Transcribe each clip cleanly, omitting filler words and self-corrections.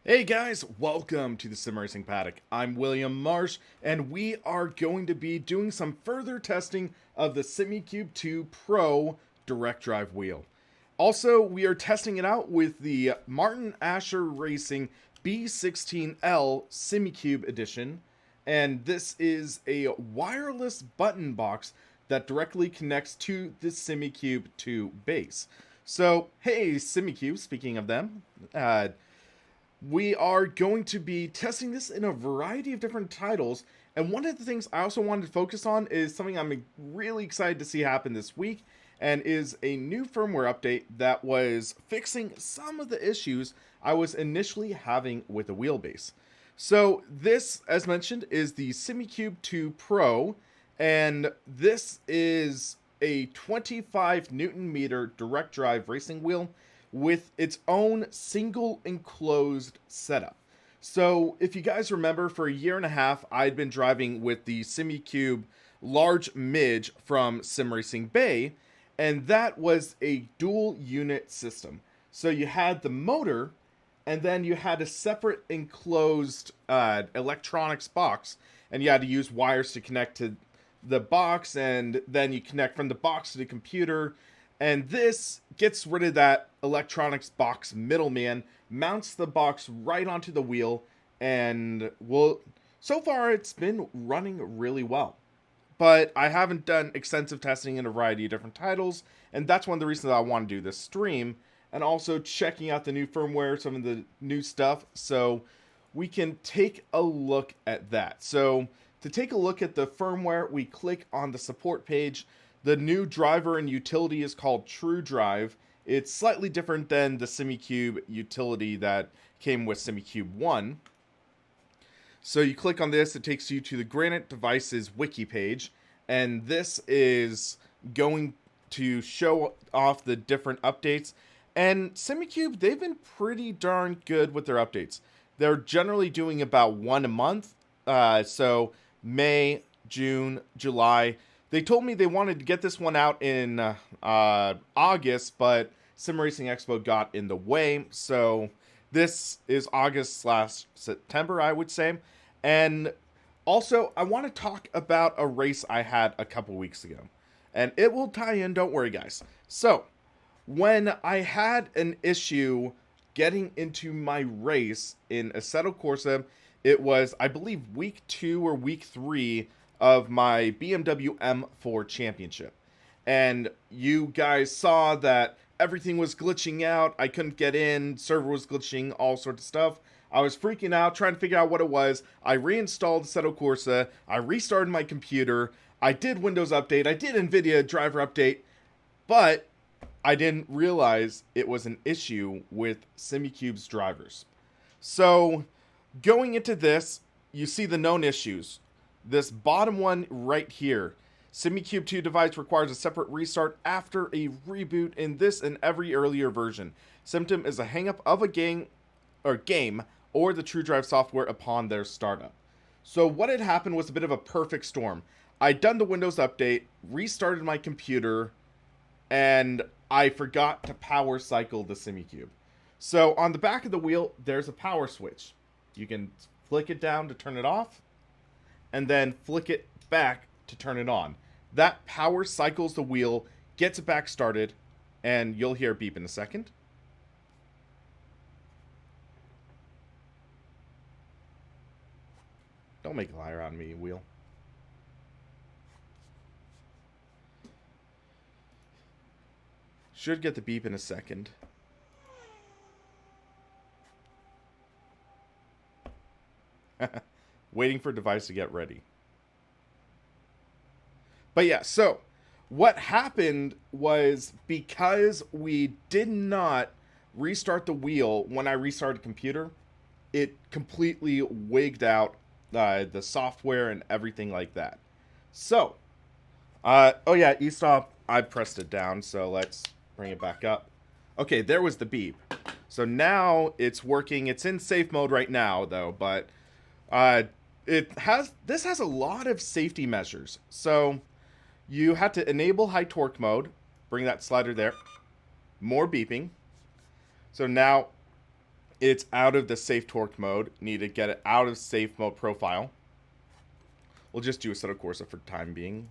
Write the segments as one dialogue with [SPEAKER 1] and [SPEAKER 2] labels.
[SPEAKER 1] Hey guys, welcome to the SimRacingPaddock. I'm William Marsh, and we are going to be doing some further testing of the Simucube 2 Pro direct drive wheel. Also, we are testing it out with the Martin Ascher Racing B16L Simucube edition, and this is a wireless button box that directly connects to the Simucube 2 base. So, hey Simucube, speaking of them, we are going to be testing this in a variety of different titles, and one of the things I also wanted to focus on is something I'm really excited to see happen this week, and is a new firmware update that was fixing some of the issues I was initially having with the wheelbase. So this, as mentioned, is the Simucube 2 Pro, and this is a 25 Newton meter direct drive racing wheel with its own single enclosed setup. So if you guys remember, for a year and a half, I'd been driving with the Simucube large midge from SimRacing Bay, and that was a dual unit system. So you had the motor, and then you had a separate enclosed electronics box, and you had to use wires to connect to the box, and then you connect from the box to the computer. And this gets rid of that electronics box middleman, mounts the box right onto the wheel, and so far it's been running really well. But I haven't done extensive testing in a variety of different titles, and that's one of the reasons I want to do this stream, and also checking out the new firmware, some of the new stuff, so we can take a look at that. So to take a look at the firmware, we click on the support page. The new driver and utility is called True Drive. It's slightly different than the Simucube utility that came with Simucube 1. So you click on this, it takes you to the Granite Devices wiki page, and this is going to show off the different updates. And Simucube, they've been pretty darn good with their updates. They're generally doing about one a month, so May, June, July. They told me they wanted to get this one out in August, but Sim Racing Expo got in the way. So this is August/September, I would say. And also, I want to talk about a race I had a couple weeks ago. And it will tie in, don't worry, guys. So, when I had an issue getting into my race in Assetto Corsa, it was, I believe, week 2 or week 3 of my BMW M4 championship. And you guys saw that everything was glitching out. I couldn't get in, server was glitching, all sorts of stuff. I was freaking out, trying to figure out what it was. I reinstalled Assetto Corsa, I restarted my computer, I did Windows Update, I did NVIDIA driver update, but I didn't realize it was an issue with Simucube's drivers. So, going into this, you see the known issues. This bottom one right here, Simucube 2 device requires a separate restart after a reboot in this and every earlier version. Symptom is a hangup of a game or the True Drive software upon their startup. So what had happened was a bit of a perfect storm. I'd done the Windows update, restarted my computer, and I forgot to power cycle the Simucube. So on the back of the wheel, there's a power switch. You can flick it down to turn it off, and then flick it back to turn it on. That power cycles the wheel, gets it back started, and you'll hear a beep in a second. Don't make a liar on me, wheel. Should get the beep in a second. Waiting for device to get ready. But yeah, so what happened was, because we did not restart the wheel when I restarted the computer, it completely wigged out the software and everything like that. So, oh yeah, e-stop, I pressed it down, so let's bring it back up. Okay, there was the beep. So now it's working. It's in safe mode right now, though, but this has a lot of safety measures. So you have to enable high torque mode, bring that slider there, more beeping. So now It's out of the safe torque mode. Need to get it out of safe mode profile. We'll just do Assetto Corsa for the time being.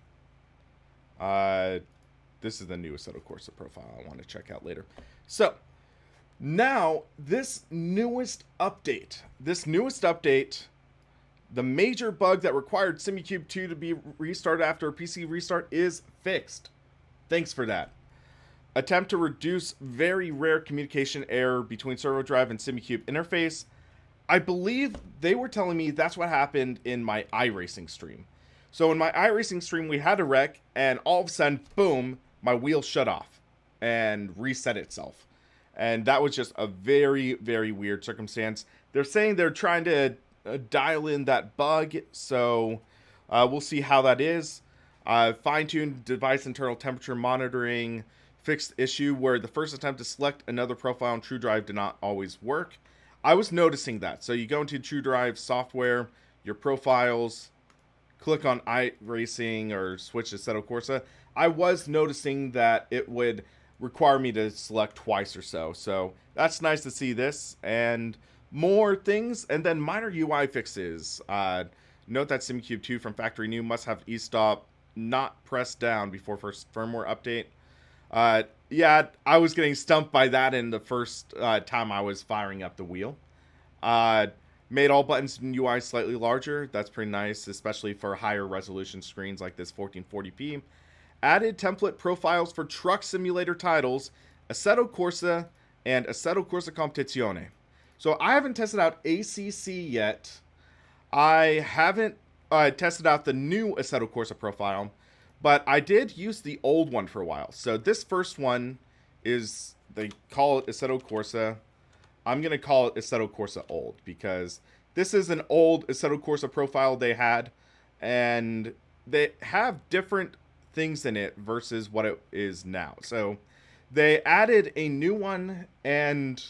[SPEAKER 1] This is the new Assetto Corsa profile I want to check out later. So, now, this newest update, the major bug that required Simucube 2 to be restarted after a PC restart is fixed. Thanks for that. Attempt to reduce very rare communication error between servo drive and Simucube interface. I believe they were telling me that's what happened in my iRacing stream. So in my iRacing stream, we had a wreck, and all of a sudden, boom, my wheel shut off and reset itself. And that was just a very, very weird circumstance. They're saying they're trying to dial in that bug, so we'll see how that is. Fine-tuned device internal temperature monitoring, fixed issue where the first attempt to select another profile on TrueDrive did not always work. I was noticing that. So you go into TrueDrive software, your profiles, click on iRacing or switch to Assetto Corsa. I was noticing that it would require me to select twice or so. So that's nice to see this and more things. And then minor UI fixes. Note that Simucube 2 from factory new must have e-stop not pressed down before first firmware update. Yeah, I was getting stumped by that in the first time I was firing up the wheel. Made all buttons in UI slightly larger. That's pretty nice, especially for higher resolution screens like this 1440p. Added template profiles for truck simulator titles, Assetto Corsa, and Assetto Corsa Competizione. So I haven't tested out ACC yet. I haven't tested out the new Assetto Corsa profile, but I did use the old one for a while. So this first one is, they call it Assetto Corsa. I'm going to call it Assetto Corsa Old because this is an old Assetto Corsa profile they had, and they have different things in it versus what it is now. So they added a new one, and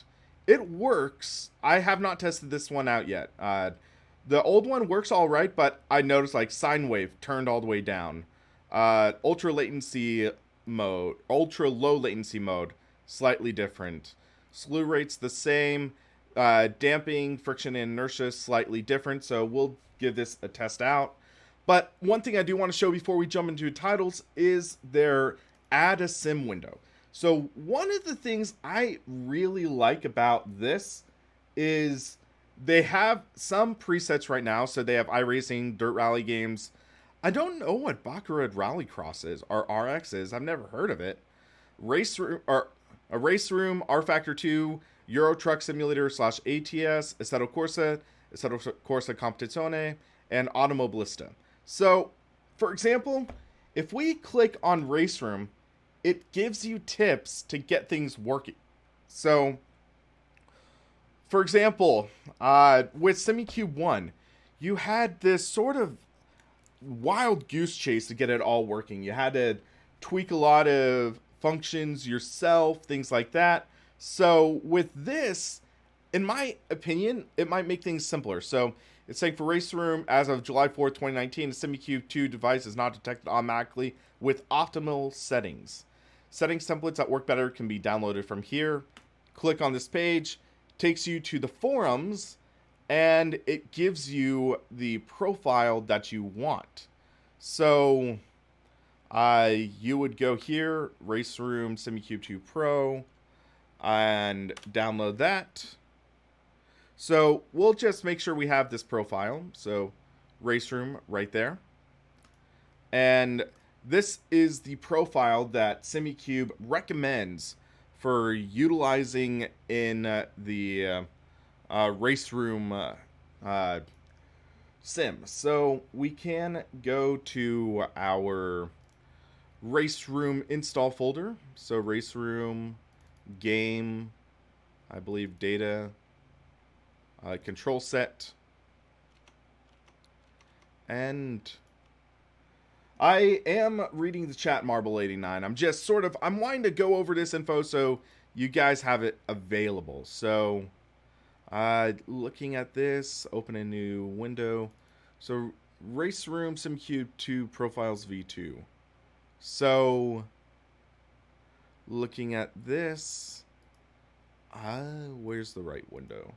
[SPEAKER 1] it works. I have not tested this one out yet. The old one works all right, but I noticed like sine wave turned all the way down. Ultra low latency mode, slightly different. Slew rate's the same. Damping, friction, and inertia slightly different. So we'll give this a test out. But one thing I do want to show before we jump into titles is their add a sim window. So one of the things I really like about this is they have some presets right now. So they have iRacing, dirt rally games. I don't know what Baccarat Rallycross is or RX is. I've never heard of it. Race Room, rFactor 2, Euro Truck Simulator / ATS, Assetto Corsa, Assetto Corsa Competizione, and Automobilista. So, for example, if we click on Race Room, it gives you tips to get things working. So, for example, with Simucube 1, you had this sort of wild goose chase to get it all working. You had to tweak a lot of functions yourself, things like that. So with this, in my opinion, it might make things simpler. So it's saying for Race Room, as of July 4th, 2019, the Simucube 2 device is not detected automatically with optimal settings. Settings templates that work better can be downloaded from here. Click on this page, takes you to the forums, and it gives you the profile that you want. So you would go here, Race Room Simucube 2 Pro, and download that. So we'll just make sure we have this profile. So Race Room right there. And this is the profile that Simucube recommends for utilizing in the Race Room sim. So we can go to our Race Room install folder. So Race Room, game, I believe data, control set, and I am reading the chat, Marble89. I'm just sort of, I'm wanting to go over this info so you guys have it available. So looking at this, open a new window. So Race Room Simucube 2 Profiles V2. So looking at this, Where's the right window?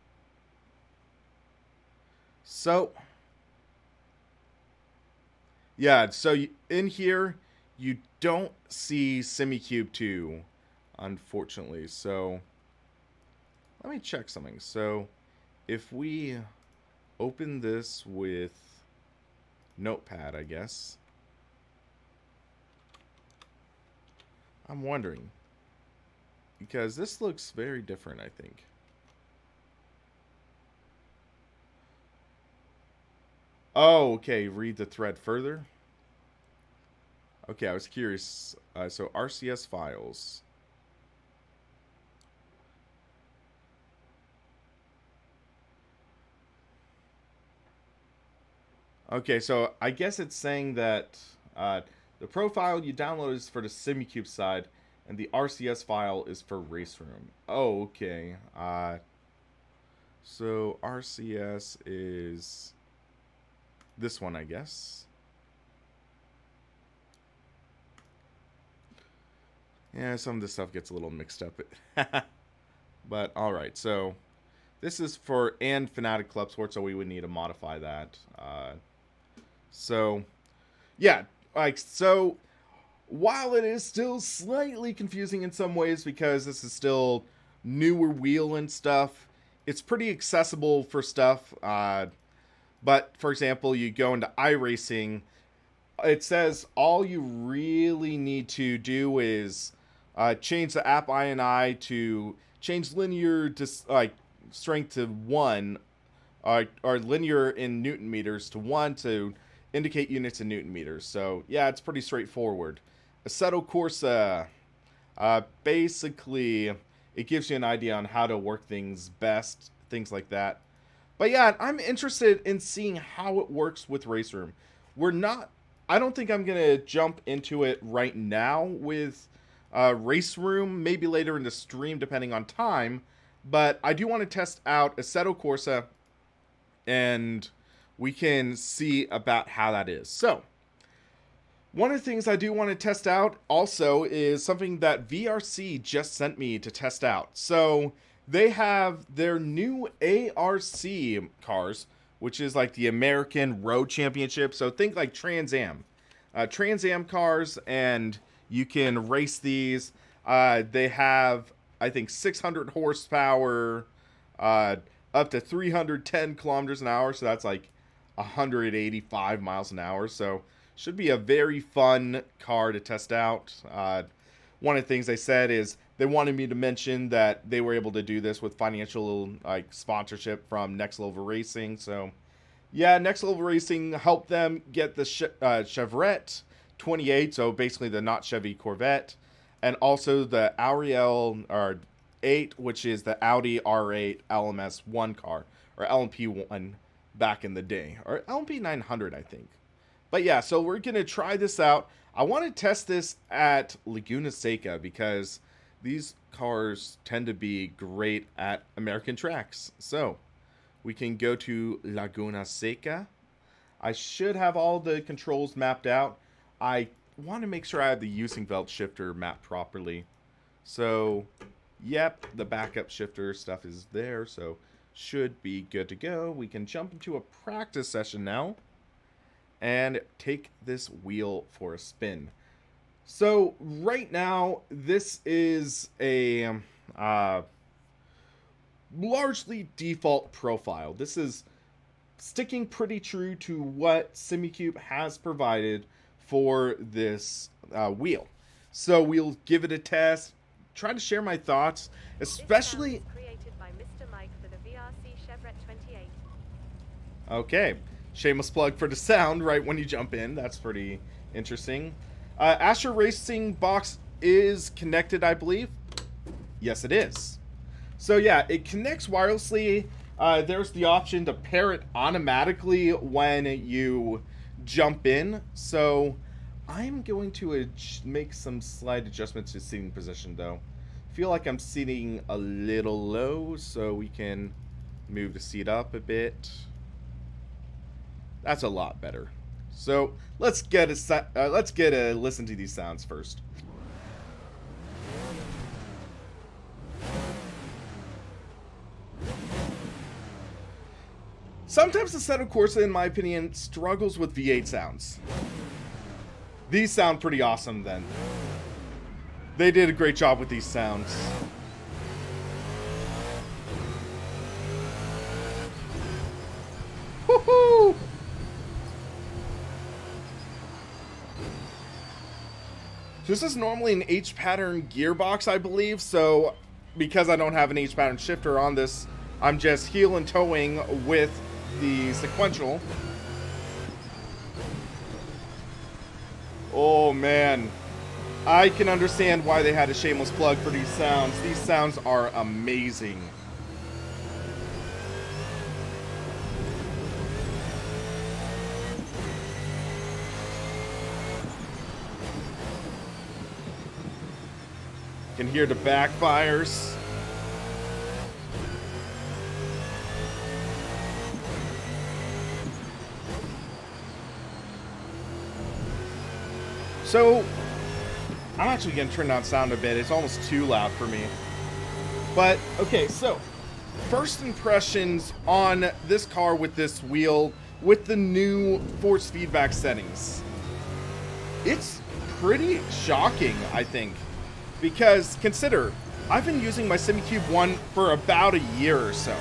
[SPEAKER 1] So, yeah, so in here, you don't see Simucube 2, unfortunately. So, let me check something. So, if we open this with Notepad, I guess. I'm wondering. Because this looks very different, I think. Oh, okay. Read the thread further. Okay, I was curious. So RCS files. Okay, so I guess it's saying that the profile you download is for the Simucube side, and the RCS file is for Race Room. Oh, okay. So RCS is this one, I guess. Yeah, some of this stuff gets a little mixed up. But, alright, so this is for and Fanatic Club Sport, so we would need to modify that. So, yeah, like, so while it is still slightly confusing in some ways because this is still newer wheel and stuff, it's pretty accessible for stuff. But, for example, you go into iRacing, it says all you really need to do is change the app INI to change linear strength to 1, or linear in Newton meters to 1 to indicate units in Newton meters. So, yeah, it's pretty straightforward. Assetto Corsa, basically, it gives you an idea on how to work things best, things like that. But yeah, I'm interested in seeing how it works with Race Room. I don't think I'm going to jump into it right now with Race Room, maybe later in the stream depending on time. But I do want to test out Assetto Corsa, and we can see about how that is. So, one of the things I do want to test out also is something that VRC just sent me to test out. So, they have their new ARC cars, which is like the American Road Championship. So, think like Trans Am. Trans Am cars, and you can race these. They have, I think, 600 horsepower, up to 310 kilometers an hour. So, that's like 185 miles an hour. So, should be a very fun car to test out. One of the things they said is they wanted me to mention that they were able to do this with financial sponsorship from Next Level Racing. So, yeah, Next Level Racing helped them get the Chevrolet 28, so basically the not Chevy Corvette, and also the Ariel 8, which is the Audi R8 LMS 1 car, or LMP 1 back in the day, or LMP 900, I think. But yeah, so we're going to try this out. I want to test this at Laguna Seca because these cars tend to be great at American tracks. So we can go to Laguna Seca. I should have all the controls mapped out. I want to make sure I have the using belt shifter mapped properly. So, yep, the backup shifter stuff is there, so should be good to go. We can jump into a practice session now and take this wheel for a spin. So right now, this is a largely default profile. This is sticking pretty true to what Simucube has provided for this wheel. So we'll give it a test, try to share my thoughts, especially...
[SPEAKER 2] Created by Mr. Mike for the VRC Chevrolet 28.
[SPEAKER 1] Okay. Shameless plug for the sound right when you jump in. That's pretty interesting. Ascher Racing box is connected, I believe. Yes, it is. So yeah, it connects wirelessly. There's the option to pair it automatically when you jump in. So I'm going to make some slight adjustments to seating position, though. I feel like I'm seating a little low, so we can move the seat up a bit. That's a lot better. So let's get a listen to these sounds first. Sometimes Assetto Corsa, in my opinion, struggles with V8 sounds. These sound pretty awesome then. They did a great job with these sounds. Woohoo! This is normally an H-pattern gearbox, I believe, so because I don't have an H-pattern shifter on this, I'm just heel and toeing with the sequential. Oh man, I can understand why they had a shameless plug for these sounds. These sounds are amazing. You can hear the backfires. So, I'm actually going to turn down sound a bit. It's almost too loud for me. But, okay, so, first impressions on this car with this wheel, with the new force feedback settings. It's pretty shocking, I think. Because, consider, I've been using my Simucube 1 for about a year or so.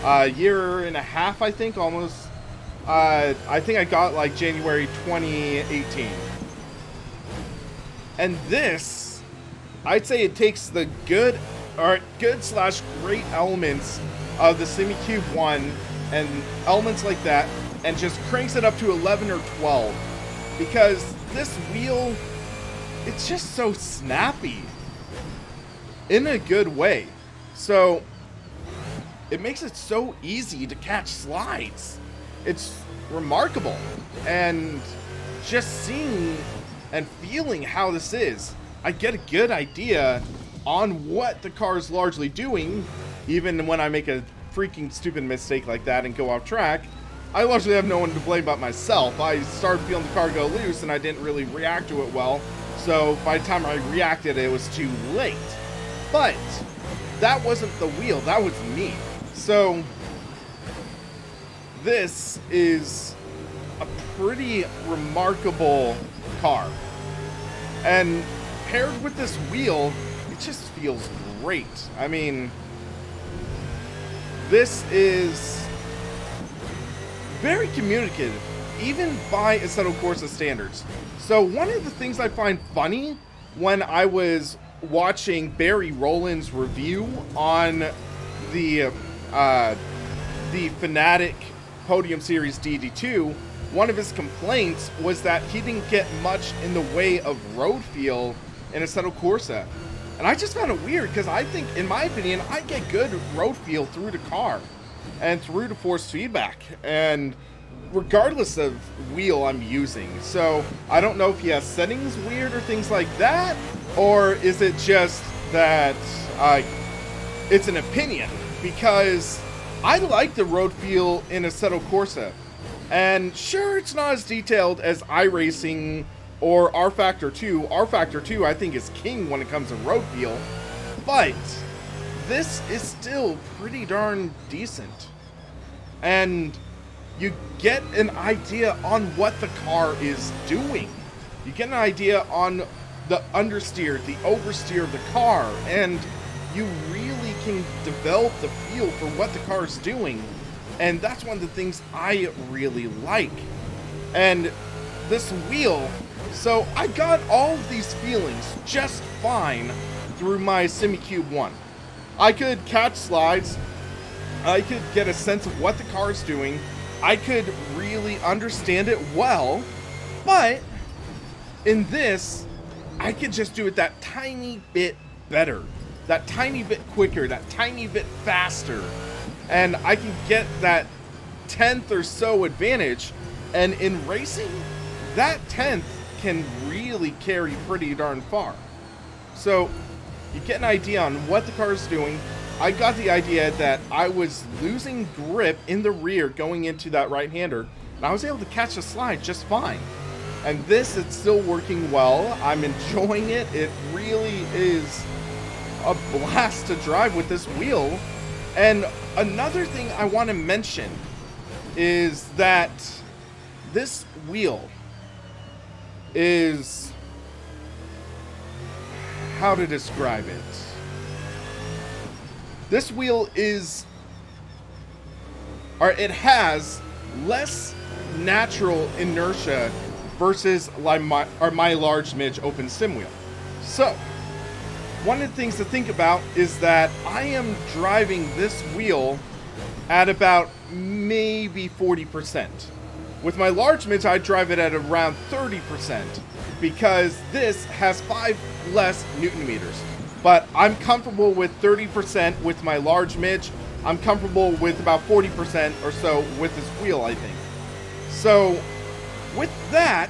[SPEAKER 1] A year and a half, I think, almost. I think I got, like, January 2018. And this, I'd say it takes the good slash great elements of the Simucube 1 and elements like that and just cranks it up to 11 or 12. Because this wheel, it's just so snappy in a good way. So it makes it so easy to catch slides. It's remarkable. And just seeing and feeling how this is, I get a good idea on what the car is largely doing. Even when I make a freaking stupid mistake like that and go off track, I largely have no one to blame but myself. I started feeling the car go loose and I didn't really react to it well, so by the time I reacted it was too late. But that wasn't the wheel, that was me. So this is a pretty remarkable car. And paired with this wheel, it just feels great. I mean, this is very communicative, even by Assetto Corsa standards. So one of the things I find funny when I was watching Barry Rowland's review on the Fanatic Podium Series DD2, one of his complaints was that he didn't get much in the way of road feel in Assetto Corsa. And I just found it weird because I think, in my opinion, I get good road feel through the car and through the force feedback, and regardless of wheel I'm using. So I don't know if he has settings weird or things like that, or is it just that it's an opinion, because I like the road feel in Assetto Corsa. And sure, it's not as detailed as iRacing or rFactor 2. rFactor 2, I think, is king when it comes to road feel. But this is still pretty darn decent. And you get an idea on what the car is doing. You get an idea on the understeer, the oversteer of the car. And you really can develop the feel for what the car is doing. And that's one of the things I really like. And this wheel, so I got all of these feelings just fine through my Simucube 1. I could catch slides, I could get a sense of what the car is doing, I could really understand it well, but in this, I could just do it that tiny bit better, that tiny bit quicker, that tiny bit faster. And I can get that 10th or so advantage, and in racing, that 10th can really carry pretty darn far. So you get an idea on what the car is doing. I got the idea that I was losing grip in the rear going into that right-hander, and I was able to catch the slide just fine. And this, it's still working well. I'm enjoying it. It really is a blast to drive with this wheel. And another thing I want to mention is that this wheel is, how to describe it? This wheel is, or it has less natural inertia versus my large midge open sim wheel. So, one of the things to think about is that I am driving this wheel at about maybe 40%. With my large midge, I drive it at around 30% because this has 5 less Newton meters. But I'm comfortable with 30% with my large midge. I'm comfortable with about 40% or so with this wheel, I think. So, with that,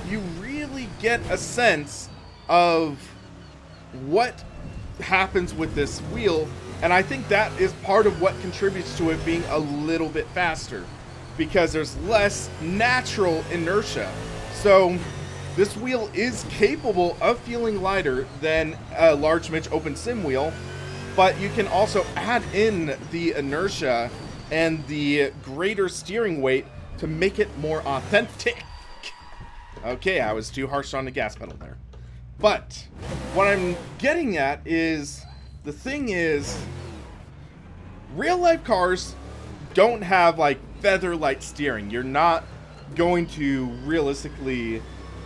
[SPEAKER 1] you really get a sense of what happens with this wheel, and I think that is part of what contributes to it being a little bit faster, because there's less natural inertia. So, this wheel is capable of feeling lighter than a large midge open sim wheel, but you can also add in the inertia and the greater steering weight to make it more authentic. Okay, I was too harsh on the gas pedal there. But what I'm getting at is, the thing is, real life cars don't have like feather-light steering. You're not going to realistically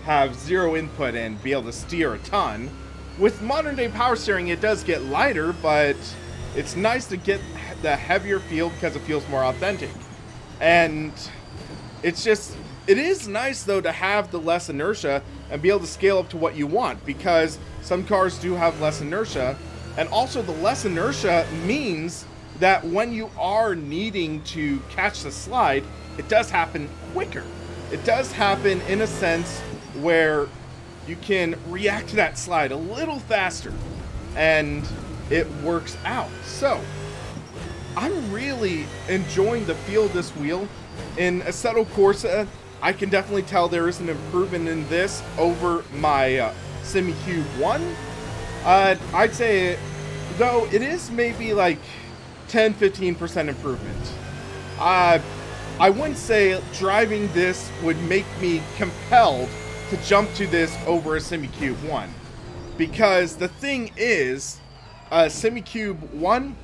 [SPEAKER 1] have zero input and be able to steer a ton. With modern day power steering, it does get lighter, but it's nice to get the heavier feel because it feels more authentic. And it's just, it is nice though to have the less inertia and be able to scale up to what you want, because some cars do have less inertia. And also the less inertia means that when you are needing to catch the slide, it does happen quicker. It does happen in a sense where you can react to that slide a little faster, and it works out. So, I'm really enjoying the feel of this wheel. In Assetto Corsa, I can definitely tell there is an improvement in this over my Simucube 1. I'd say, though, it is maybe like 10-15% improvement. I wouldn't say driving this would make me compelled to jump to this over a Simucube 1. Because the thing is, Simucube 1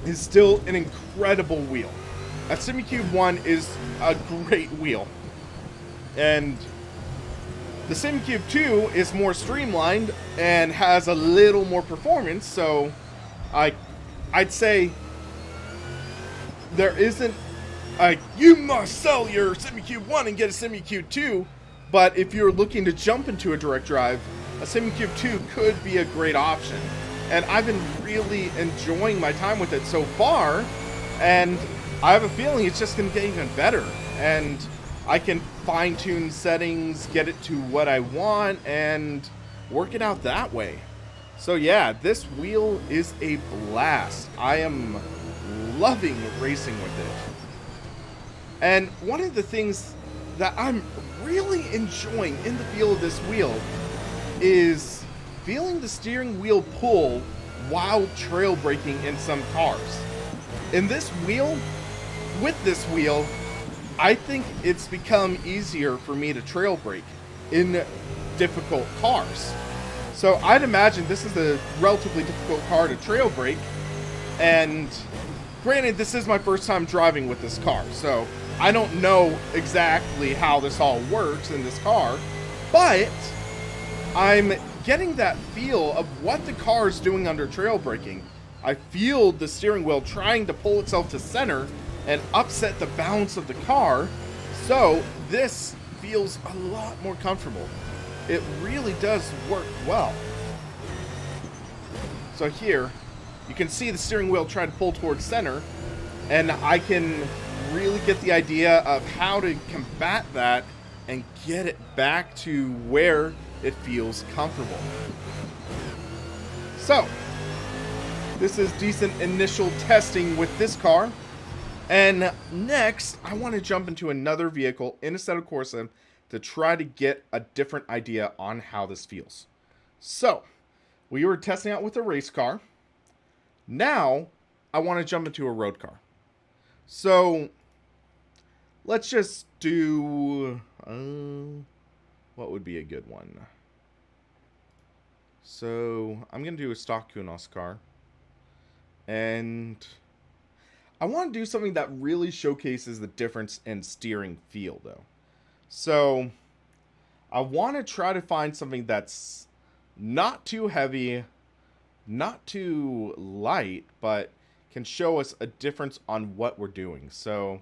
[SPEAKER 1] is still an incredible wheel. A Simucube 1 is a great wheel. And the Simucube 2 is more streamlined and has a little more performance, so I'd say there isn't a, you must sell your Simucube 1 and get a Simucube 2, but if you're looking to jump into a direct drive, a Simucube 2 could be a great option. And I've been really enjoying my time with it so far, and I have a feeling it's just going to get even better. And I can fine-tune settings, get it to what I want, and work it out that way. So yeah, this wheel is a blast. I am loving racing with it. And one of the things that I'm really enjoying in the feel of this wheel is feeling the steering wheel pull while trail braking in some cars. In this wheel, with this wheel, I think it's become easier for me to trail brake in difficult cars. So I'd imagine this is a relatively difficult car to trail brake, and granted, this is my first time driving with this car, so I don't know exactly how this all works in this car, but I'm getting that feel of what the car is doing under trail braking. I feel the steering wheel trying to pull itself to center and upset the balance of the car, so this feels a lot more comfortable. It really does work well. So here, you can see the steering wheel trying to pull towards center, and I can really get the idea of how to combat that and get it back to where it feels comfortable. So, this is decent initial testing with this car. And next, I want to jump into another vehicle in Assetto Corsa to try to get a different idea on how this feels. So, we were testing out with a race car. Now, I want to jump into a road car. So, let's just do... what would be a good one? So, I'm going to do a stock Kunos car. And I want to do something that really showcases the difference in steering feel, though. So, I want to try to find something that's not too heavy, not too light, but can show us a difference on what we're doing. So,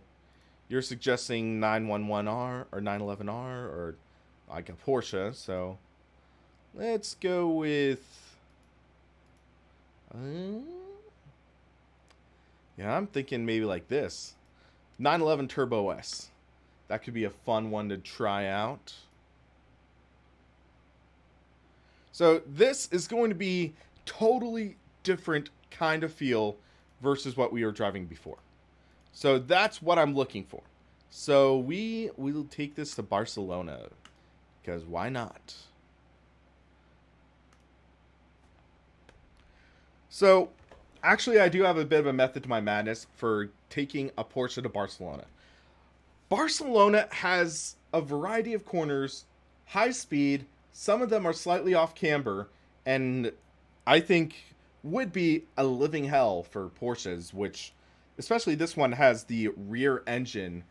[SPEAKER 1] you're suggesting 911R or 911R or like a Porsche. So, let's go with... yeah, I'm thinking maybe like this. 911 Turbo S. That could be a fun one to try out. So this is going to be totally different kind of feel versus what we were driving before. So that's what I'm looking for. So we'll take this to Barcelona, because why not? So actually, I do have a bit of a method to my madness for taking a Porsche to Barcelona. Barcelona has a variety of corners, high speed, some of them are slightly off camber, and I think would be a living hell for Porsches, which, especially this one, has the rear engine.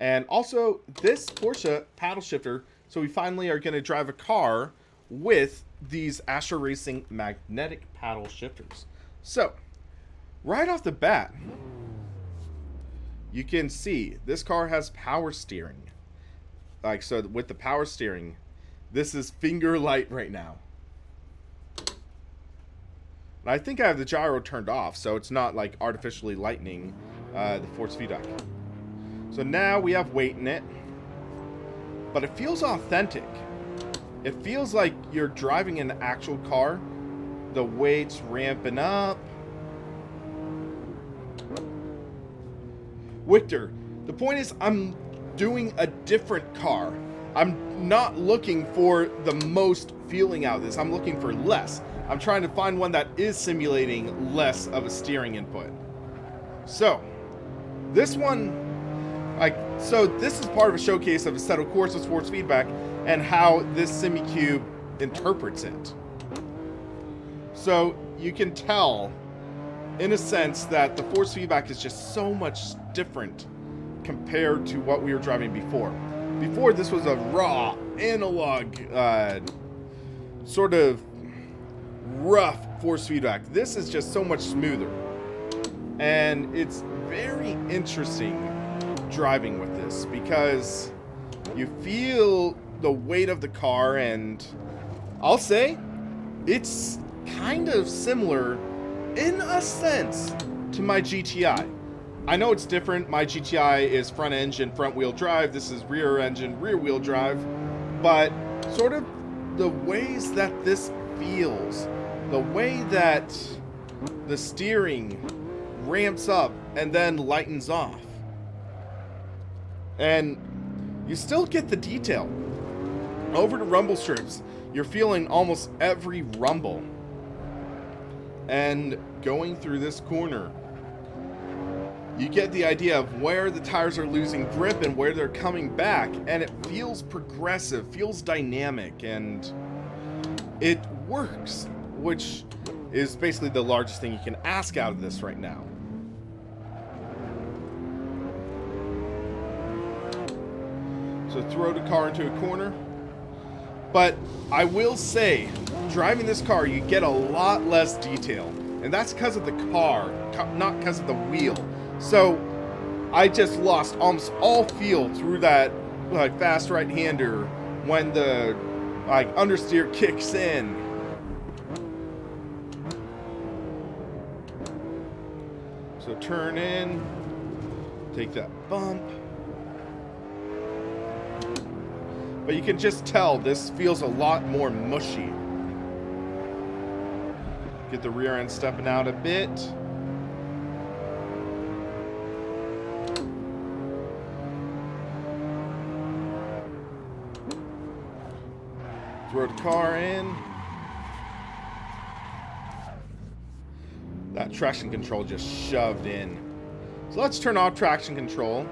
[SPEAKER 1] And also, this Porsche paddle shifter, so we finally are going to drive a car with these Ascher Racing magnetic paddle shifters. So, right off the bat, you can see this car has power steering. Like, so with the power steering, this is finger light right now. And I think I have the gyro turned off, so it's not like artificially lightening the force feedback. So now we have weight in it, but it feels authentic. It feels like you're driving an actual car. The weight's ramping up. Victor, the point is I'm doing a different car. I'm not looking for the most feeling out of this. I'm looking for less. I'm trying to find one that is simulating less of a steering input. So, this one, this is part of a showcase of Assetto Corsa's force feedback and how this Simucube interprets it. So, you can tell, in a sense, that the force feedback is just so much different compared to what we were driving before. Before, this was a raw, analog, sort of rough force feedback. This is just so much smoother. And it's very interesting driving with this because you feel the weight of the car, and I'll say it's kind of similar in a sense to my GTI. I know it's different. My GTI is front engine, front wheel drive. This is rear engine, rear wheel drive. But sort of the ways that this feels, the way that the steering ramps up and then lightens off. And you still get the detail. Over to rumble strips, you're feeling almost every rumble. And going through this corner, you get the idea of where the tires are losing grip and where they're coming back, and it feels progressive, feels dynamic, and it works, which is basically the largest thing you can ask out of this right now. So throw the car into a corner. But I will say, driving this car, you get a lot less detail. And that's because of the car, not because of the wheel. So I just lost almost all feel through that fast right-hander when the understeer kicks in. So turn in, take that bump. But you can just tell this feels a lot more mushy. Get the rear end stepping out a bit. Throw the car in. That traction control just shoved in. So let's turn off traction control.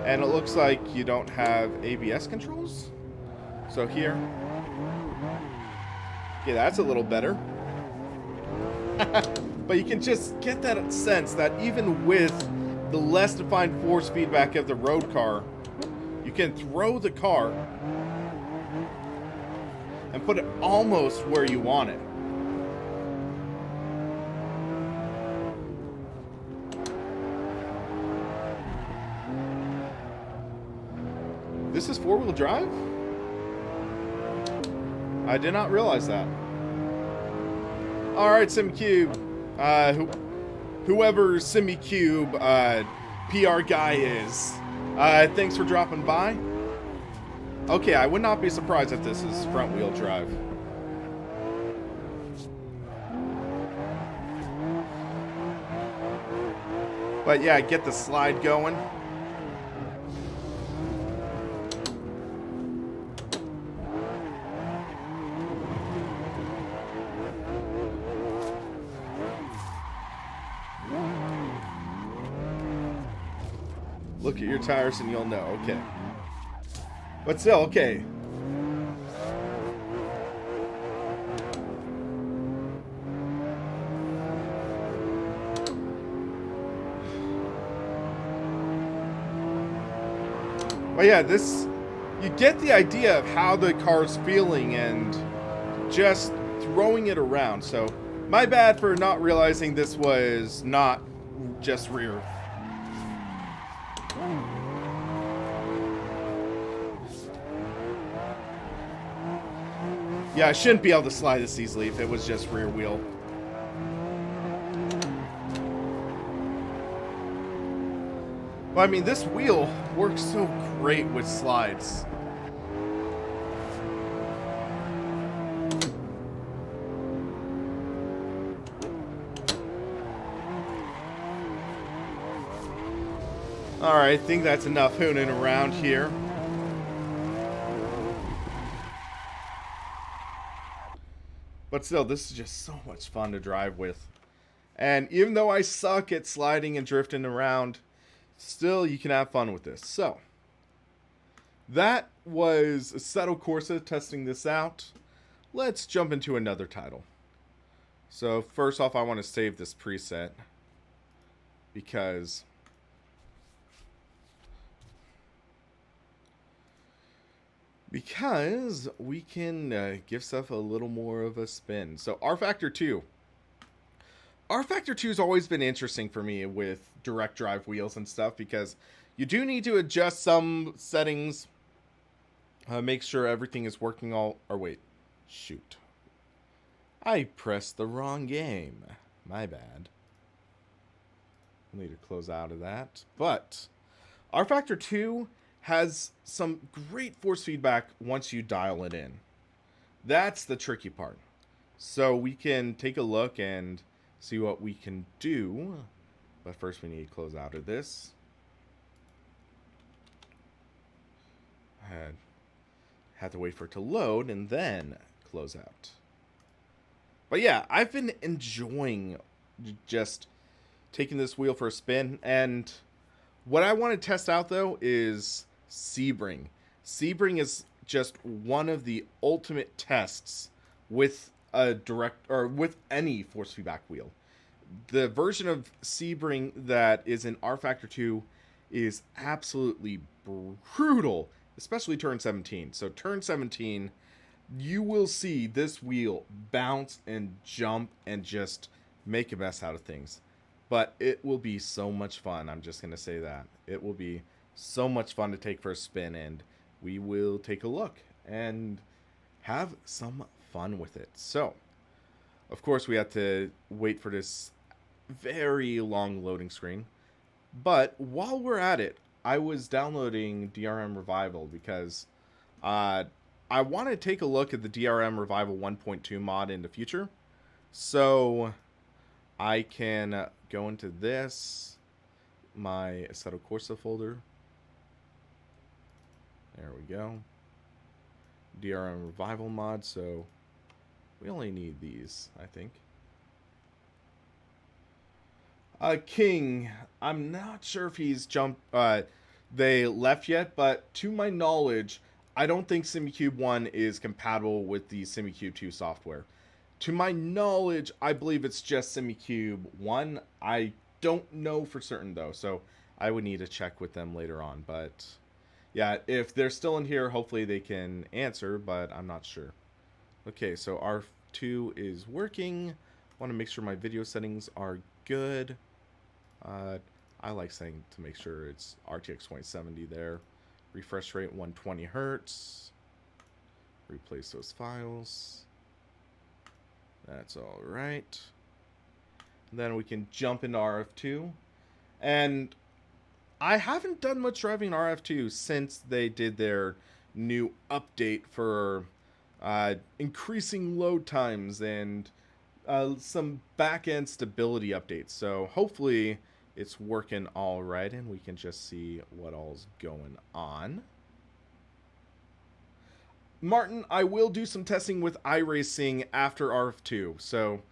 [SPEAKER 1] And it looks like you don't have ABS controls. So here. Okay, that's a little better. But you can just get that sense that even with the less defined force feedback of the road car, you can throw the car and put it almost where you want it. This is four-wheel drive? I did not realize that. Alright, Simucube. Whoever Simucube PR guy is, thanks for dropping by. Okay, I would not be surprised if this is front-wheel drive. But yeah, get the slide going. Look at your tires and you'll know. Okay. But still, okay. But yeah, this, you get the idea of how the car's feeling and just throwing it around. So, my bad for not realizing this was not just rear. Yeah, I shouldn't be able to slide this easily if it was just rear wheel. Well, I mean, this wheel works so great with slides. Alright, I think that's enough hooning around here. But still, this is just so much fun to drive with. And even though I suck at sliding and drifting around, still you can have fun with this. So, that was Assetto Corsa testing this out. Let's jump into another title. So, first off, I want to save this preset. Because we can give stuff a little more of a spin. So rFactor 2. rFactor 2 has always been interesting for me with direct drive wheels and stuff because you do need to adjust some settings. Make sure everything is working all... Or wait. Shoot. I pressed the wrong game. My bad. I need to close out of that. But rFactor 2 has some great force feedback once you dial it in. That's the tricky part. So we can take a look and see what we can do. But first we need to close out of this. I had to wait for it to load and then close out. But yeah, I've been enjoying just taking this wheel for a spin. And what I want to test out though is Sebring. Sebring is just one of the ultimate tests with a direct or with any force feedback wheel. The version of Sebring that is in rFactor 2 is absolutely brutal, especially turn 17. So turn 17, you will see this wheel bounce and jump and just make a mess out of things. But it will be so much fun. I'm just going to say that. It will be so much fun to take for a spin, and we will take a look and have some fun with it. So, of course, we have to wait for this very long loading screen. But while we're at it, I was downloading DRM Revival because I want to take a look at the DRM Revival 1.2 mod in the future. So I can go into this, my Assetto Corsa folder. There we go. DRM Revival mod, so we only need these, I think. King, I'm not sure if he's they left yet, but to my knowledge, I don't think Simucube 1 is compatible with the Simucube 2 software. To my knowledge, I believe it's just Simucube 1. I don't know for certain, though, so I would need to check with them later on. But, yeah, if they're still in here, hopefully they can answer, but I'm not sure. Okay, so R2 is working. Want to make sure my video settings are good. I like saying to make sure it's RTX 2070 there. Refresh rate 120 hertz. Replace those files. That's all right. Then we can jump into RF2. And I haven't done much driving in RF2 since they did their new update for increasing load times and some back-end stability updates. So hopefully it's working all right and we can just see what all's going on. Martin, I will do some testing with iRacing after RF2. So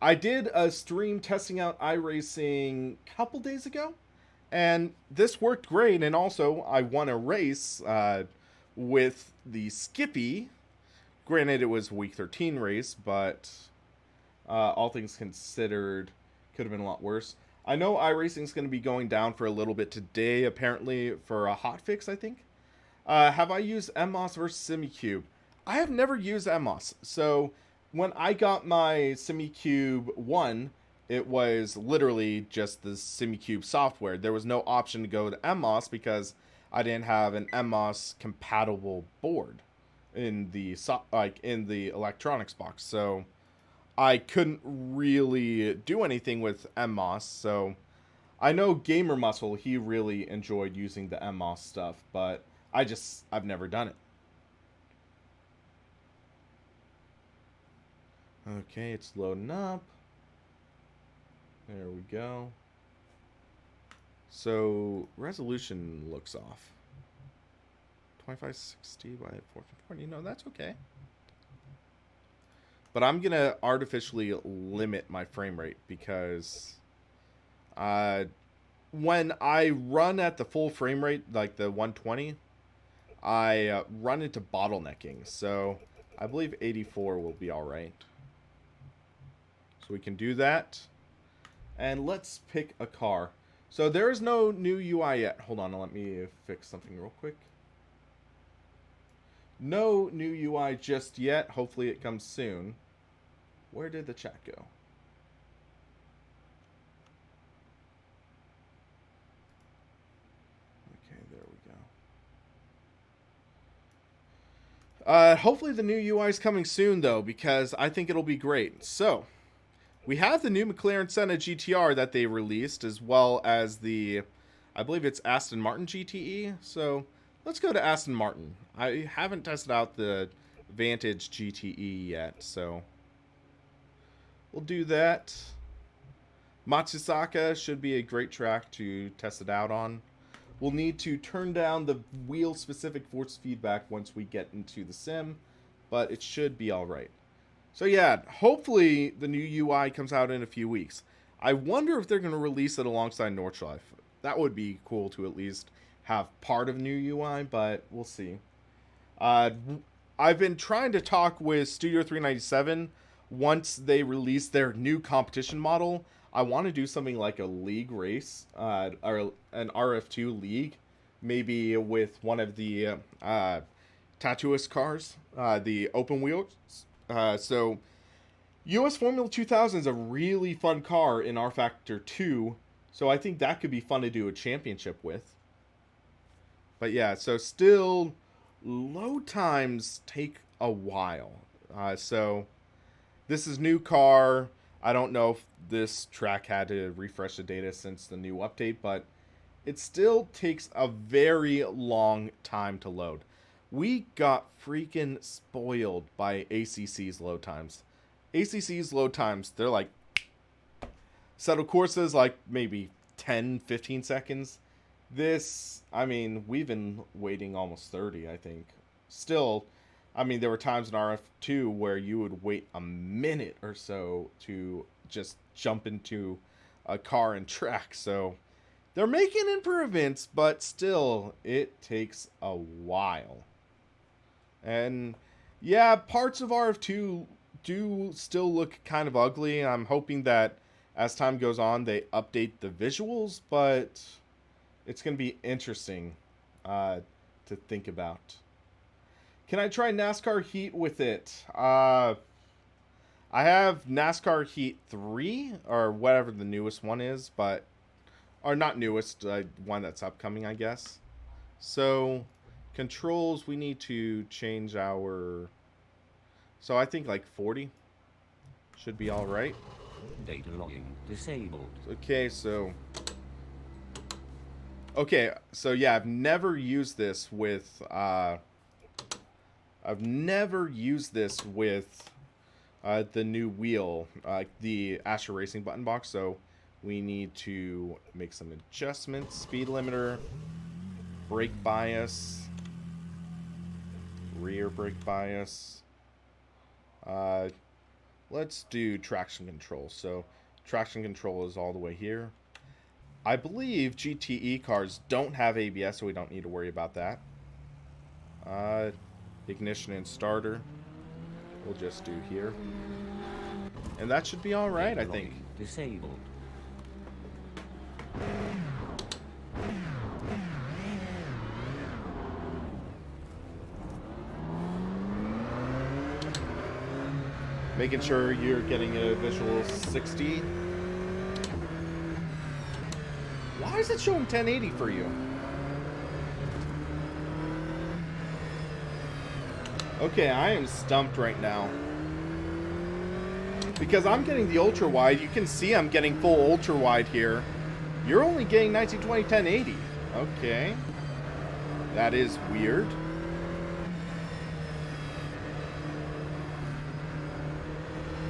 [SPEAKER 1] I did a stream testing out iRacing a couple days ago, and this worked great. And also I won a race with the Skippy. Granted, it was a week 13 race, but all things considered, could have been a lot worse. I know iRacing is going to be going down for a little bit today, apparently, for a hotfix, I think. Have I used MOS versus Simucube? I have never used MOS. So when I got my Simucube 1, it was literally just the Simucube software. There was no option to go to MOS because I didn't have an MOS compatible board in the in the electronics box. So I couldn't really do anything with MOS, so I know Gamer Muscle, he really enjoyed using the MOS stuff, but I've never done it. Okay, it's loading up. There we go. So, resolution looks off. 2560 by 1440, no, that's okay. But I'm going to artificially limit my frame rate because when I run at the full frame rate, like the 120, I run into bottlenecking. So I believe 84 will be all right. So we can do that. And let's pick a car. So there is no new UI yet. Hold on, let me fix something real quick. No new UI just yet. Hopefully it comes soon. Where did the chat go? Okay, there we go. Hopefully the new UI is coming soon, though, because I think it'll be great. So, we have the new McLaren Senna GTR that they released, as well as the, I believe it's Aston Martin GTE. So, let's go to Aston Martin. I haven't tested out the Vantage GTE yet, so we'll do that. Matsusaka should be a great track to test it out on. We'll need to turn down the wheel-specific force feedback once we get into the sim, but it should be alright. So yeah, hopefully the new UI comes out in a few weeks. I wonder if they're going to release it alongside Nordschleife. That would be cool to at least have part of new UI, but we'll see. I've been trying to talk with Studio 397. Once they release their new competition model, I want to do something like a league race, or an RF2 league, maybe with one of the Tattooist cars, the open wheels. So, US Formula 2000 is a really fun car in rFactor 2, so I think that could be fun to do a championship with. But yeah, so still, load times take a while. So this is new car. I don't know if this track had to refresh the data since the new update, but it still takes a very long time to load. We got freaking spoiled by ACC's load times. ACC's load times, they're like, Assetto Corsa is like maybe 10, 15 seconds. This, I mean, we've been waiting almost 30, I think. Still, I mean, there were times in RF2 where you would wait a minute or so to just jump into a car and track. So They're making improvements, but still, it takes a while. And yeah, parts of RF2 do still look kind of ugly. I'm hoping that as time goes on, they update the visuals, but it's going to be interesting to think about. Can I try NASCAR Heat with it? I have NASCAR Heat 3, or whatever the newest one is, but... Or not newest, one that's upcoming, I guess. So, controls, we need to change our... So I think like 40 should be alright.
[SPEAKER 3] Data logging disabled.
[SPEAKER 1] Okay, so... Okay, so yeah, I've never used this with... I've never used this with the new wheel, the Ascher Racing button box, so we need to make some adjustments. Speed limiter, brake bias, rear brake bias. Let's do traction control. So traction control is all the way here. I believe GTE cars don't have ABS, so we don't need to worry about that. Ignition and starter, we'll just do here. And that should be alright, I think.
[SPEAKER 3] Disabled.
[SPEAKER 1] Making sure you're getting a visual 60. Why is it showing 1080 for you? Okay, I am stumped right now. Because I'm getting the ultra wide. You can see I'm getting full ultra wide here. You're only getting 1920 1080. Okay. That is weird.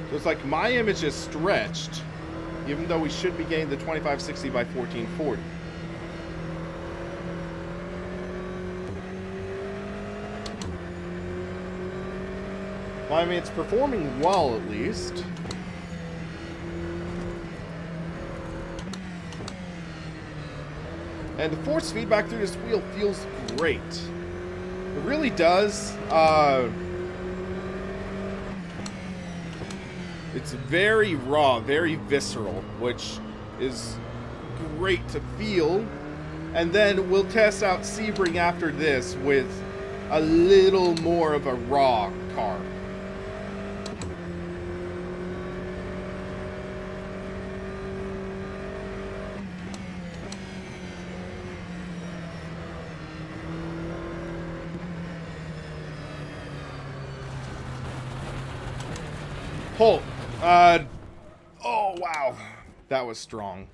[SPEAKER 1] So it's like my image is stretched, even though we should be getting the 2560 by 1440. Well, I mean, it's performing well, at least. And the force feedback through this wheel feels great. It really does. It's very raw, very visceral, which is great to feel. And then we'll test out Sebring after this with a little more of a raw car. Halt. Oh, wow. That was strong.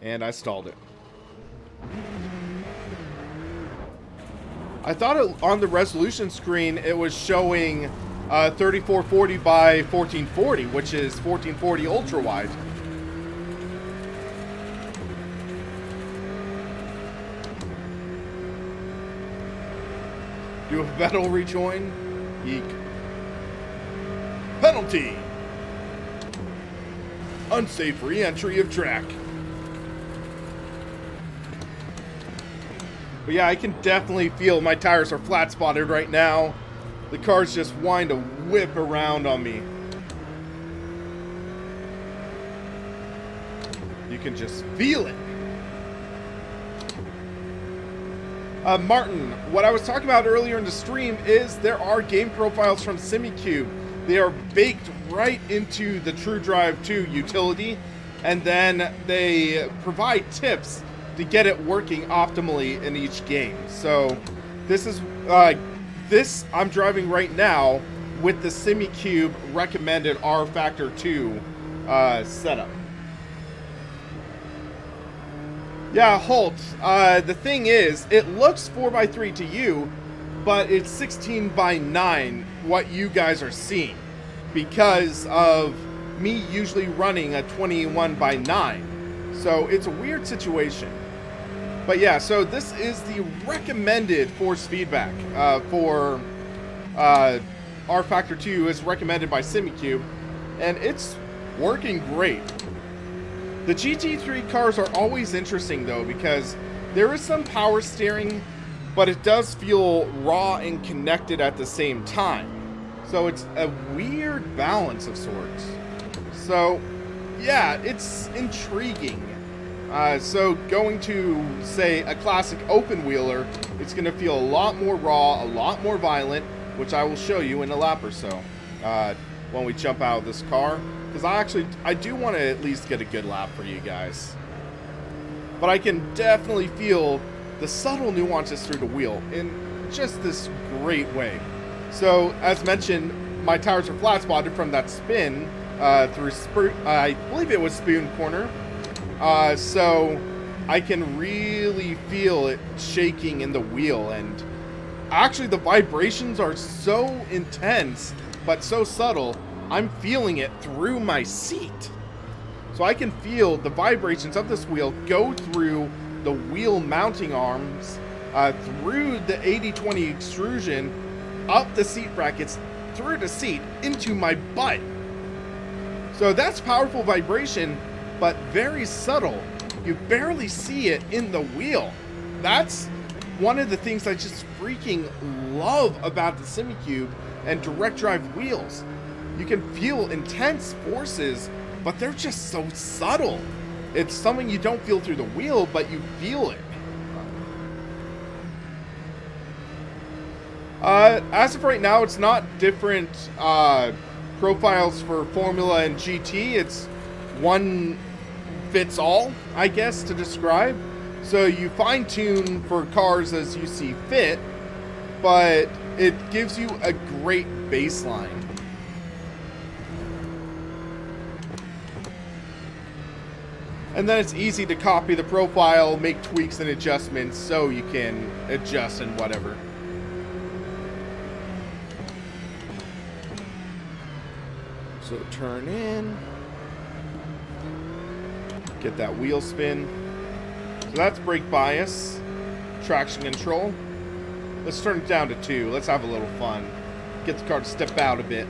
[SPEAKER 1] And I stalled it. I thought on the resolution screen it was showing 3440 by 1440, which is 1440 ultra wide. Do a Vettel rejoin? Yeek. Penalty! Unsafe re-entry of track. But yeah, I can definitely feel my tires are flat spotted right now. The car's just wanting to whip around on me. You can just feel it. Martin, what I was talking about earlier in the stream is there are game profiles from Simucube. They are baked right into the TrueDrive 2 utility, and then they provide tips to get it working optimally in each game. So this is this I'm driving right now with the Simucube recommended rFactor 2 setup. Yeah, Holt, the thing is, it looks 4x3 to you, but it's 16:9 what you guys are seeing because of me usually running a 21:9. So it's a weird situation. But yeah, so this is the recommended force feedback for rFactor 2 is recommended by Simucube, and it's working great. The GT3 cars are always interesting though, because there is some power steering, but it does feel raw and connected at the same time. So it's a weird balance of sorts. So yeah, it's intriguing. So going to, say, a classic open wheeler, it's going to feel a lot more raw, a lot more violent, which I will show you in a lap or so when we jump out of this car. Because I do want to at least get a good lap for you guys. But I can definitely feel the subtle nuances through the wheel in just this great way. So, as mentioned, my tires are flat spotted from that spin through, I believe it was Spoon Corner. So I can really feel it shaking in the wheel, and actually the vibrations are so intense, but so subtle, I'm feeling it through my seat. So I can feel the vibrations of this wheel go through the wheel mounting arms, through the 80/20 extrusion, up the seat brackets, through the seat, into my butt. So that's powerful vibration, but very subtle. You barely see it in the wheel. That's one of the things I just freaking love about the Simucube and direct drive wheels. You can feel intense forces, but they're just so subtle. It's something you don't feel through the wheel, but you feel it. As of right now, it's not different profiles for Formula and GT. It's one fits all, I guess, to describe. So you fine tune for cars as you see fit, but it gives you a great baseline. And then it's easy to copy the profile, make tweaks and adjustments so you can adjust and whatever. So turn in. Get that wheel spin. So that's brake bias. Traction control. Let's turn it down to 2. Let's have a little fun. Get the car to step out a bit.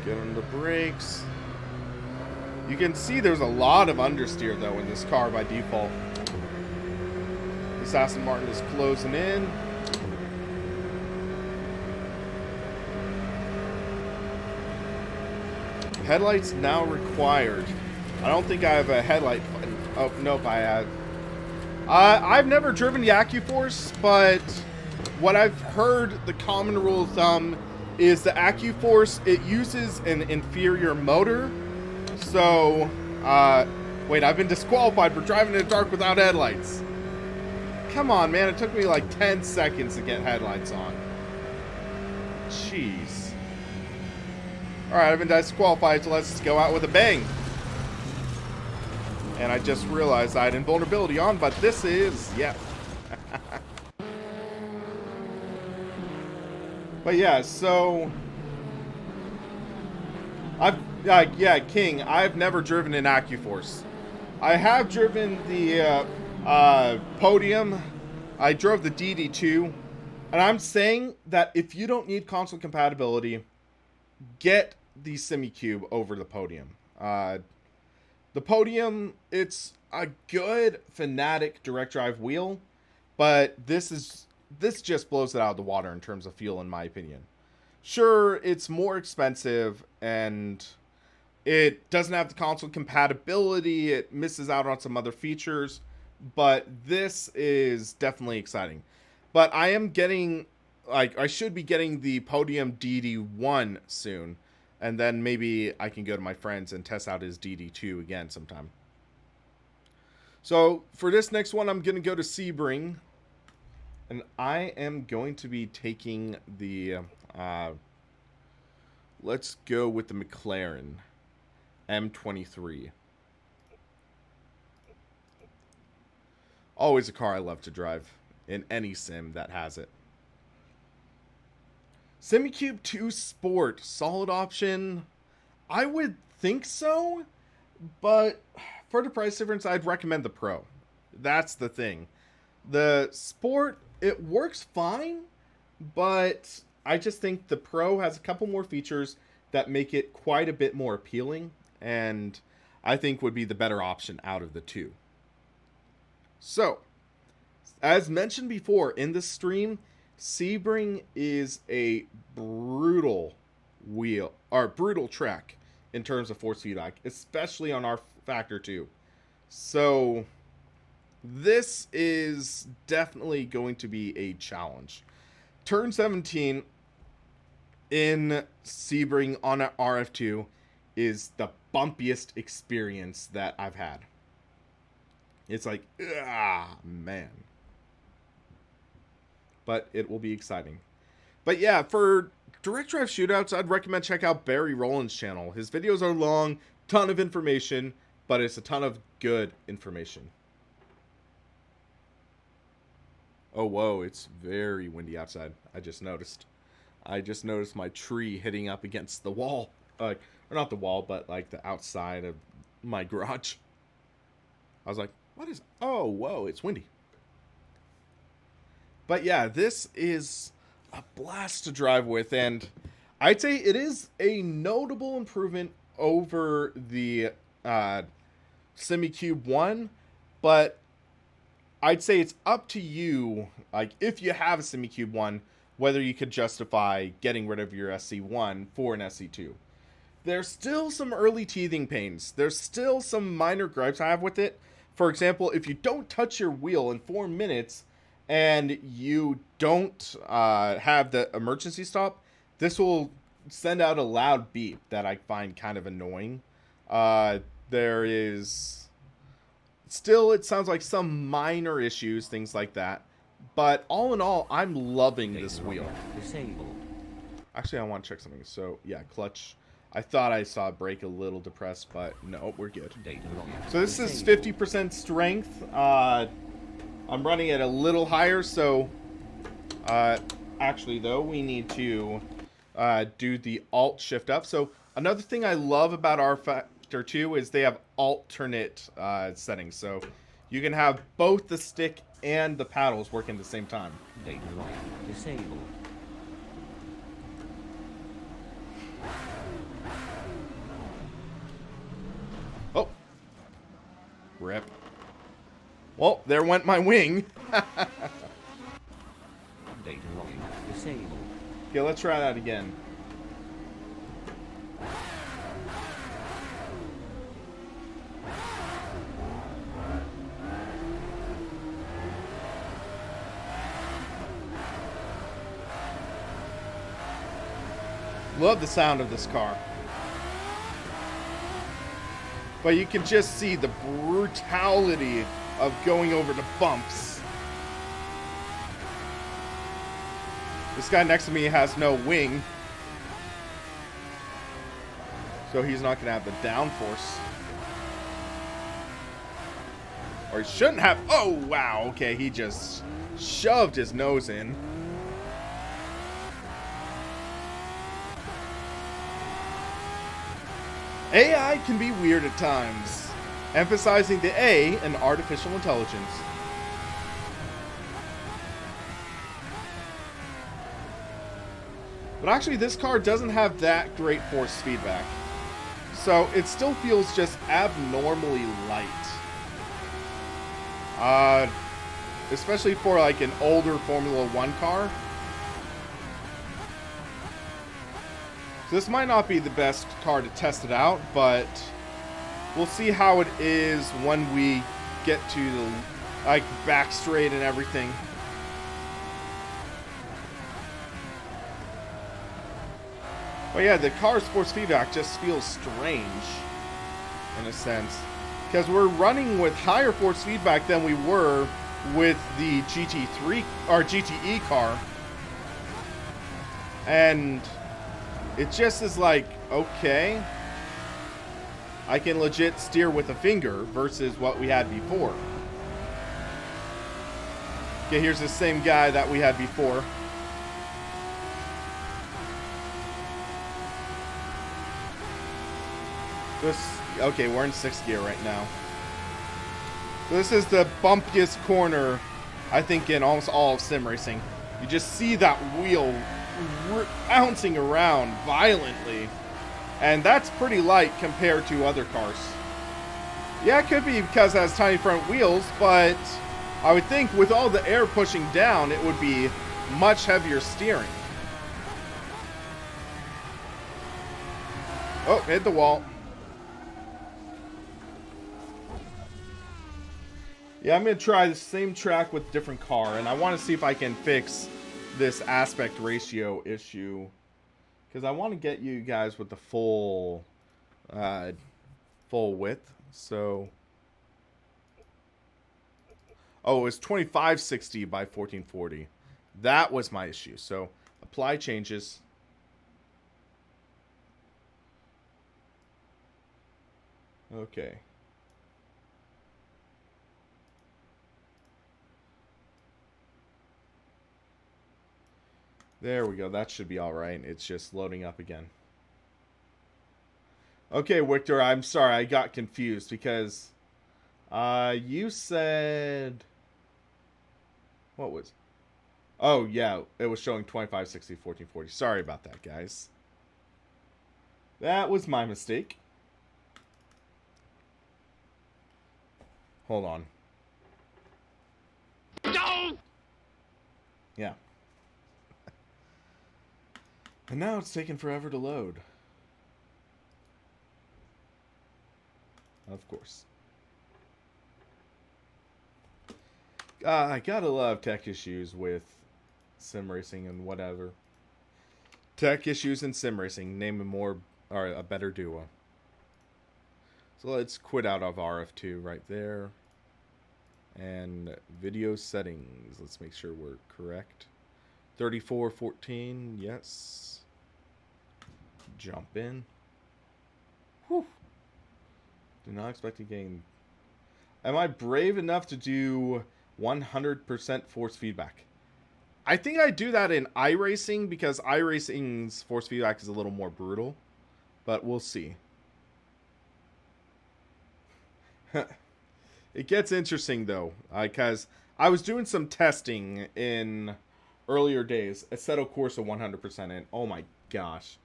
[SPEAKER 1] Get on the brakes. You can see there's a lot of understeer though in this car by default. This Aston Martin is closing in. Headlights now required. I don't think I have a headlight button. Oh, nope, I have. I've never driven the AccuForce, but what I've heard, the common rule of thumb is the AccuForce, it uses an inferior motor. So, wait, I've been disqualified for driving in the dark without headlights. Come on, man, it took me like 10 seconds to get headlights on. Jeez. Alright, I've been disqualified, so let's go out with a bang. And I just realized I had invulnerability on, but this is, yeah. But yeah, so yeah, King, I've never driven an AccuForce. I have driven the Podium. I drove the DD2. And I'm saying that if you don't need console compatibility, get the Simucube over the Podium. The Podium, it's a good Fanatic direct drive wheel, but this just blows it out of the water in terms of feel, in my opinion. Sure, it's more expensive and it doesn't have the console compatibility. It misses out on some other features, but this is definitely exciting. But I am getting, like, I should be getting the Podium DD1 soon, and then maybe I can go to my friends and test out his DD2 again sometime. So for this next one, I'm going to go to Sebring. And I am going to be taking the, let's go with the McLaren M23. Always a car I love to drive in any sim that has it. Simucube 2 Sport, solid option. I would think so, but for the price difference, I'd recommend the Pro. That's the thing. The Sport, it works fine, but I just think the Pro has a couple more features that make it quite a bit more appealing, and I think would be the better option out of the two. So, as mentioned before in the stream, Sebring is a brutal wheel, or brutal track in terms of force feedback, especially on rFactor 2. So, this is definitely going to be a challenge. Turn 17 in Sebring on RF2 is the bumpiest experience that I've had. It's like, man. But it will be exciting. But yeah, for direct drive shootouts, I'd recommend check out Barry Rowland's channel. His videos are long, ton of information, but it's a ton of good information. Oh, whoa, it's very windy outside. I just noticed my tree hitting up against the wall. Or not the wall, but like the outside of my garage. I was like, what is... Oh, whoa, it's windy. But yeah, this is a blast to drive with, and I'd say it is a notable improvement over the Simucube 1, but I'd say it's up to you, like, if you have a Simucube 1, whether you could justify getting rid of your SC1 for an SC2. There's still some early teething pains. There's still some minor gripes I have with it. For example, if you don't touch your wheel in 4 minutes and you don't have the emergency stop, this will send out a loud beep that I find kind of annoying. There is still, it sounds like some minor issues, things like that. But all in all, I'm loving this wheel.
[SPEAKER 3] Disabled.
[SPEAKER 1] Actually, I want to check something. So, yeah, clutch. I thought I saw brake a little depressed, but no, we're good. So this is 50% strength. I'm running it a little higher, so actually, though, we need to do the Alt shift up. So another thing I love about rFactor 2 is they have alternate settings. So you can have both the stick and the paddles working at the same time.
[SPEAKER 3] Data logging disabled.
[SPEAKER 1] Oh. Rip. Well, there went my wing.
[SPEAKER 3] Data logging disabled.
[SPEAKER 1] Okay, let's try that again. Love the sound of this car. But you can just see the brutality of going over the bumps. This guy next to me has no wing, so he's not going to have the downforce. Or he shouldn't have. Oh, wow. Okay, he just shoved his nose in. AI can be weird at times, emphasizing the A in artificial intelligence. But actually, this car doesn't have that great force feedback, so it still feels just abnormally light. Especially for like an older Formula 1 car. So this might not be the best car to test it out, but we'll see how it is when we get to the like back straight and everything. But yeah, the car's force feedback just feels strange in a sense, because we're running with higher force feedback than we were with the GT3 or GTE car, and it just is like, okay, I can legit steer with a finger versus what we had before. Okay, here's the same guy that we had before. Okay, we're in 6th gear right now. So this is the bumpiest corner, I think, in almost all of sim racing. You just see that wheel bouncing around violently. And that's pretty light compared to other cars. Yeah, it could be because it has tiny front wheels, but I would think with all the air pushing down, it would be much heavier steering. Oh, hit the wall. Yeah, I'm going to try the same track with a different car, and I want to see if I can fix this aspect ratio issue. Because I want to get you guys with the full width. So, oh, it was 2560 by 1440. That was my issue. So, apply changes. Okay. There we go. That should be all right. It's just loading up again. Okay, Victor, I'm sorry. I got confused because you said... What was... Oh, yeah. It was showing 2560, 1440. Sorry about that, guys. That was my mistake. Hold on. No! Yeah. And now it's taking forever to load. Of course. I gotta love tech issues with sim racing and whatever. Tech issues and sim racing. Name a more or a better duo. So let's quit out of RF2 right there. And video settings. Let's make sure we're correct. 3414, yes. Jump in. Whew. Do not expect to gain. Am I brave enough to do 100% force feedback? I think I do that in iRacing because iRacing's force feedback is a little more brutal. But we'll see. It gets interesting though, because I was doing some testing in earlier days. Assetto Corsa 100% in. Oh my gosh.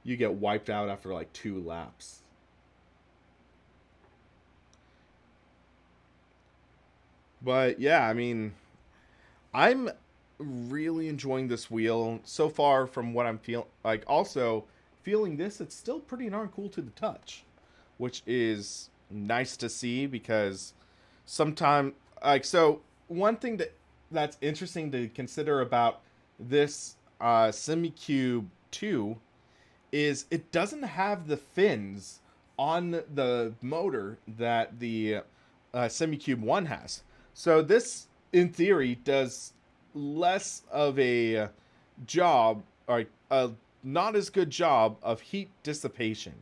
[SPEAKER 1] You get wiped out after like 2 laps. But yeah, I mean, I'm really enjoying this wheel so far from what I'm feeling. Like also feeling this, it's still pretty darn cool to the touch, which is nice to see because sometimes like so one thing that's interesting to consider about this Simucube 2 is it doesn't have the fins on the motor that the Simucube 1 has. So this, in theory, does less of a job, or a not as good job of heat dissipation.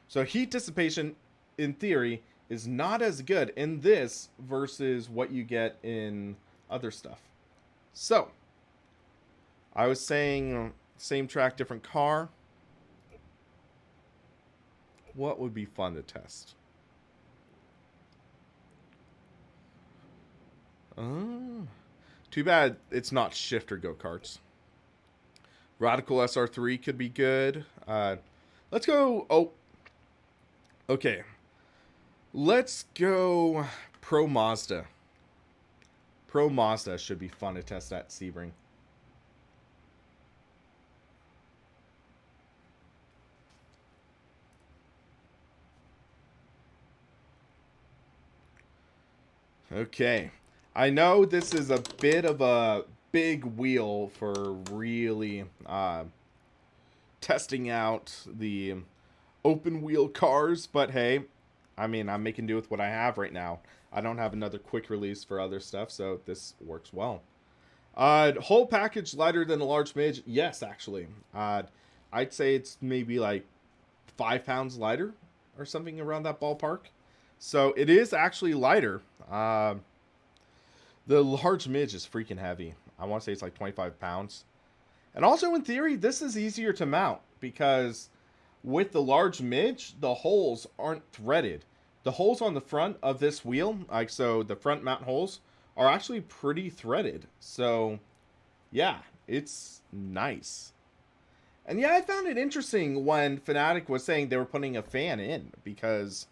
[SPEAKER 1] So heat dissipation, in theory, is not as good in this versus what you get in other stuff. So, I was saying, same track, different car. What would be fun to test? Too bad it's not shifter go-karts. Radical SR3 could be good. Let's go... Oh. Okay. Let's go Pro Mazda. Pro Mazda should be fun to test at Sebring. Okay. I know this is a bit of a big wheel for really testing out the open wheel cars, but hey, I mean, I'm making do with what I have right now. I don't have another quick release for other stuff, so this works well. Whole package lighter than a large midge? Yes, actually. I'd say it's maybe like 5 pounds lighter or something around that ballpark. So it is actually lighter. The large midge is freaking heavy. I want to say it's like 25 pounds. And also, in theory, this is easier to mount because with the large midge, the holes aren't threaded. The holes on the front of this wheel, like so the front mount holes, are actually pretty threaded. So, yeah, it's nice. And yeah, I found it interesting when Fanatec was saying they were putting a fan in, because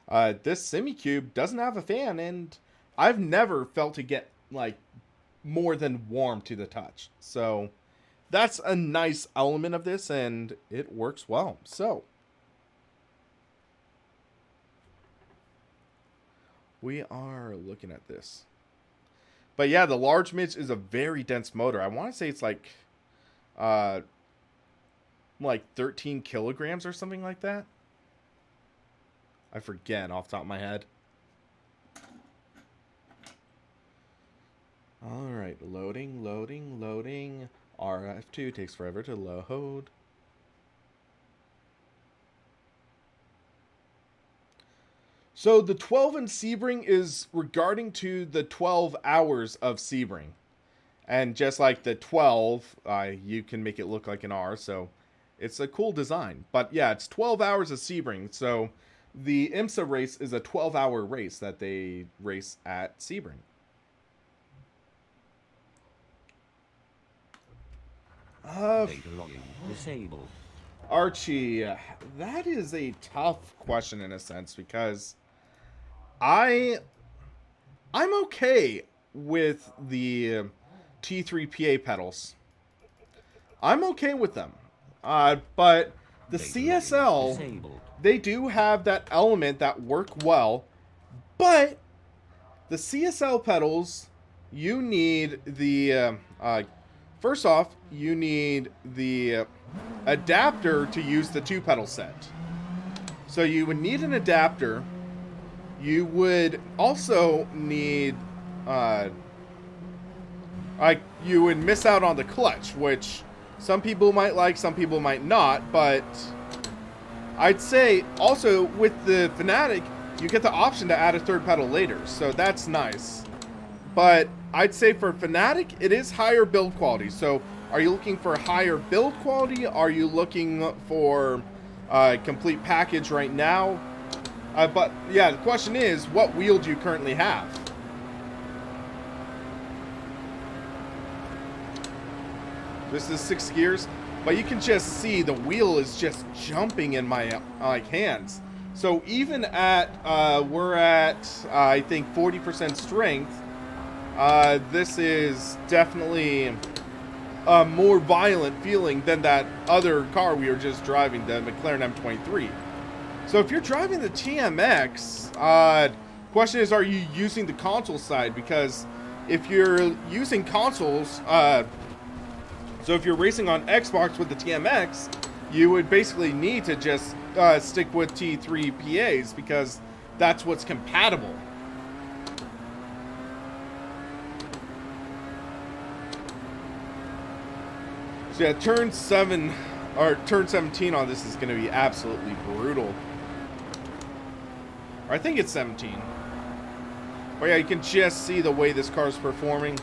[SPEAKER 1] this Simucube doesn't have a fan, and I've never felt it get like more than warm to the touch. So that's a nice element of this, and it works well. So we are looking at this. But yeah, the large mids is a very dense motor. I want to say it's like 13 kilograms or something like that. I forget off the top of my head. Alright, loading, loading, loading. RF2 takes forever to load. So the 12 in Sebring is regarding to the 12 hours of Sebring. And just like the 12, you can make it look like an R, so it's a cool design. But yeah, it's 12 hours of Sebring, so the IMSA race is a 12-hour race that they race at Sebring.
[SPEAKER 3] Data logging disabled.
[SPEAKER 1] Archie, that is a tough question in a sense, because I'm okay with the T3PA pedals. I'm okay with them. But the CSL, they do have that element that work well, but the CSL pedals, you need the, first off, you need the adapter to use the 2-pedal set. So you would need an adapter. You would also need, you would miss out on the clutch, which some people might like, some people might not, but I'd say also with the Fanatec, you get the option to add a 3rd pedal later, so that's nice. But I'd say for Fanatec, it is higher build quality. So are you looking for higher build quality? Are you looking for a complete package right now? But yeah, the question is, what wheel do you currently have? This is 6 gears, but you can just see the wheel is just jumping in my hands. So even at, we're at, I think 40% strength, this is definitely a more violent feeling than that other car we were just driving, the McLaren M23. So if you're driving the TMX, question is, are you using the console side? Because if you're using consoles, so if you're racing on Xbox with the TMX, you would basically need to just stick with T3 PAs, because that's what's compatible. So yeah, turn 7 or turn 17 on this is going to be absolutely brutal. Or I think it's 17. But yeah, you can just see the way this car is performing.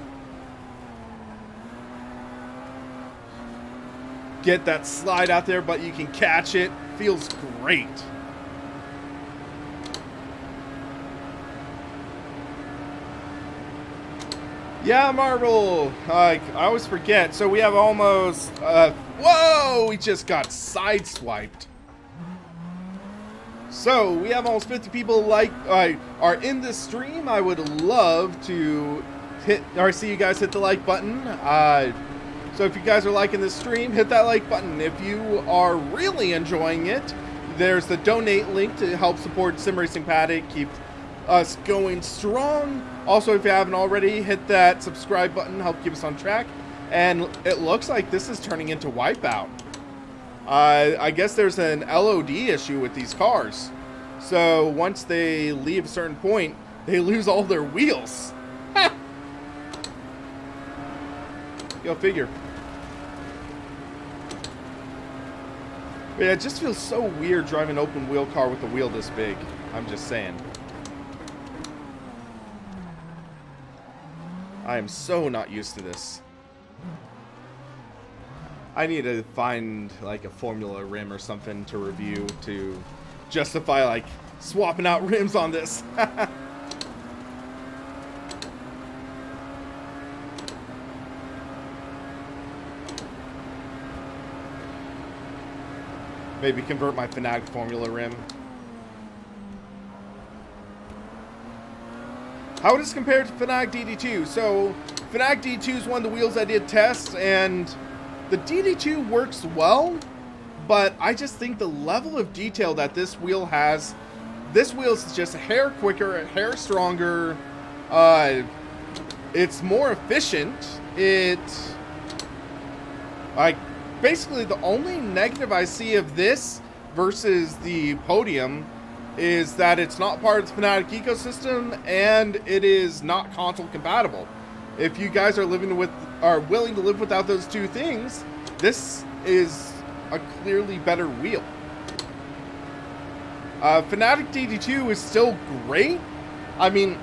[SPEAKER 1] Get that slide out there, but you can catch it. Feels great. Yeah, Marvel. I always forget. So we have almost. Whoa! We just got sideswiped. So we have almost 50 people are in this stream. I would love to see you guys hit the like button. So if you guys are liking this stream, hit that like button. If you are really enjoying it, there's the donate link to help support SimRacingPaddock, keep us going strong. Also, if you haven't already, hit that subscribe button, help keep us on track. And it looks like this is turning into Wipeout. I guess there's an LOD issue with these cars. So once they leave a certain point, they lose all their wheels. Ha! Go figure. But yeah, it just feels so weird driving an open wheel car with a wheel this big. I'm just saying. I am so not used to this. I need to find like a Formula rim or something to review to justify like swapping out rims on this. maybe convert my Fanatic Formula rim. How does this compare to Fanatic DD2? So, Fanatic DD2 is one of the wheels I did test, and the DD2 works well, but I just think the level of detail that this wheel has, this wheel is just a hair quicker, a hair stronger, it's more efficient, basically the only negative I see of this versus the Podium is that it's not part of the Fanatic ecosystem, and it is not console compatible. If you guys are willing to live without those two things, this is a clearly better wheel. Fanatic DD2 is still great. I mean,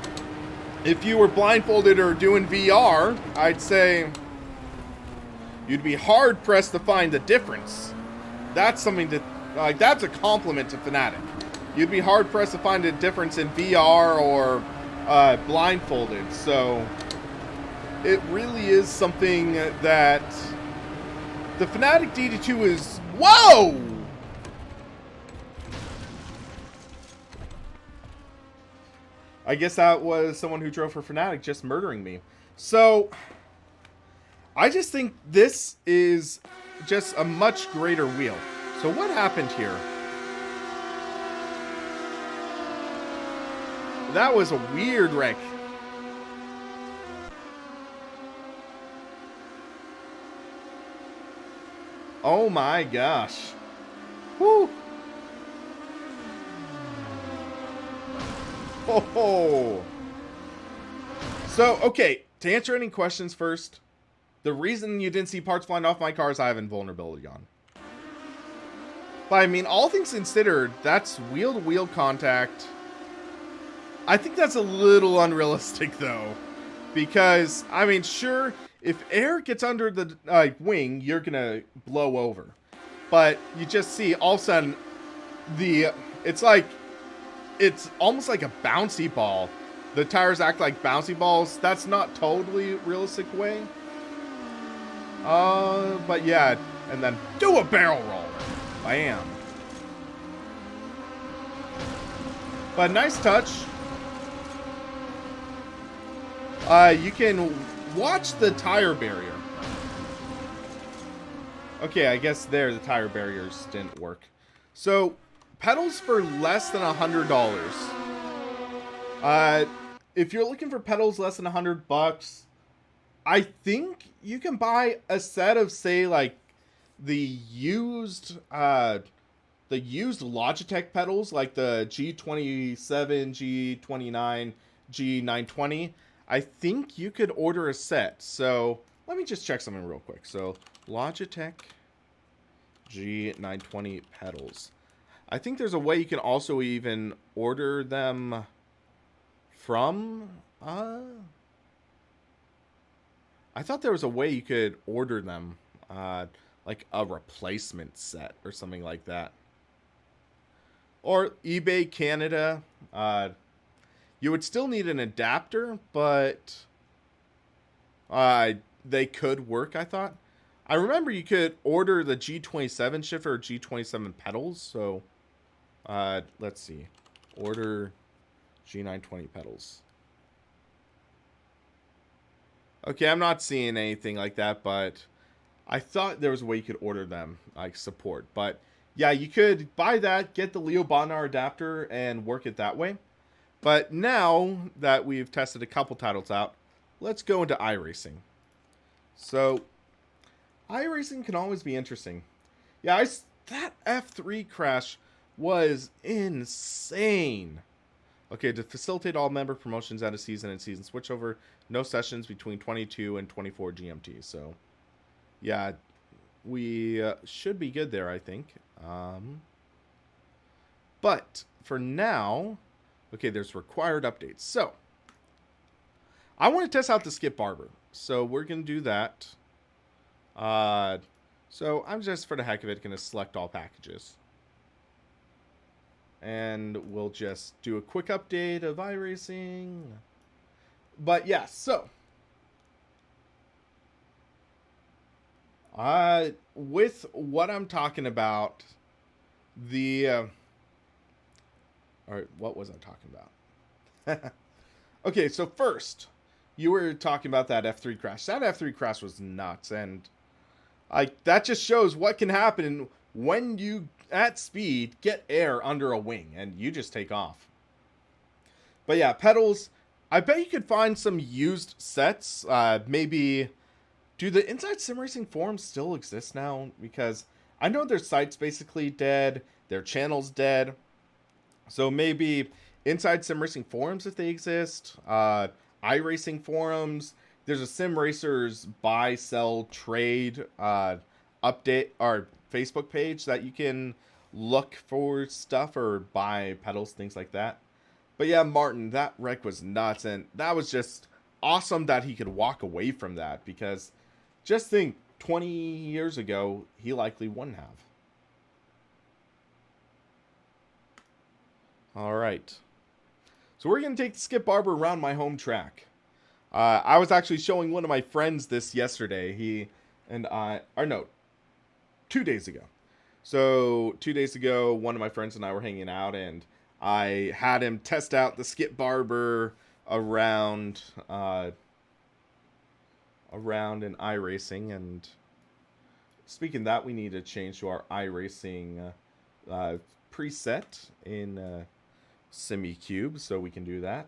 [SPEAKER 1] if you were blindfolded or doing VR, I'd say you'd be hard pressed to find the difference. That's something that, that's a compliment to Fanatic. You'd be hard pressed to find a difference in VR or blindfolded. So it really is something that the Fanatic DD2 is. Whoa! I guess that was someone who drove for Fanatic just murdering me. So I just think this is just a much greater wheel. So what happened here? That was a weird wreck. Oh my gosh. Woo. Oh. So, okay, to answer any questions first, the reason you didn't see parts flying off my car is I have invulnerability on. But I mean, all things considered, that's wheel-to-wheel contact. I think that's a little unrealistic, though. Because, I mean, sure, if air gets under the wing, you're going to blow over. But you just see, all of a sudden, it's almost like a bouncy ball. The tires act like bouncy balls. That's not totally realistic way. But yeah, and then do a barrel roll. Bam. But nice touch. You can watch the tire barrier. Okay, I guess the tire barriers didn't work. So, pedals for less than $100. If you're looking for pedals less than $100, I think you can buy a set of, say, like the used Logitech pedals, like the G27, G29, G920. I think you could order a set. So let me just check something real quick. So Logitech G920 pedals. I think there's a way you can also even order them from, I thought there was a way you could order them, like a replacement set or something like that. Or eBay Canada. You would still need an adapter, but they could work, I thought. I remember you could order the G27 shifter or G27 pedals. So, let's see. Order G920 pedals. Okay, I'm not seeing anything like that, but I thought there was a way you could order them, like support. But yeah, you could buy that, get the Leo Bonar adapter, and work it that way. But now that we've tested a couple titles out, let's go into iRacing. So, iRacing can always be interesting. Yeah, that F3 crash was insane. Okay, to facilitate all member promotions out of season and season switchover, no sessions between 22 and 24 GMT. So, yeah, we should be good there, I think. But for now, okay, there's required updates. So, I want to test out the Skip Barber. So, we're going to do that. So, I'm just, for the heck of it, going to select all packages. And we'll just do a quick update of iRacing. But yeah, so with what I'm talking about, the all right, what was I talking about? Okay, so first, you were talking about that F3 crash. That F3 crash was nuts, and that just shows what can happen when you, at speed, get air under a wing, and you just take off. But yeah, pedals, I bet you could find some used sets. Maybe, do the Inside Sim Racing forums still exist now? Because I know their site's basically dead, their channel's dead. So maybe Inside Sim Racing forums, if they exist, iRacing forums. There's a Sim Racers buy, sell, trade update or Facebook page that you can look for stuff or buy pedals, things like that. But yeah, Martin, that wreck was nuts, and that was just awesome that he could walk away from that, because just think, 20 years ago, he likely wouldn't have. All right. So we're going to take the Skip Barber around my home track. I was actually showing one of my friends this yesterday. He and I, or no, 2 days ago. So 2 days ago, one of my friends and I were hanging out, and I had him test out the Skip Barber around an iRacing. And speaking of that, we need to change to our iRacing preset in Simucube, so we can do that.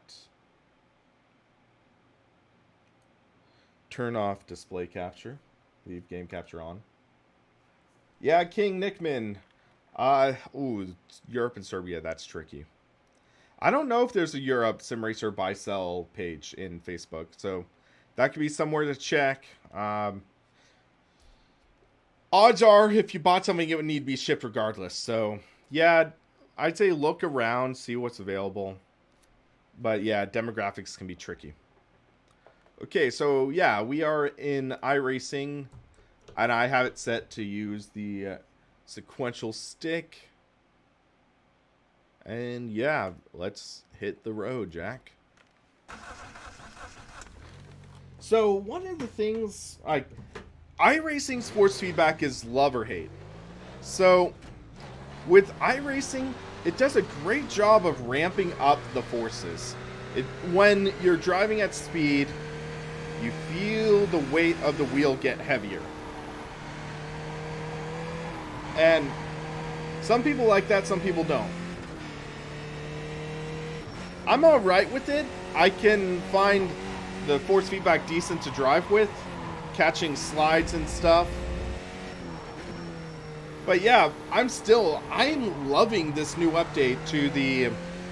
[SPEAKER 1] Turn off display capture. Leave game capture on. Yeah, King Nickman. Ooh, Europe and Serbia, that's tricky. I don't know if there's a Europe Sim Racer buy sell page in Facebook, so that could be somewhere to check. Odds are, if you bought something, it would need to be shipped regardless. So, yeah, I'd say look around, see what's available. But yeah, demographics can be tricky. Okay, so yeah, we are in iRacing, and I have it set to use the sequential stick. And yeah, let's hit the road, Jack. So one of the things, iRacing sports feedback is love or hate. So with iRacing, it does a great job of ramping up the forces. When you're driving at speed, you feel the weight of the wheel get heavier. And some people like that, some people don't. I'm alright with it. I can find the force feedback decent to drive with, catching slides and stuff. But yeah, I'm loving this new update to the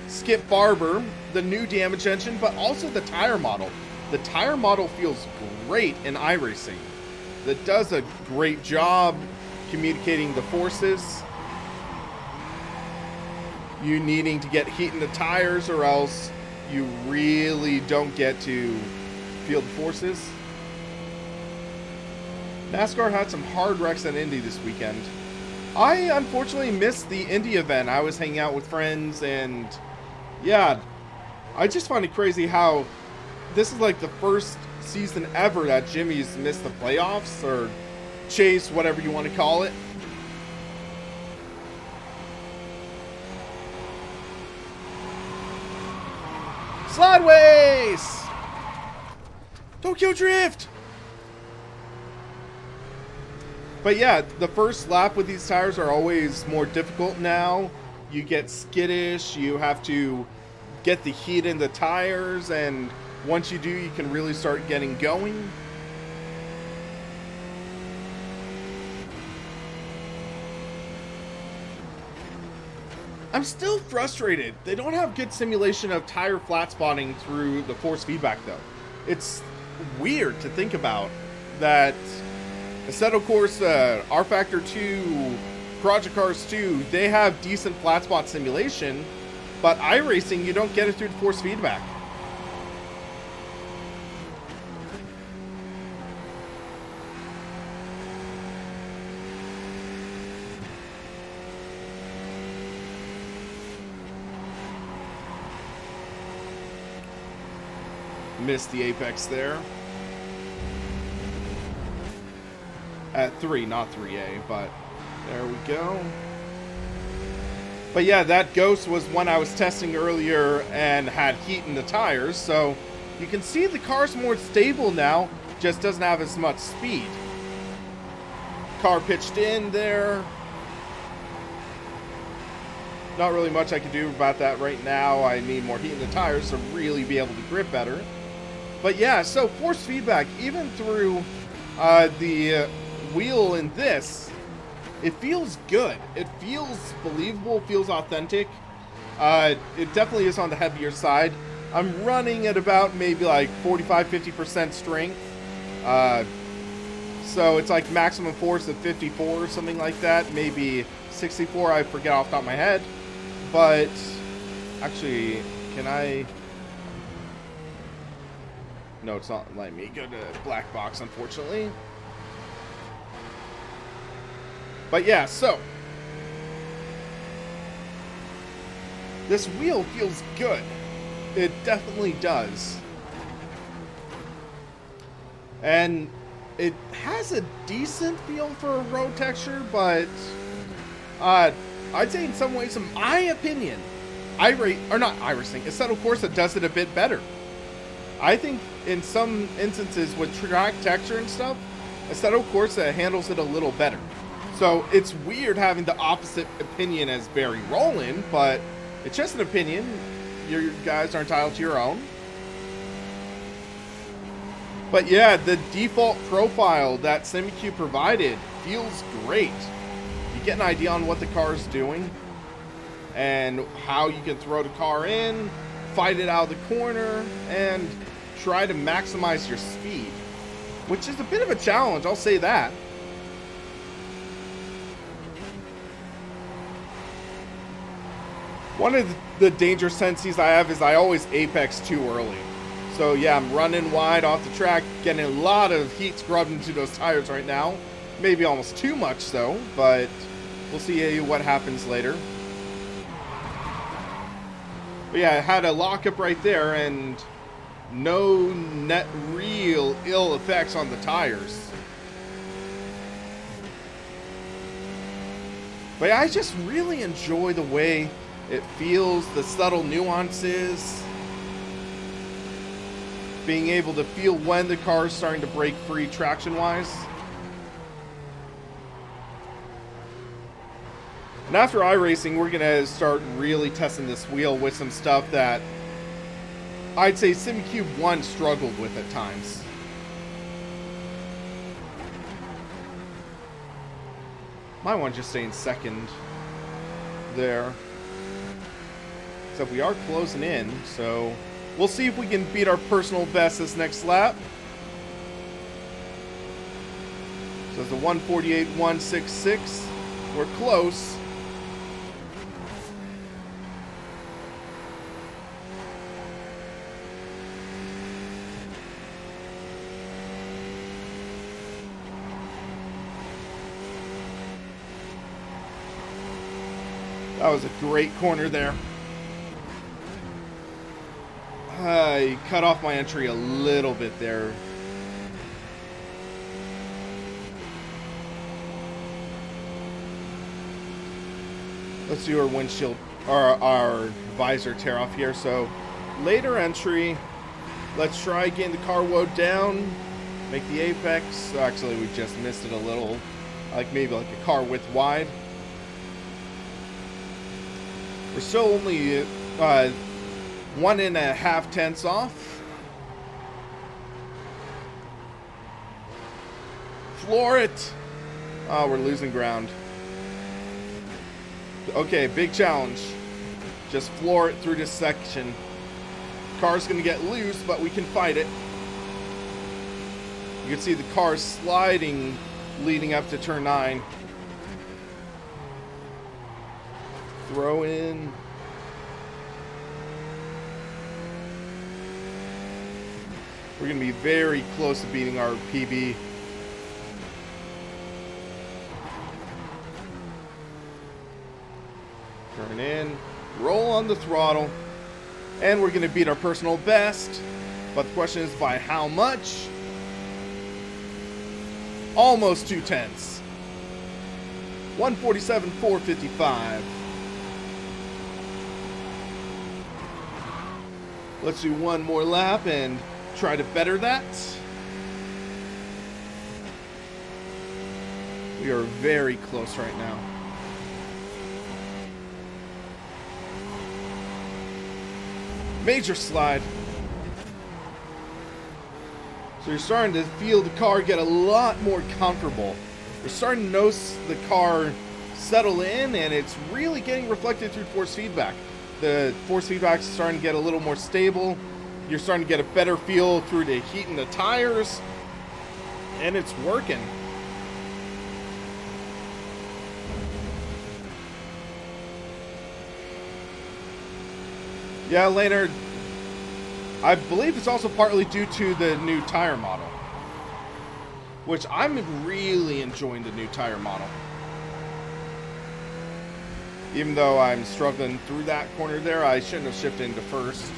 [SPEAKER 1] Skip Barber, the new damage engine, but also the tire model. The tire model feels great in iRacing. That does a great job communicating the forces. You needing to get heat in the tires, or else you really don't get to feel the forces. NASCAR had some hard wrecks at Indy this weekend. I unfortunately missed the Indy event. I was hanging out with friends, and yeah, I just find it crazy how this is like the first season ever that Jimmy's missed the playoffs, or chase, whatever you want to call it. Sideways! Tokyo Drift! But yeah, the first lap with these tires are always more difficult now. You get skittish, you have to get the heat in the tires, and once you do, you can really start getting going. I'm still frustrated. They don't have good simulation of tire flat spotting through the force feedback, though. It's weird to think about that. Assetto Corsa, rFactor 2, Project Cars 2, they have decent flat spot simulation, but iRacing, you don't get it through the force feedback. Missed the apex there. At 3, not 3A, but there we go. But yeah, that Ghost was one I was testing earlier and had heat in the tires, so you can see the car's more stable now, just doesn't have as much speed. Car pitched in there. Not really much I can do about that right now. I need more heat in the tires to really be able to grip better. But yeah, so force feedback, even through the wheel in this, it feels good. It feels believable, feels authentic. It definitely is on the heavier side. I'm running at about maybe like 45-50% strength. So it's like maximum force of 54 or something like that. Maybe 64, I forget off the top of my head. But actually, can I... No, it's not letting me go to black box, unfortunately. But yeah, so this wheel feels good. It definitely does. And it has a decent feel for a road texture, but I'd say in some ways, in my opinion, iRacing, Assetto Corsa does it a bit better. I think in some instances with track texture and stuff, Assetto Corsa handles it a little better. So it's weird having the opposite opinion as Barry Rowland, but it's just an opinion. You guys are entitled to your own. But yeah, the default profile that Simucube provided feels great. You get an idea on what the car is doing and how you can throw the car in, fight it out of the corner, and try to maximize your speed, which is a bit of a challenge, I'll say that. One of the dangerous tendencies I have is I always apex too early. So yeah, I'm running wide off the track, getting a lot of heat scrubbed into those tires right now. Maybe almost too much so, but we'll see what happens later. But yeah, I had a lockup right there and no net real ill effects on the tires. But yeah, I just really enjoy the way it feels, the subtle nuances. Being able to feel when the car is starting to break free traction-wise. And after iRacing, we're going to start really testing this wheel with some stuff that I'd say Simucube 1 struggled with at times. Might want to just stay in second there. Except we are closing in, so we'll see if we can beat our personal best this next lap. So it's a 148.166. We're close. That was a great corner there. I cut off my entry a little bit there. Let's do our windshield, our visor tear off here. So later entry, let's try getting the car woed down, make the apex. Actually, we just missed it a little, like maybe like a car width wide. We're still only 1.5 tenths off. Floor it. Oh, we're losing ground. Okay, big challenge. Just floor it through this section. Car's gonna get loose, but we can fight it. You can see the car sliding leading up to turn 9. Throw in. We're going to be very close to beating our PB. Turn in. Roll on the throttle. And we're going to beat our personal best. But the question is by how much? Almost 2 tenths. 147.455. Let's do one more lap and try to better that. We are very close right now. Major slide. So you're starting to feel the car get a lot more comfortable. You're starting to notice the car settle in, and it's really getting reflected through force feedback. The force feedback is starting to get a little more stable. You're starting to get a better feel through the heat in the tires, and it's working. Yeah, Leonard, I believe it's also partly due to the new tire model, which I'm really enjoying the new tire model. Even though I'm struggling through that corner there, I shouldn't have shifted into first.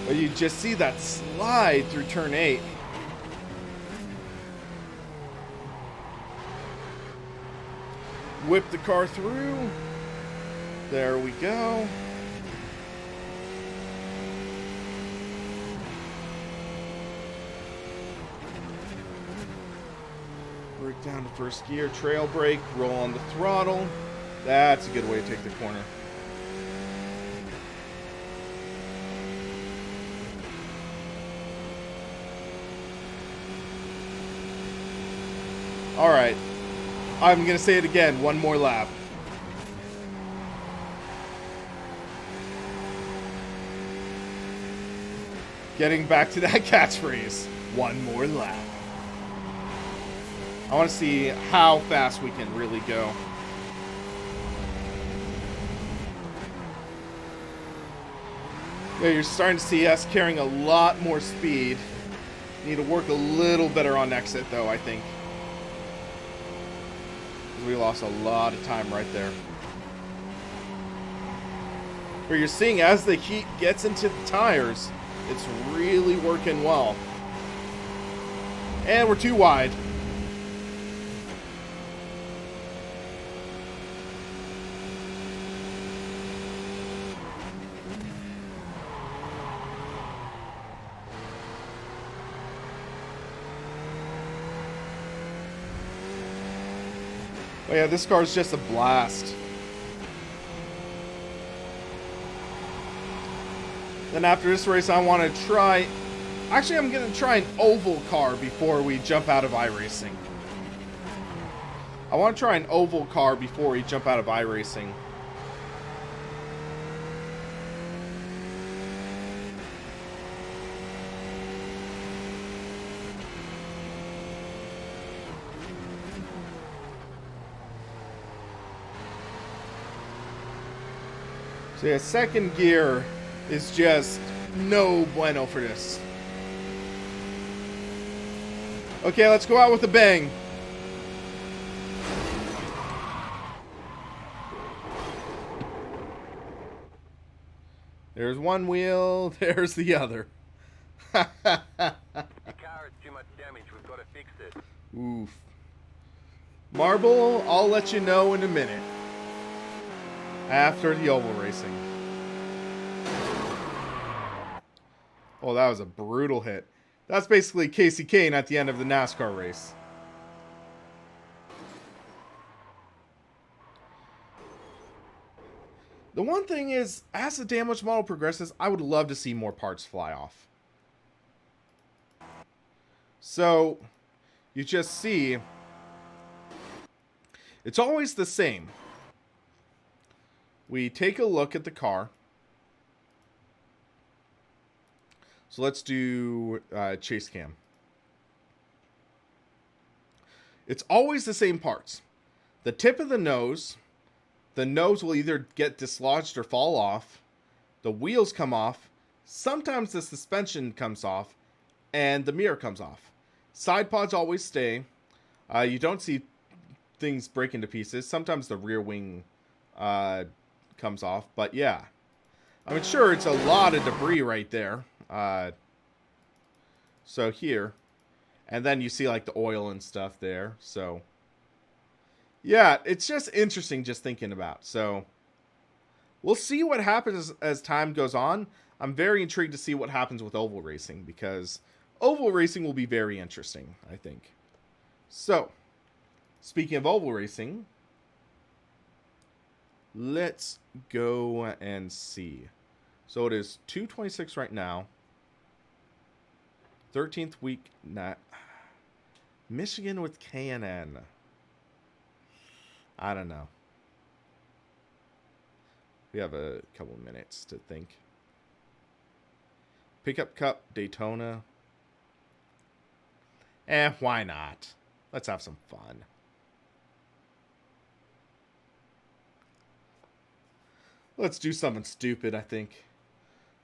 [SPEAKER 1] But you just see that slide through turn 8. Whip the car through. There we go. Break down to first gear, trail brake, roll on the throttle. That's a good way to take the corner. All right. I'm going to say it again. One more lap. Getting back to that catchphrase. One more lap. I want to see how fast we can really go. Yeah, you're starting to see us carrying a lot more speed. Need to work a little better on exit, though, I think. We lost a lot of time right there. Where you're seeing as the heat gets into the tires, it's really working well. And we're too wide. Oh yeah, this car is just a blast. Then after this race, I want to try... Actually, I'm going to try an oval car before we jump out of iRacing. I want to try an oval car before we jump out of iRacing. So yeah, second gear is just no bueno for this. Okay, let's go out with a bang. There's one wheel, there's the other.
[SPEAKER 4] The car has too much damage, we've got to fix it.
[SPEAKER 1] Oof. Marble, I'll let you know in a minute. After the oval racing. Oh, that was a brutal hit. That's basically Casey Kane at the end of the NASCAR race. The one thing is, as the damage model progresses, I would love to see more parts fly off. So, you just see, it's always the same. We take a look at the car. So let's do chase cam. It's always the same parts. The tip of the nose will either get dislodged or fall off. The wheels come off. Sometimes the suspension comes off. And the mirror comes off. Side pods always stay. You don't see things break into pieces. Sometimes the rear wing comes off, but yeah, I mean, sure, it's a lot of debris right there. So here, and then you see like the oil and stuff there. So Yeah, it's just interesting just thinking about. So we'll see what happens as time goes on. I'm very intrigued to see what happens with oval racing, because oval racing will be very interesting, I think. So, speaking of oval racing, let's go and see. So it is 2:26 right now. 13th week. Michigan with K&N. I don't know. We have a couple of minutes to think. Pickup Cup, Daytona. Why not? Let's have some fun. Let's do something stupid, I think.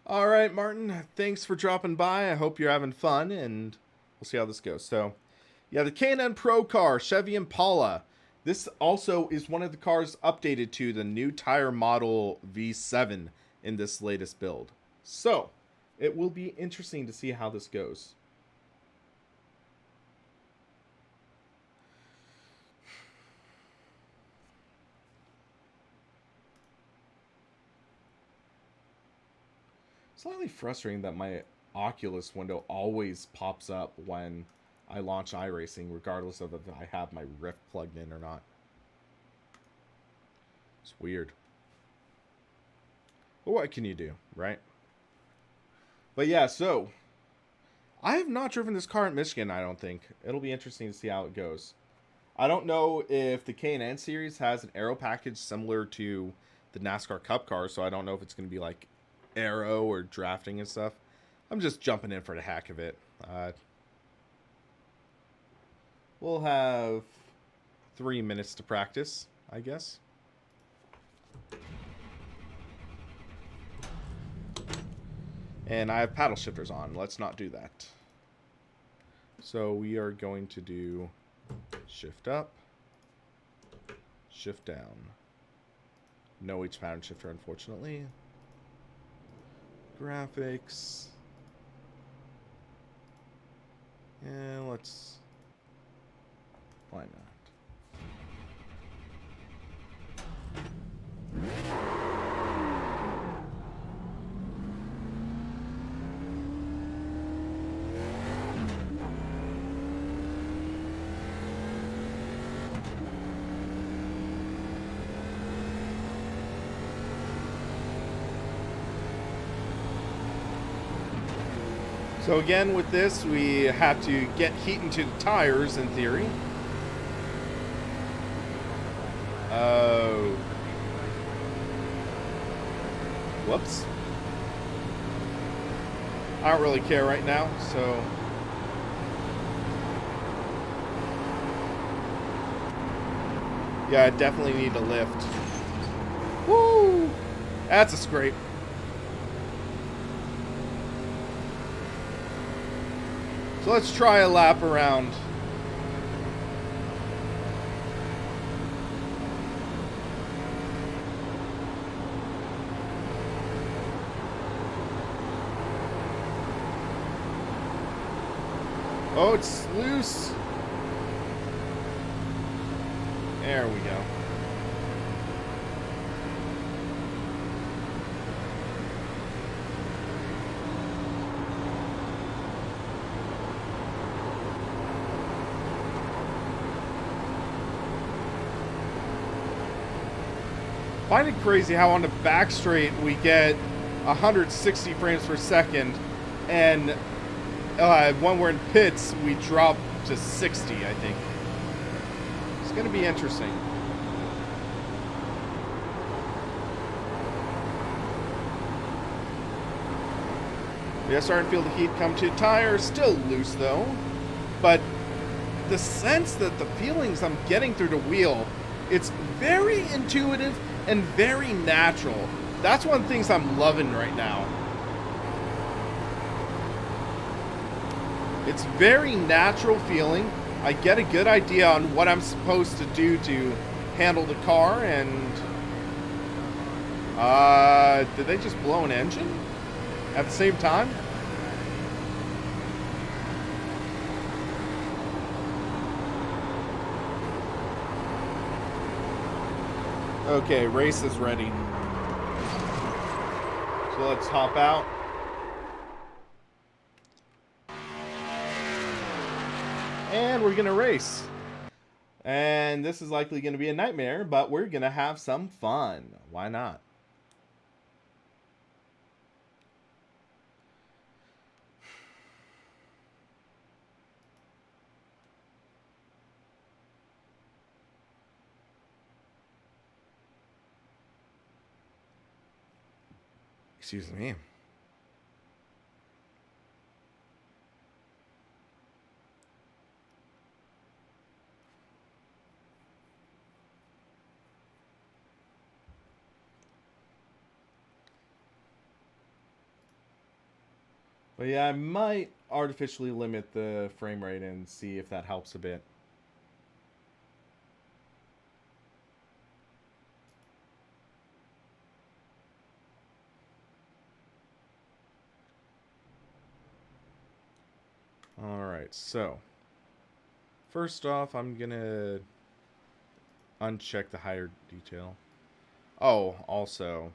[SPEAKER 1] All right, Martin, thanks for dropping by. I hope you're having fun, and we'll see how this goes. So, yeah, the K&N Pro car, Chevy Impala. This also is one of the cars updated to the new tire model V7 in this latest build. So, it will be interesting to see how this goes. Slightly frustrating that my Oculus window always pops up when I launch iRacing, regardless of if I have my Rift plugged in or not. It's weird. But what can you do, right? But yeah, so I have not driven this car in Michigan, I don't think. It'll be interesting to see how it goes. I don't know if the K&N series has an aero package similar to the NASCAR Cup car, so I don't know if it's going to be like aero or drafting and stuff. I'm just jumping in for the heck of it. We'll have 3 minutes to practice, I guess. And I have paddle shifters on. Let's not do that. So we are going to do shift up, shift down. No H pattern shifter, unfortunately. Graphics. And let's... Why not? So again, with this, we have to get heat into the tires, in theory. Oh. Whoops. I don't really care right now, so... Yeah, I definitely need to lift. Woo! That's a scrape. So let's try a lap around. Oh, it's loose. There we go. I find it crazy how on the back straight we get 160 frames per second, and when we're in pits we drop to 60, I think. It's going to be interesting. We are starting to feel the heat come to tires, still loose though, but the sense that the feelings I'm getting through the wheel, it's very intuitive and very natural. That's one of the things I'm loving right now. It's very natural feeling. I get a good idea on what I'm supposed to do to handle the car, and did they just blow an engine at the same time? Okay, race is ready. So let's hop out. And we're gonna race. And this is likely gonna be a nightmare, but we're gonna have some fun. Why not? Excuse me. But yeah, I might artificially limit the frame rate and see if that helps a bit. Alright, so first off, I'm gonna uncheck the higher detail. Oh, also,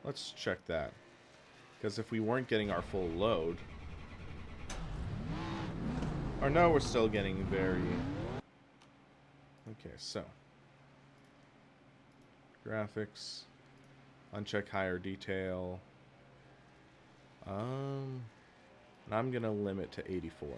[SPEAKER 1] let's check that. Because if we weren't getting our full load... Or no, we're still getting very... Okay, so... Graphics. Uncheck higher detail. And I'm gonna limit to 84.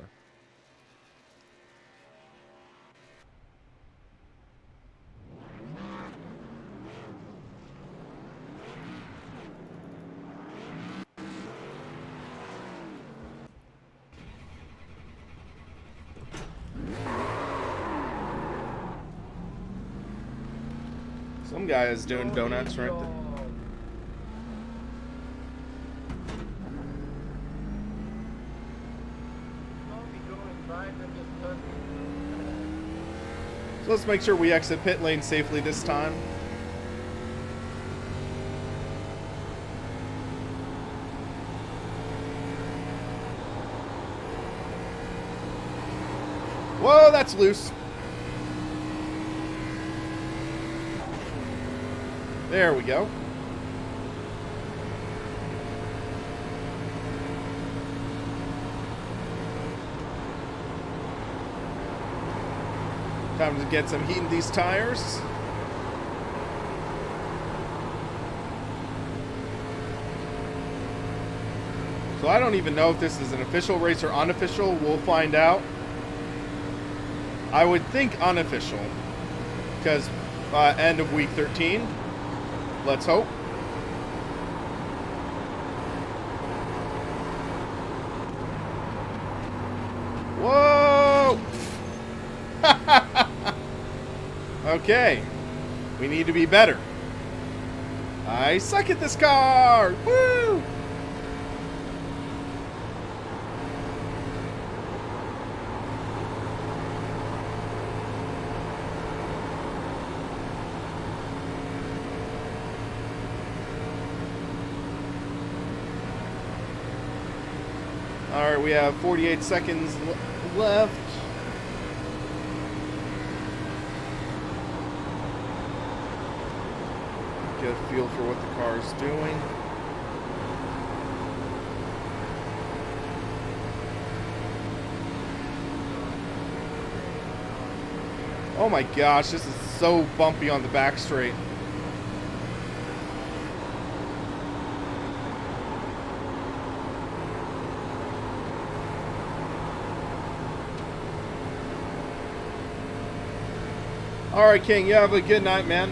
[SPEAKER 1] Some guy is doing donuts right there. So let's make sure we exit pit lane safely this time. Whoa, that's loose. There we go. Time to get some heat in these tires. So I don't even know if this is an official race or unofficial. We'll find out. I would think unofficial. Because end of week 13. Let's hope. Whoa! Okay. We need to be better. I suck at this car! Woo! Alright, we have 48 seconds left. Get a feel for what the car is doing. Oh my gosh, this is so bumpy on the back straight. Alright, King, you have a good night, man.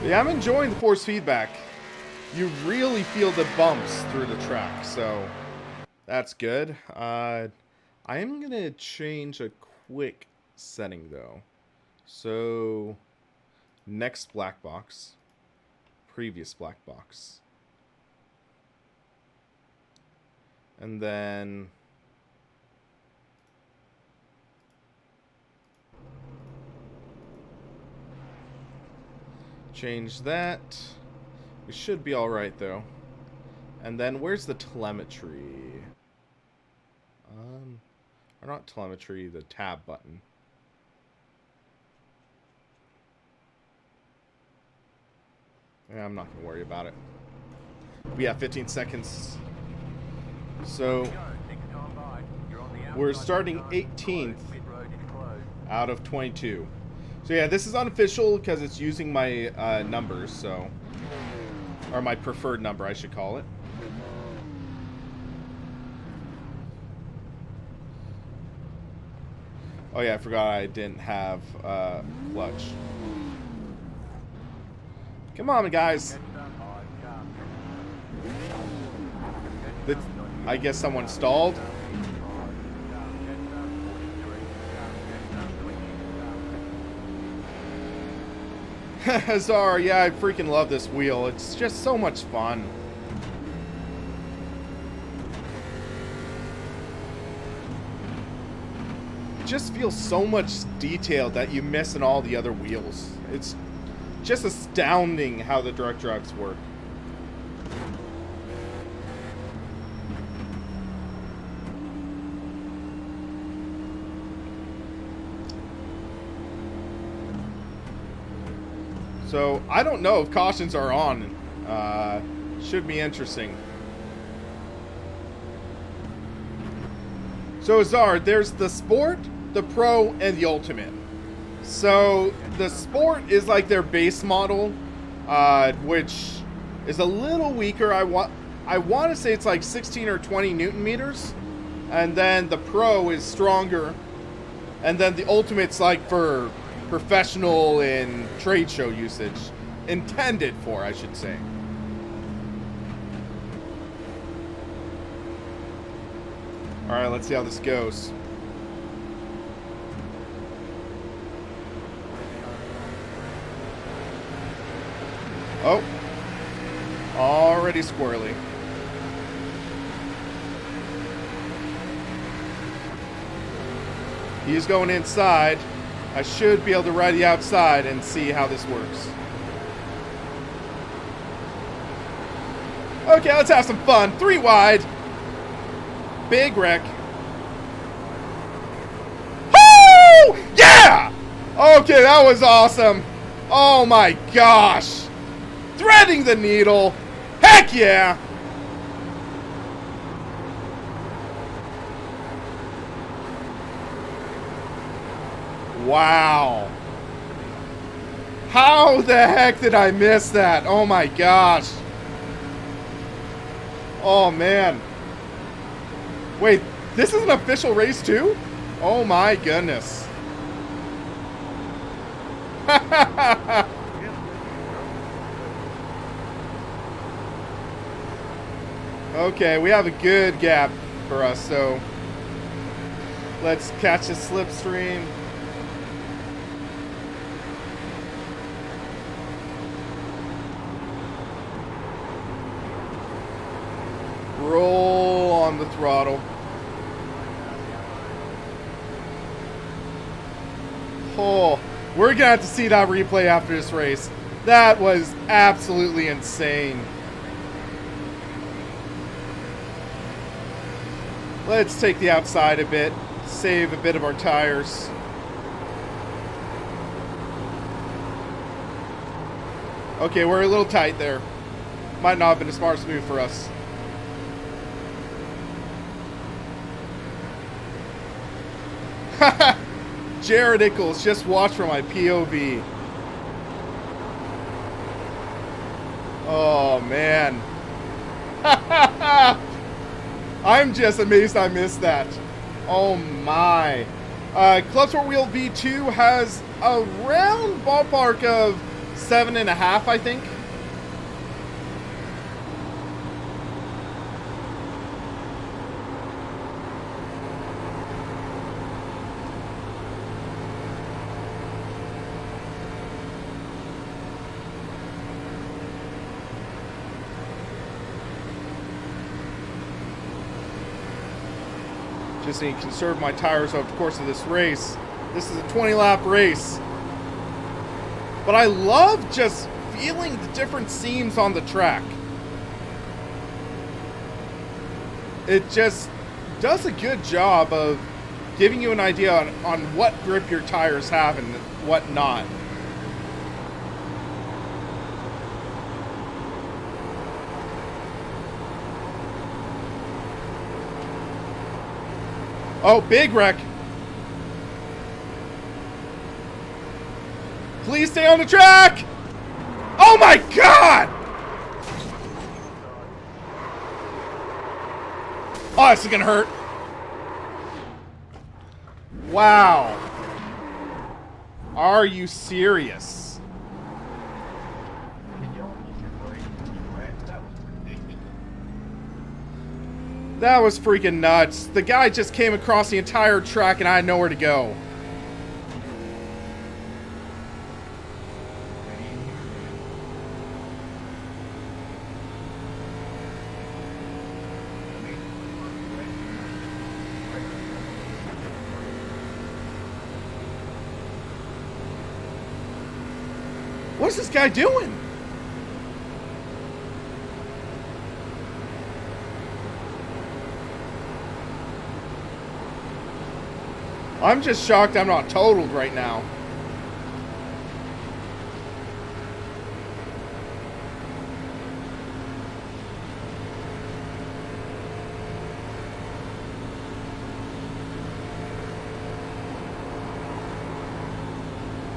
[SPEAKER 1] Yeah, I'm enjoying the force feedback. You really feel the bumps through the track, so that's good. I am going to change a quick setting, though. So, next black box, previous black box. And then change that. We should be all right though. And then where's the telemetry? Or not telemetry, the tab button. Yeah, I'm not gonna worry about it. We have 15 seconds. So we're starting 18th out of 22. So yeah, this is unofficial because it's using my numbers, so, or my preferred number, I should call it. Oh yeah, I forgot I didn't have clutch. Come on, guys. I guess someone stalled. Azar, yeah, I freaking love this wheel. It's just so much fun. It just feels so much detailed that you miss in all the other wheels. It's just astounding how the direct drives work. So, I don't know if cautions are on. Should be interesting. So, Azar, there's the Sport, the Pro, and the Ultimate. So, the Sport is like their base model, which is a little weaker. I want to say it's like 16 or 20 Newton meters. And then the Pro is stronger. And then the Ultimate's like for professional and trade show usage. Intended for, I should say. Alright, let's see how this goes. Oh. Already squirrely. He's going inside. I should be able to ride the outside and see how this works. Okay, let's have some fun. 3 wide. Big wreck. Woo! Yeah! Okay, that was awesome. Oh my gosh. Threading the needle. Heck yeah! Wow. How the heck did I miss that? Oh my gosh. Oh man. Wait, this is an official race too? Oh my goodness. Okay, we have a good gap for us, so let's catch a slipstream. Roll on the throttle. Oh, we're gonna have to see that replay after this race. That was absolutely insane. Let's take the outside a bit, save a bit of our tires. Okay, we're a little tight there. Might not have been a smart move for us. Jared Ickles, just watch for my POV. Oh, man. I'm just amazed I missed that. Oh, my. Club Sport Wheel V2 has a round ballpark of 7.5, I think. Just need to conserve my tires over the course of this race. This is a 20-lap race. But I love just feeling the different seams on the track. It just does a good job of giving you an idea on what grip your tires have and what not. Oh, big wreck. Please stay on the track. Oh my God. Oh, this is gonna hurt. Wow. Are you serious? That was freaking nuts. The guy just came across the entire track and I had nowhere to go. What's this guy doing? I'm just shocked I'm not totaled right now.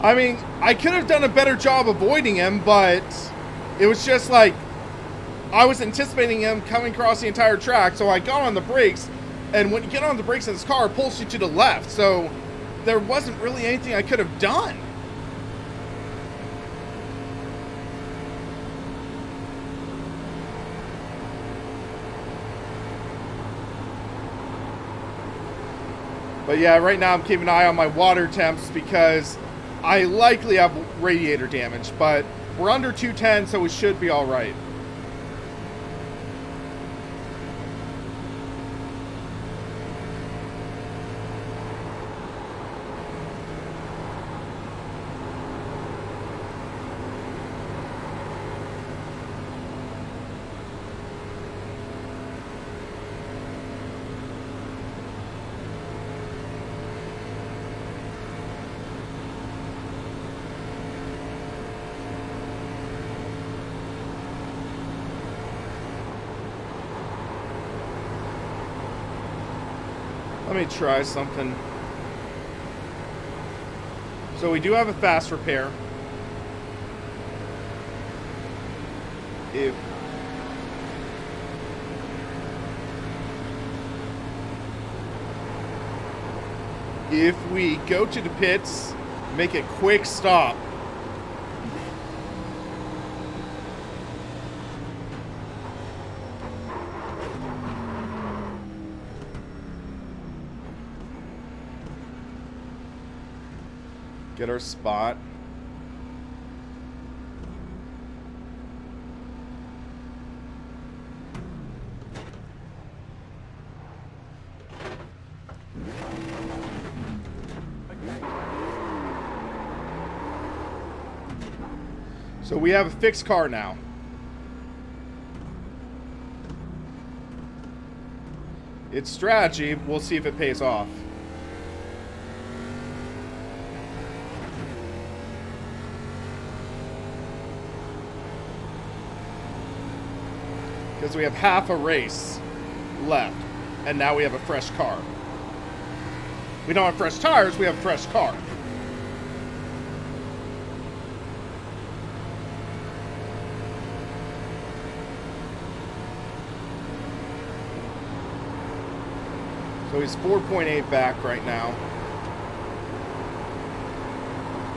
[SPEAKER 1] I mean, I could have done a better job avoiding him, but it was just like I was anticipating him coming across the entire track, so I got on the brakes, and when you get on the brakes in this car, it pulls you to the left, so there wasn't really anything I could have done. But yeah, right now I'm keeping an eye on my water temps because I likely have radiator damage, but we're under 210, so we should be all right. Let me try something. So we do have a fast repair. If we go to the pits, make a quick stop. Get our spot. So we have a fixed car now. It's strategy. We'll see if it pays off. Because we have half a race left, and now we have a fresh car. We don't have fresh tires, we have a fresh car. So he's 4.8 back right now.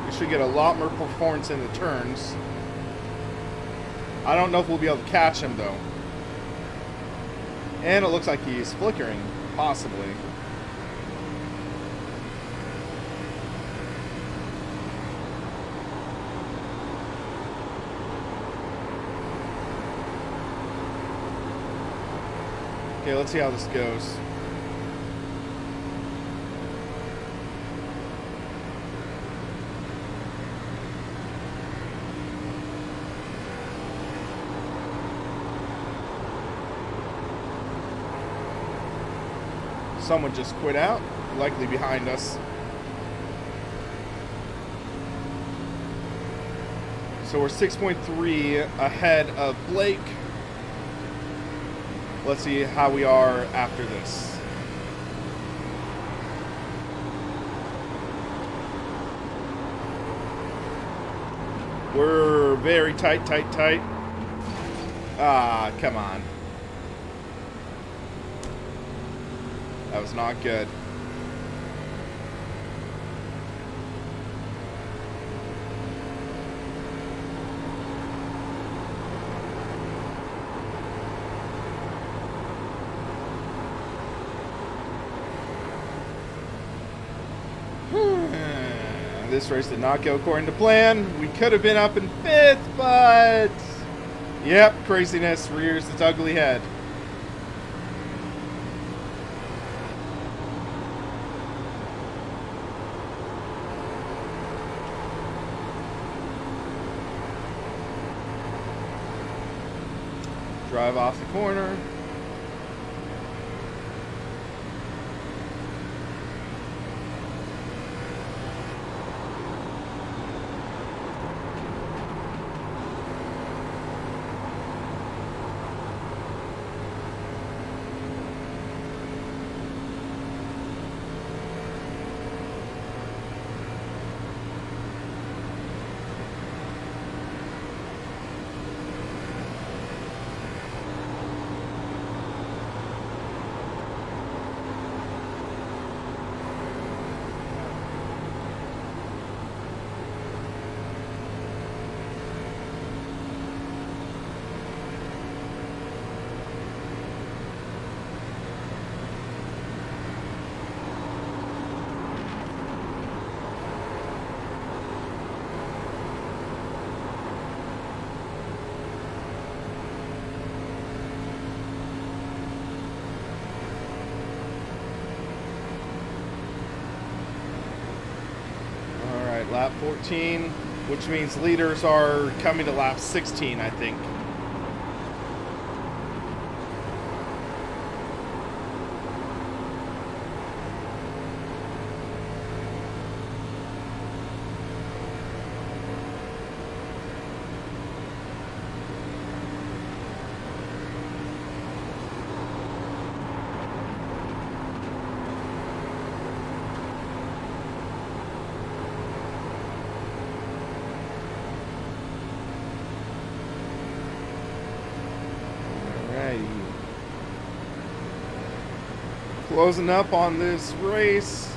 [SPEAKER 1] We should get a lot more performance in the turns. I don't know if we'll be able to catch him, though. And it looks like he's flickering, possibly. Okay, let's see how this goes. Someone just quit out, likely behind us. So we're 6.3 ahead of Blake. Let's see how we are after this. We're very tight. Ah, come on. That was not good. This race did not go according to plan. We could have been up in 5th, but yep, craziness rears its ugly head. Drive off the corner. Lap 14, which means leaders are coming to lap 16, I think. Closing up on this race.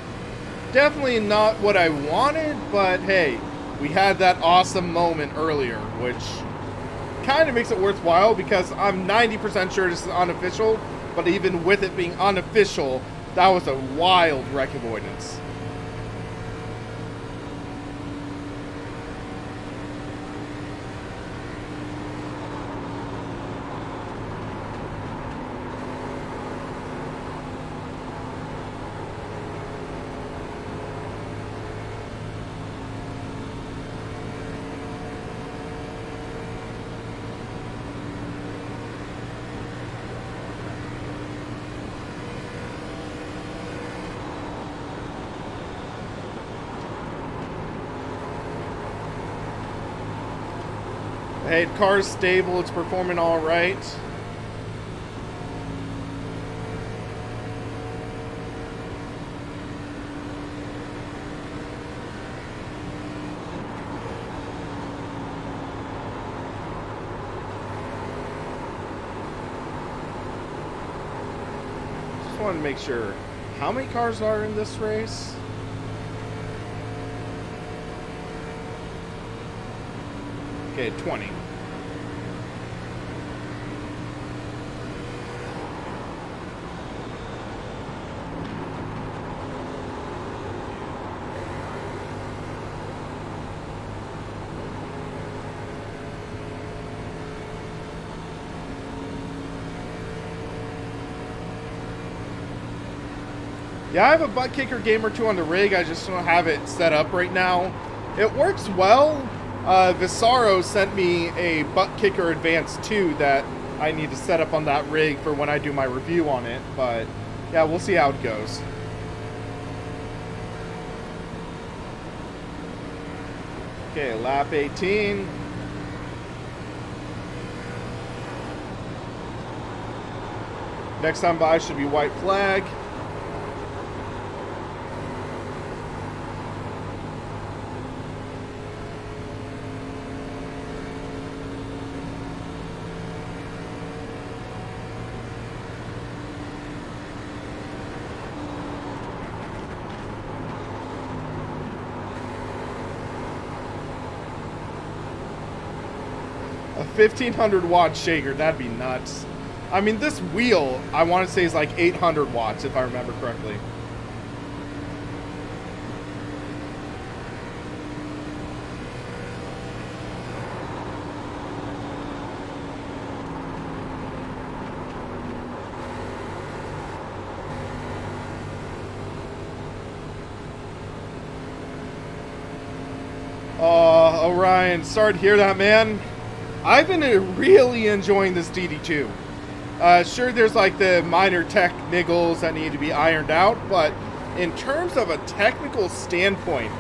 [SPEAKER 1] Definitely not what I wanted, but hey, we had that awesome moment earlier, which kind of makes it worthwhile because I'm 90% sure this is unofficial, but even with it being unofficial, that was a wild wreck avoidance. Hey, the car's stable, it's performing all right. Just wanted to make sure, how many cars are in this race? Okay, 20. Yeah, I have a butt kicker game or two on the rig. I just don't have it set up right now. It works well. Visaro sent me a butt kicker advance 2 that I need to set up on that rig for when I do my review on it. But Yeah, we'll see how it goes. Okay, lap 18. Next time by should be white flag. A 1500 watt shaker, that'd be nuts. I mean, this wheel, I want to say, is like 800 watts, if I remember correctly. Orion, sorry to hear that, man. I've been really enjoying this DD2. Sure, there's like the minor tech niggles that need to be ironed out, but in terms of a technical standpoint,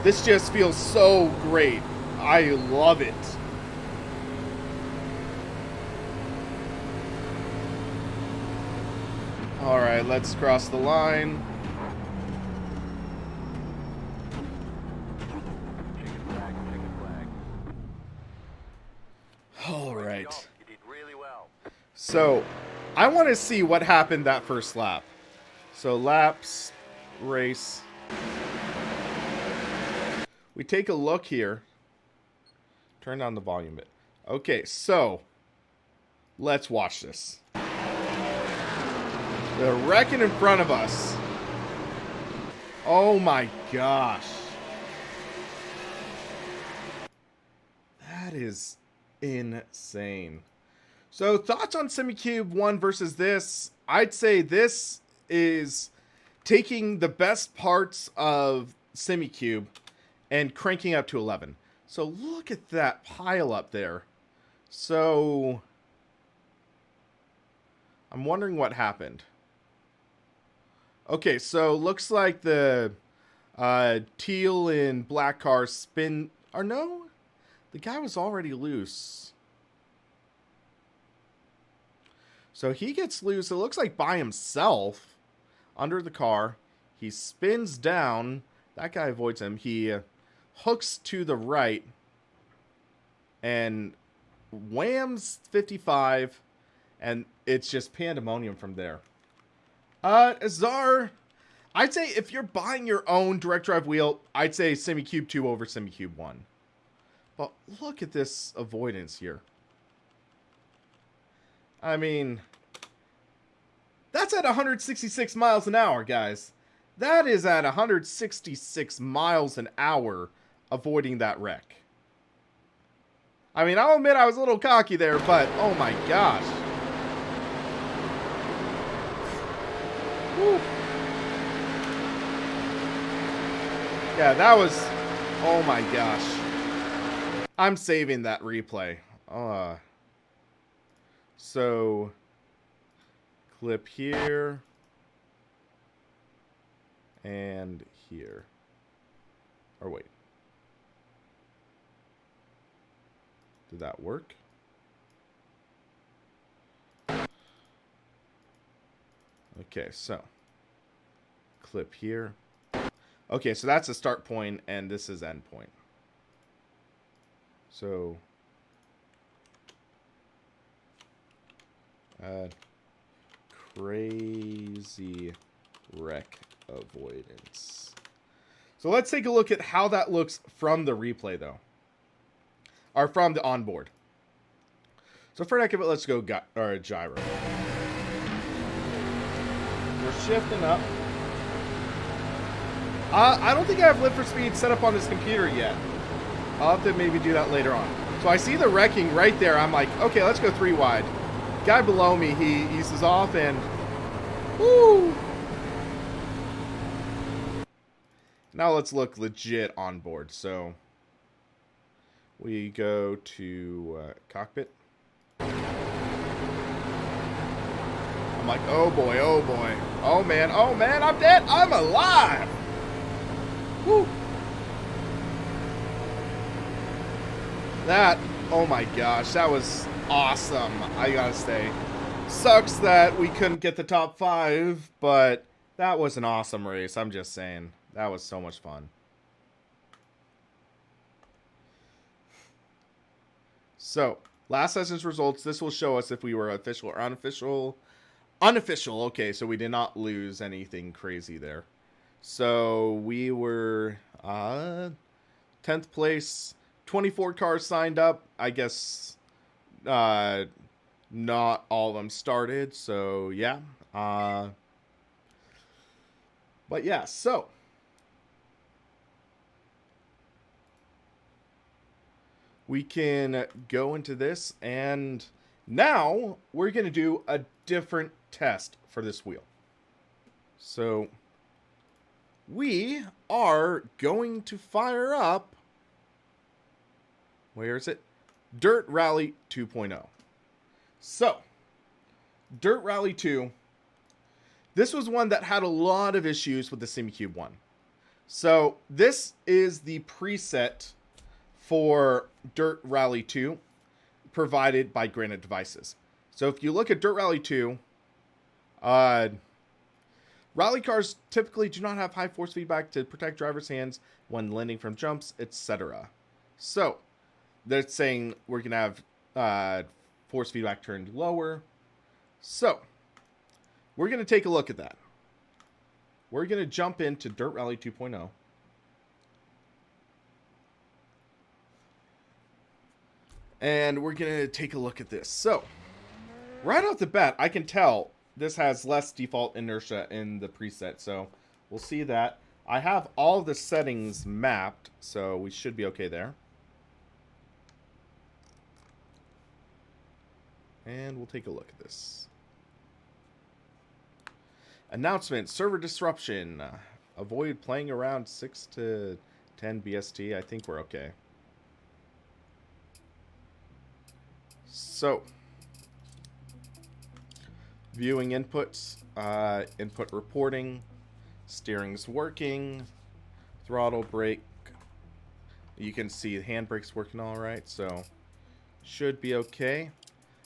[SPEAKER 1] this just feels so great. I love it. All right, let's cross the line. All right.
[SPEAKER 4] You did really well.
[SPEAKER 1] So, I want to see what happened that first lap. So, laps, race. We take a look here. Turn down the volume a bit. Okay, so, let's watch this. The wrecking in front of us. Oh my gosh. That is insane. So, thoughts on Simucube 1 versus this? I'd say this is taking the best parts of Simucube and cranking up to 11. So, look at that pile up there. So, I'm wondering what happened. Okay, so looks like the teal and black car spin... Or no? The guy was already loose. So he gets loose, it looks like by himself, under the car. He spins down. That guy avoids him. He hooks to the right. And whams 55. And it's just pandemonium from there. Azar, I'd say if you're buying your own direct drive wheel, I'd say Simucube 2 over Simucube 1. But look at this avoidance here. I mean, that's at 166 miles an hour, guys. That is at 166 miles an hour avoiding that wreck. I mean, I'll admit I was a little cocky there, but oh my gosh. Woo. Yeah, that was... Oh my gosh. I'm saving that replay. So... Clip here. And here. Or wait. Did that work? Okay, so clip here. Okay, so that's a start point and this is end point. So crazy wreck avoidance. So let's take a look at how that looks from the replay though. Or from the onboard. So for a heck of it, let's go gyro. We're shifting up. I don't think I have lift for speed set up on this computer yet. I'll have to maybe do that later on. So I see the wrecking right there. I'm like, okay, let's go 3 wide. Guy below me, he eases off and... Woo! Now let's look legit on board. So we go to cockpit. I'm my, oh boy, oh boy. Oh man, I'm dead. I'm alive. Woo. That, oh my gosh, that was awesome, I gotta say. Sucks that we couldn't get the top 5, but that was an awesome race, I'm just saying. That was so much fun. So, last session's results, this will show us if we were official or unofficial. Unofficial, okay, so we did not lose anything crazy there. So, we were 10th place, 24 cars signed up. I guess not all of them started, so yeah. But yeah, so we can go into this, and now we're going to do a different test for this wheel. So we are going to fire up, where is it? Dirt Rally 2.0. So, Dirt Rally 2, this was one that had a lot of issues with the Simucube 1. So, this is the preset for Dirt Rally 2 provided by Granite Devices. So, if you look at Dirt Rally 2, rally cars typically do not have high force feedback to protect drivers' hands when landing from jumps, etc. So, they're saying we're going to have force feedback turned lower. So, we're going to take a look at that. We're going to jump into Dirt Rally 2.0. And we're going to take a look at this. So, right off the bat, I can tell this has less default inertia in the preset. So, we'll see that. I have all the settings mapped, so we should be okay there. And we'll take a look at this. Announcement, server disruption. Avoid playing around 6 to 10 BST. I think we're okay. So, viewing inputs, input reporting, steering's working, throttle brake. You can see the handbrake's working all right, so should be okay.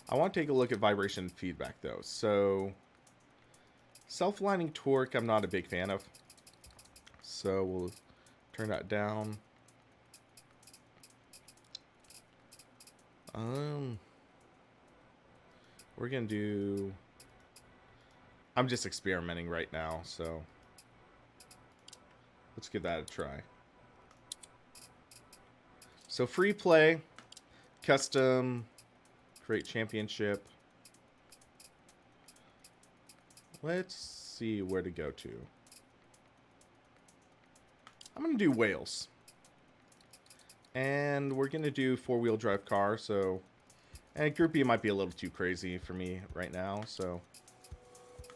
[SPEAKER 1] I want to take a look at vibration feedback though. So, self-aligning torque, I'm not a big fan of. So, we'll turn that down. We're going to do... I'm just experimenting right now, so let's give that a try. So, free play, custom... Create championship. Let's see where to go to. I'm going to do Wales. And we're going to do four-wheel drive car. So, and Group B might be a little too crazy for me right now. So,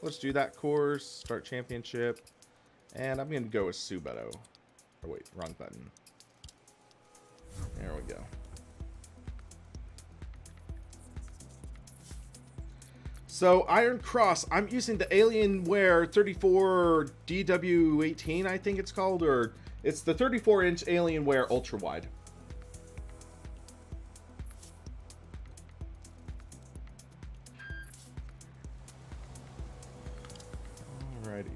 [SPEAKER 1] let's do that course. Start championship. And I'm going to go with Assetto. Oh, wait, wrong button. There we go. So, Iron Cross, I'm using the Alienware 34 DW18, I think it's called, or it's the 34-inch Alienware Ultra Wide. Alrighty.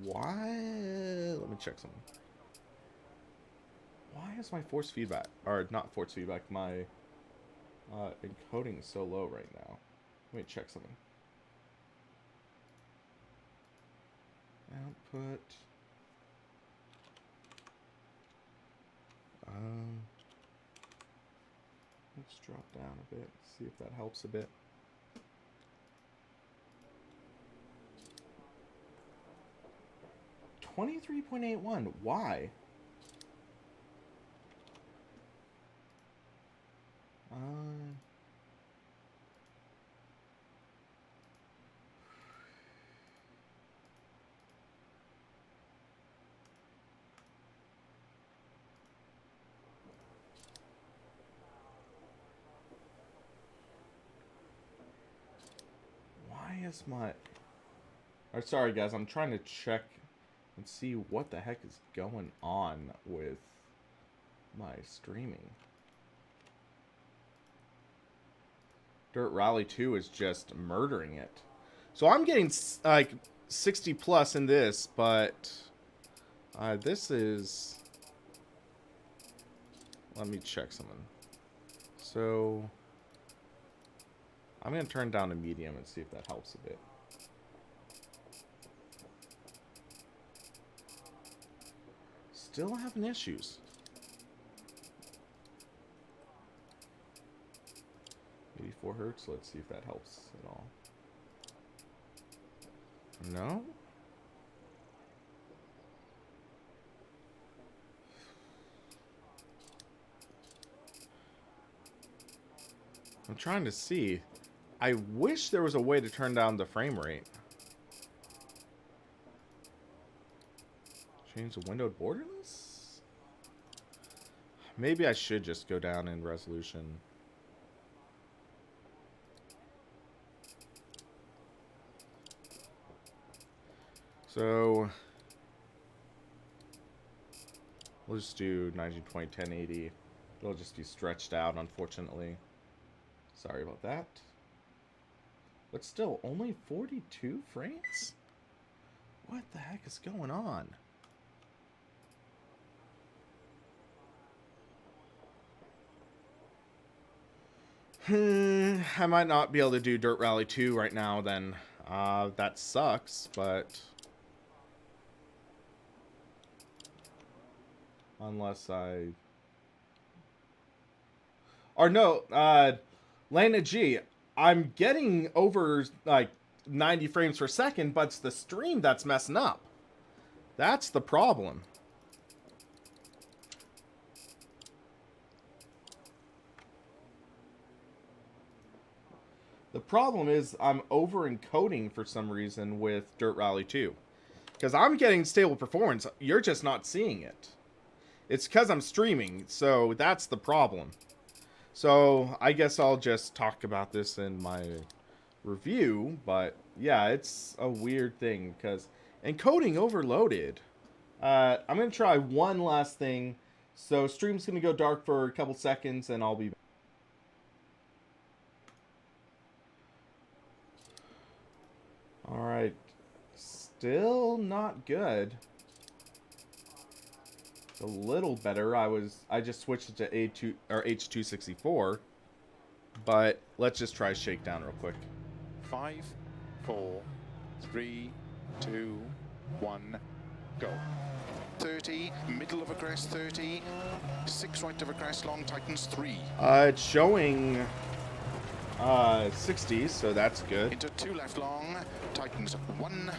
[SPEAKER 1] Why? Let me check something. Why is my force feedback, or not force feedback, my encoding is so low right now? Let me check something. Output. Let's drop down a bit, see if that helps a bit. $23.81. Why? is my... Or sorry guys, I'm trying to check and see what the heck is going on with my streaming. Dirt Rally 2 is just murdering it. So I'm getting like 60 plus in this, but this is... Let me check something. So I'm going to turn down to medium and see if that helps a bit. Still having issues. 84 hertz. Let's see if that helps at all. No? I'm trying to see. I wish there was a way to turn down the frame rate. Change the windowed borderless? Maybe I should just go down in resolution. So we'll just do 1920 1080. It'll just be stretched out, unfortunately. Sorry about that. But still, only 42 frames? What the heck is going on? I might not be able to do Dirt Rally 2 right now then. That sucks, but... Unless I... Or no, Lana G, I'm getting over, like, 90 frames per second, but it's the stream that's messing up. That's the problem. The problem is I'm over-encoding for some reason with Dirt Rally 2. Because I'm getting stable performance, you're just not seeing it. It's because I'm streaming, so that's the problem. So I guess I'll just talk about this in my review, but yeah, it's a weird thing because encoding overloaded. I'm going to try one last thing. So stream's going to go dark for a couple seconds and I'll be back. Alright, still not good. It's a little better. I just switched it to A2 or H264, but let's just try shakedown real quick.
[SPEAKER 5] 5, 4, 3, 2, 1, go. 30, middle of a crest 30, 6 right of a crest, long tightens 3.
[SPEAKER 1] It's showing 60s, so that's good.
[SPEAKER 5] Into 2 left long, tightens 1,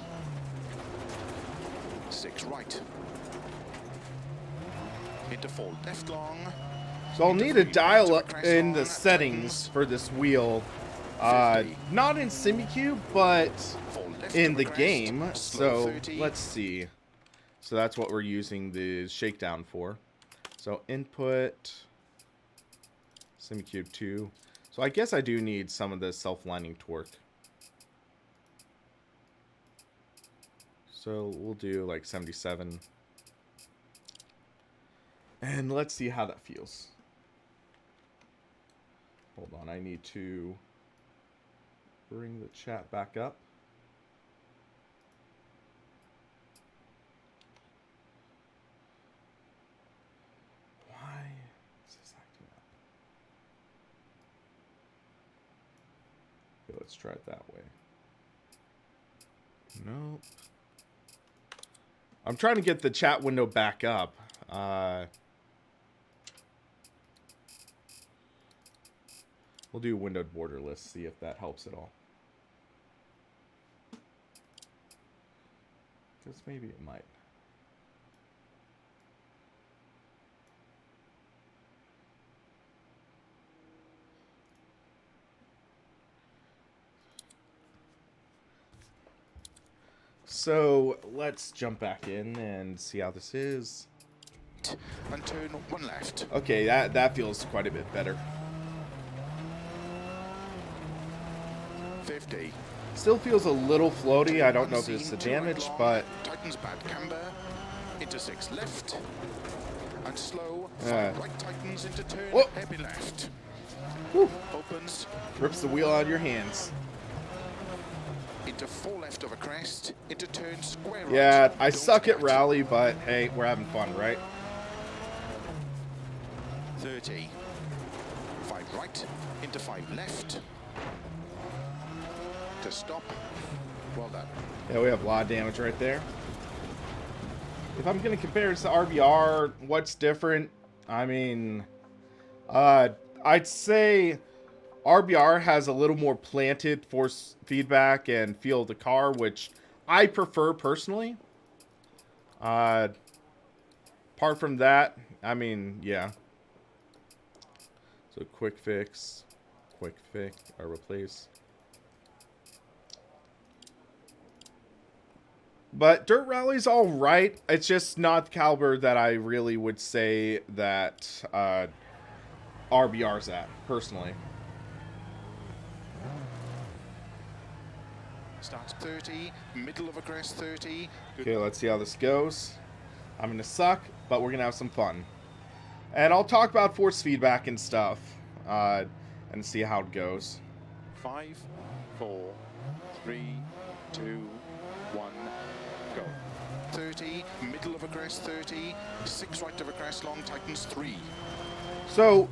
[SPEAKER 5] 6 right. Into 4 left long.
[SPEAKER 1] So I'll need to dial up in the settings for this wheel. Not in Simucube, but in the game. So let's see. So that's what we're using the shakedown for. So input Simucube 2. So I guess I do need some of the self-lining torque. So we'll do like 77. And let's see how that feels. Hold on, I need to bring the chat back up. Why is this acting up? Okay, let's try it that way. Nope. I'm trying to get the chat window back up. We'll do windowed borderless, see if that helps at all. Because maybe it might. So let's jump back in and see how this is.
[SPEAKER 5] And turn 1 left.
[SPEAKER 1] Okay, that feels quite a bit better.
[SPEAKER 5] 50.
[SPEAKER 1] Still feels a little floaty. I don't know if it's the damage, but
[SPEAKER 5] tightens bad camber into 6 left and slow 5 right tightens into turn heavy left.
[SPEAKER 1] Whew.
[SPEAKER 5] Opens
[SPEAKER 1] Rips the wheel out of your hands.
[SPEAKER 5] into 4 left of a crest into turn square right.
[SPEAKER 1] Yeah, I
[SPEAKER 5] Don't
[SPEAKER 1] suck at
[SPEAKER 5] scat.
[SPEAKER 1] rally, but hey, we're having fun, right?
[SPEAKER 5] 30. 5 right into 5 left. To stop. Well done.
[SPEAKER 1] Yeah, we have a lot of damage right there. If I'm going to compare this to RBR, what's different? I mean, I'd say RBR has a little more planted force feedback and feel of the car, which I prefer personally. Apart from that, I mean, yeah. So quick fix, or replace. But Dirt Rally's all right. It's just not the caliber that I really would say that RBR's at, personally.
[SPEAKER 5] Starts 30, middle of a crest 30. Good.
[SPEAKER 1] Okay, let's see how this goes. I'm going to suck, but we're going to have some fun. And I'll talk about force feedback and stuff, and see how it goes.
[SPEAKER 5] 5, 4, 3, 2, 1, go. 30, middle of a crest 30, 6 right of a crest long tightens 3.
[SPEAKER 1] So,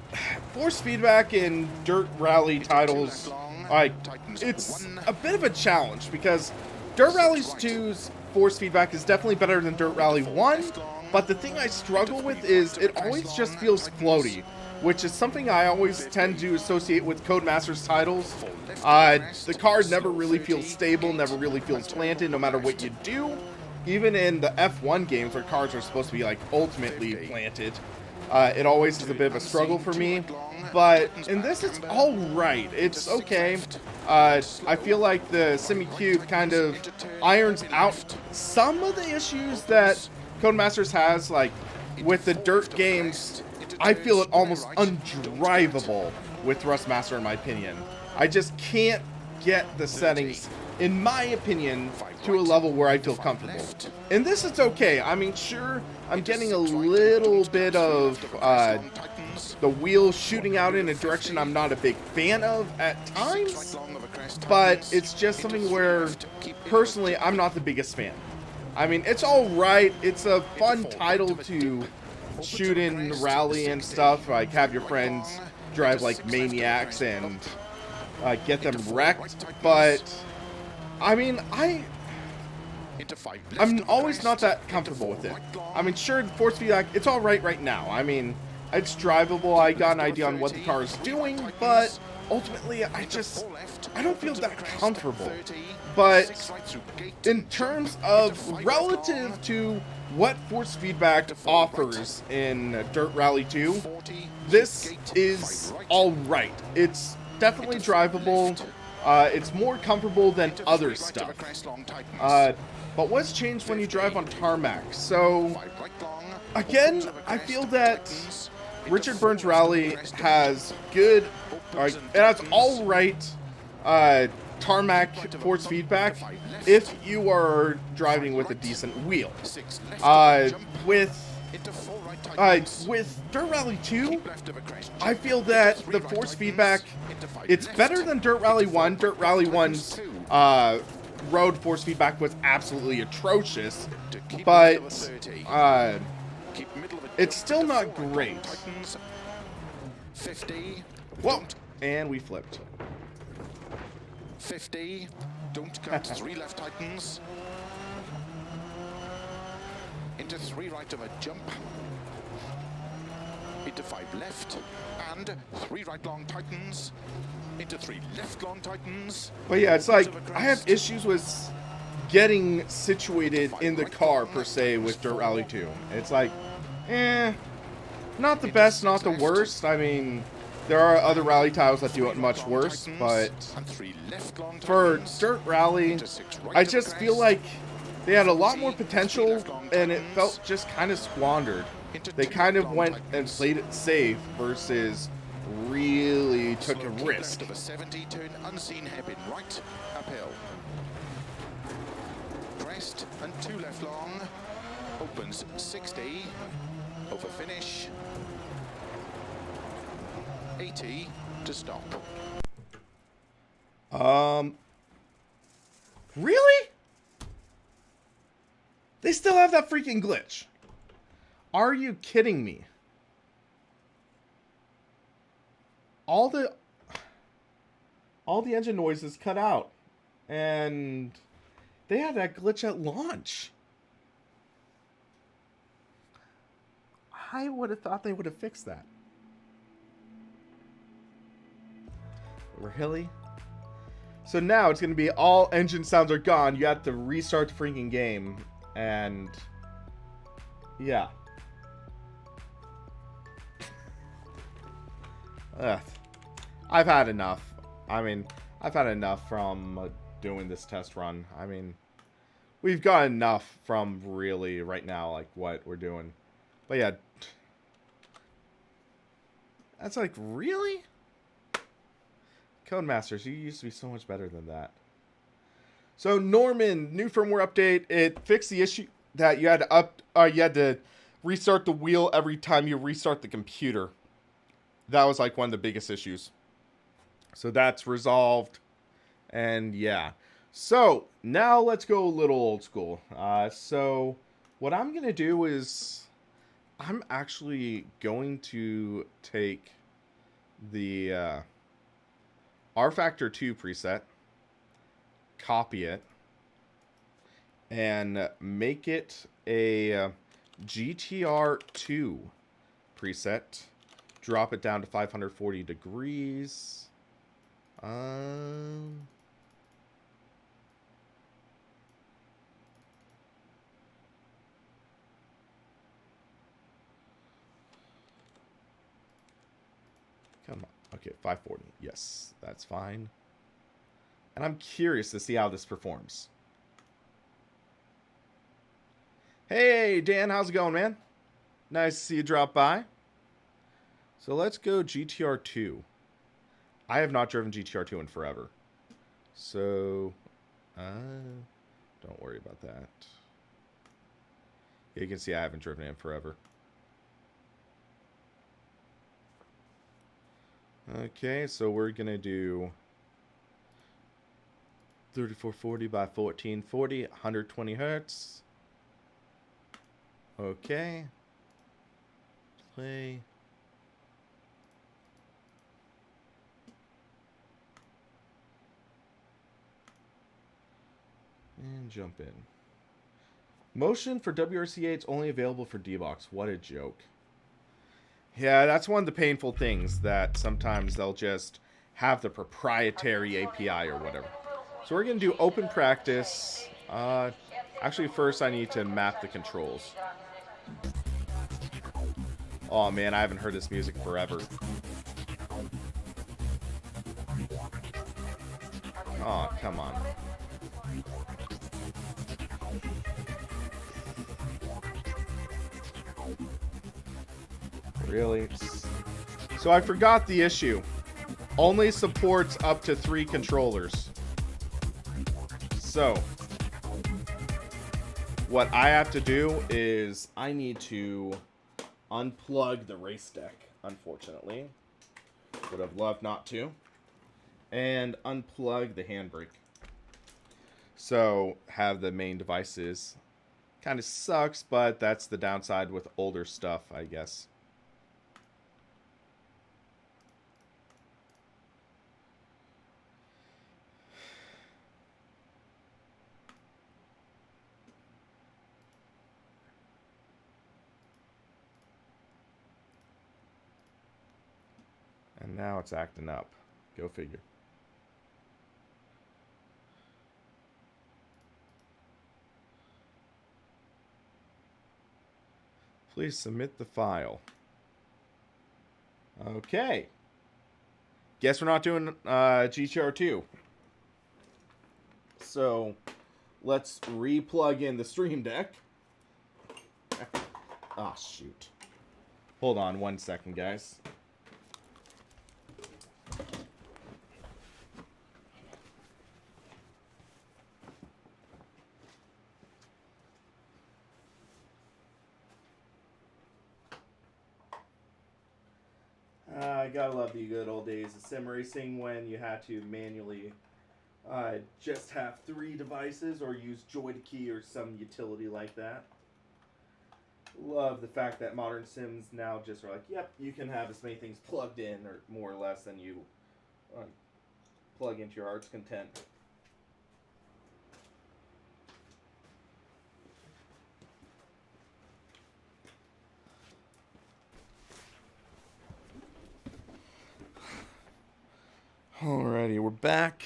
[SPEAKER 1] force feedback in Dirt Rally titles, like, it's a bit of a challenge because Dirt Rally 2's force feedback is definitely better than Dirt Rally 1, but the thing I struggle with is it always just feels floaty, which is something I always tend to associate with Codemasters titles. The car never really feels stable, never really feels planted, no matter what you do. Even in the F1 games where cars are supposed to be like ultimately planted, it always is a bit of a struggle for me. But in this, it's all right. It's okay. I feel like the Simucube kind of irons out some of the issues that Codemasters has, like with the dirt games. I feel it almost undrivable with Thrustmaster, in my opinion. I just can't get the settings, in my opinion, to a level where I feel comfortable. In this, it's okay. I mean, sure, I'm getting a little bit of the wheel shooting out in a direction I'm not a big fan of at times, but it's just something where, personally, I'm not the biggest fan. I mean, it's all right. It's a fun title to shoot in rally and stuff, like have your friends drive like maniacs and get them wrecked, but I mean, I'm always not that comfortable with it. I mean, sure, force feedback, it's all right now. I mean, it's drivable. I got an idea on what the car is doing, but ultimately, I don't feel that comfortable. But in terms of relative to what force feedback offers in Dirt Rally 2, this is all right. It's definitely drivable. It's more comfortable than other stuff. But what's changed when you drive on tarmac? So, again, I feel that Richard Burns Rally has good, it has all right tarmac force feedback if you are driving with a decent wheel. With Dirt Rally 2, I feel that the force feedback, it's better than Dirt Rally 1. Dirt Rally 1's road force feedback was absolutely atrocious, but it's still not great. Whoa, and we flipped.
[SPEAKER 5] 50, don't cut, 3 left tightens, into 3 right of a jump, into 5 left, and 3 right long tightens, into 3 left long tightens.
[SPEAKER 1] But yeah, it's like, I have issues with getting situated in the car, per se, with Dirt Rally 2. It's like, not the best, not the worst. I mean, there are other rally titles that do it much worse, but for Dirt Rally, I just feel like they had a lot more potential, and it felt just kind of squandered. They kind of went and played it safe versus really took a risk.
[SPEAKER 5] crest and 2 left long. Opens 60. Over finish. 80 to stop.
[SPEAKER 1] Really? They still have that freaking glitch. Are you kidding me? All the engine noises cut out. And they had that glitch at launch. I would have thought they would have fixed that. Really? So now it's going to be all engine sounds are gone. You have to restart the freaking game. And yeah. Ugh. I've had enough. I mean, I've had enough from doing this test run. I mean, we've got enough from really right now, like what we're doing. But yeah. That's like, really? Codemasters, you used to be so much better than that. So Norman, new firmware update. It fixed the issue that you had to restart the wheel every time you restart the computer. That was like one of the biggest issues. So that's resolved. And yeah. So now let's go a little old school. So what I'm going to do is I'm actually going to take the rFactor 2 preset, copy it, and make it a GTR2 preset. Drop it down to 540 degrees. Come on. Okay, 540. Yes, that's fine. And I'm curious to see how this performs. Hey, Dan, how's it going, man? Nice to see you drop by. So let's go GTR2. I have not driven GTR2 in forever. So, don't worry about that. Yeah, you can see I haven't driven it in forever. Okay, so we're going to do 3440 by 1440, 120 hertz. Okay. Play. And jump in. Motion for WRC8 is only available for D-Box. What a joke. Yeah, that's one of the painful things, that sometimes they'll just have the proprietary API or whatever. So we're going to do open practice. Actually, first I need to map the controls. Oh man, I haven't heard this music forever. Oh, come on. Really? So I forgot the issue. Only supports up to 3 controllers. So what I have to do is I need to unplug the race deck, unfortunately. Would have loved not to. And unplug the handbrake. So have the main devices. Kind of sucks, but that's the downside with older stuff, I guess. And now it's acting up. Go figure. Please submit the file. Okay. Guess we're not doing GTR2. So let's re-plug in the Stream Deck. Ah, shoot. Hold on 1 second, guys. gotta love the good old days of sim racing when you had to manually just have 3 devices or use Joy to Key or some utility like that. Love the fact that modern sims now just are like, yep, you can have as many things plugged in or more or less than you plug into your heart's content. Alrighty, we're back.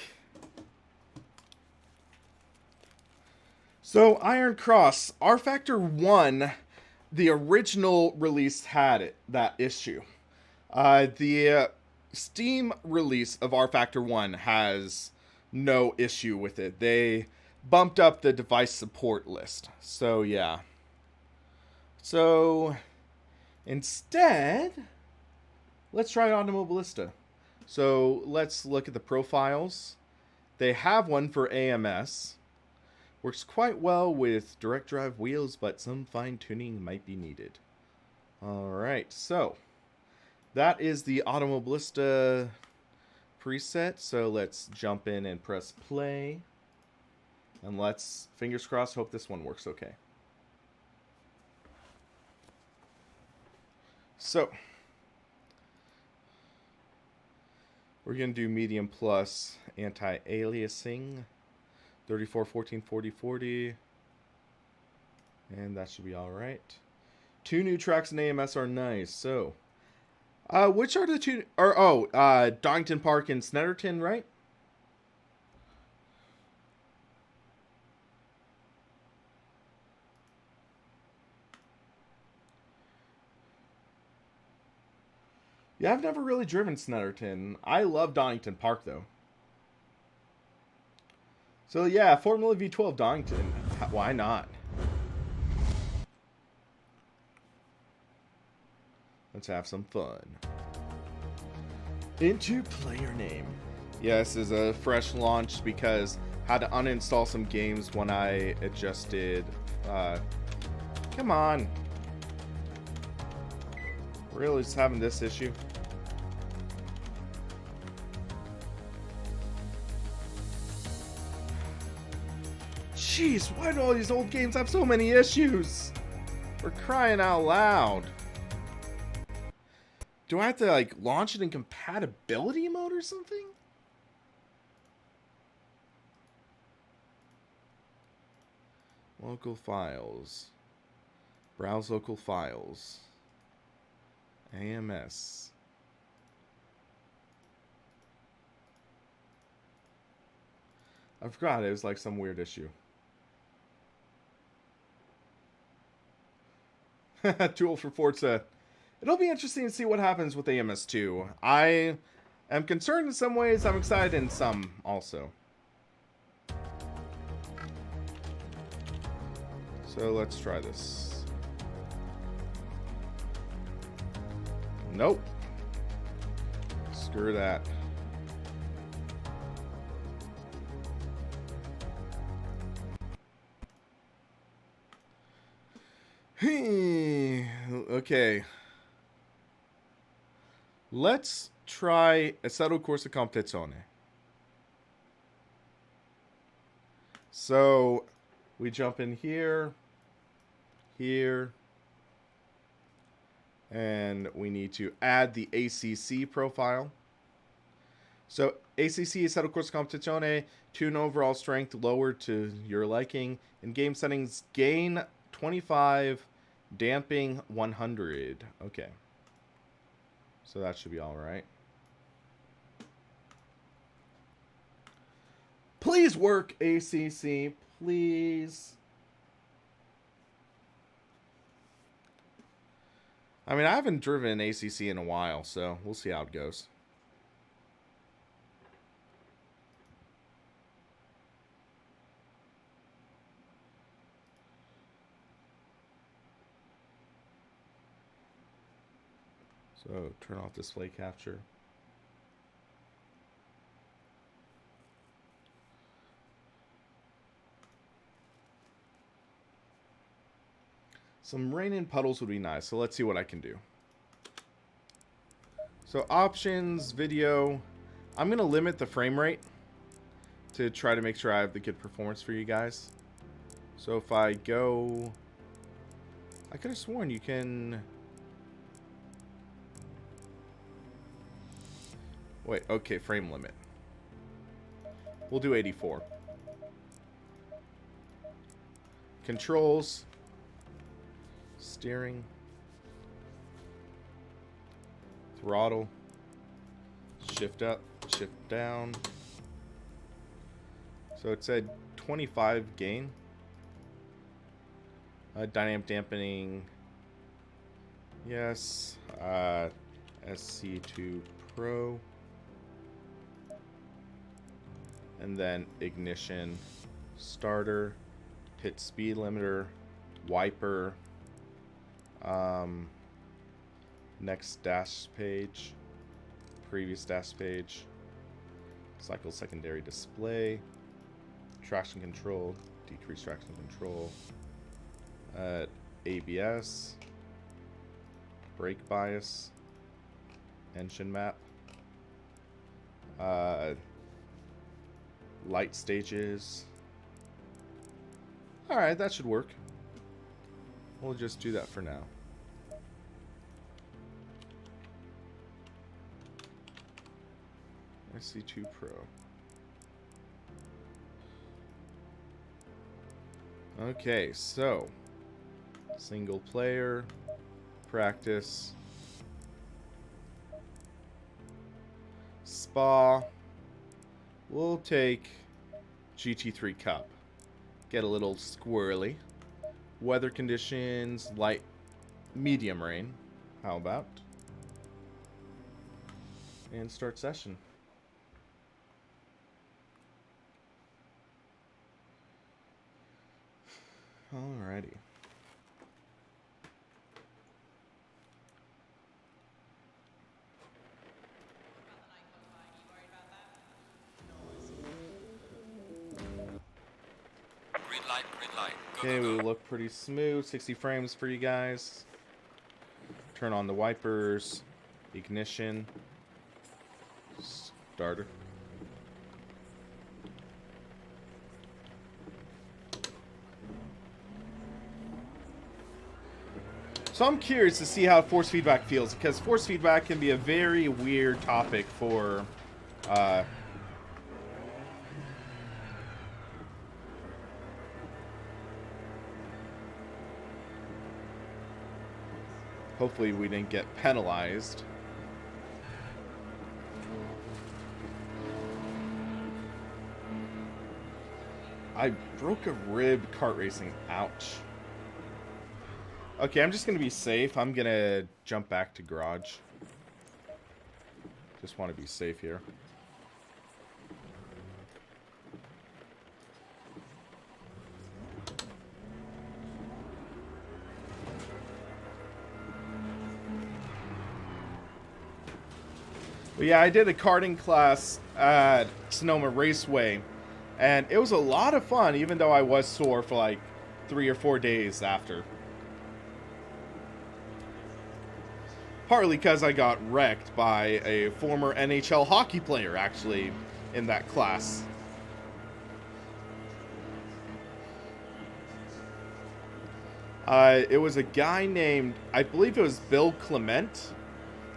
[SPEAKER 1] So, Iron Cross, rFactor 1, the original release had it, that issue. The Steam release of rFactor 1 has no issue with it. They bumped up the device support list. So, yeah. So, instead, let's try Automobilista. So, let's look at the profiles. They have one for AMS. Works quite well with direct drive wheels, but some fine-tuning might be needed. Alright, so that is the Automobilista preset. So let's jump in and press play. And let's, fingers crossed, hope this one works okay. So, we're going to do medium plus anti-aliasing. 34, 14, 40, 40. And that should be alright. 2 new tracks in AMS are nice. So, which are the 2? Or, Donington Park and Snetterton, right? Yeah, I've never really driven Snetterton. I love Donington Park, though. So yeah, Formula V12 Donington. Why not? Let's have some fun. Into player name. Yeah, this is a fresh launch because I had to uninstall some games when I adjusted. Come on. Really just having this issue? Jeez, why do all these old games have so many issues? We're crying out loud. Do I have to, like, launch it in compatibility mode or something? Local files. Browse local files. AMS. I forgot it was like some weird issue. Tool for Forza. It'll be interesting to see what happens with AMS2. I am concerned in some ways. I'm excited in some also. So let's try this. Nope. Screw that. Okay. Let's try Assetto Corsa Competizione. So we jump in here, and we need to add the ACC profile. So ACC Assetto Corsa Competizione, tune overall strength lower to your liking. In game settings, gain 25, damping 100. Okay. So that should be all right. Please work, ACC. Please. I mean, I haven't driven ACC in a while, so we'll see how it goes. So turn off display capture. Some rain and puddles would be nice, so let's see what I can do. So options, video. I'm going to limit the frame rate to try to make sure I have the good performance for you guys. So if I go... I could have sworn you can... Wait, okay, frame limit. We'll do 84. Controls. Steering. Throttle. Shift up, shift down. So it said 25 gain. Dynamic dampening. Yes. SC2 Pro. And then ignition, starter, pit speed limiter, wiper, next dash page, previous dash page, cycle secondary display, traction control, decrease traction control, ABS, brake bias, engine map, light stages. Alright, that should work. We'll just do that for now. SC2 Pro. Okay, so single player, practice, spa. We'll take GT3 Cup. Get a little squirrely. Weather conditions, light, medium rain. How about? And start session. Alrighty. Okay, we look pretty smooth. 60 frames for you guys. Turn on the wipers. Ignition. Starter. So I'm curious to see how force feedback feels, because force feedback can be a very weird topic for hopefully we didn't get penalized. I broke a rib kart racing. Ouch. Okay, I'm just going to be safe. I'm going to jump back to garage. Just want to be safe here. But yeah, I did a karting class at Sonoma Raceway, and it was a lot of fun, even though I was sore for like 3 or 4 days after. Partly because I got wrecked by a former NHL hockey player, actually, in that class. It was a guy named, I believe it was Bill Clement.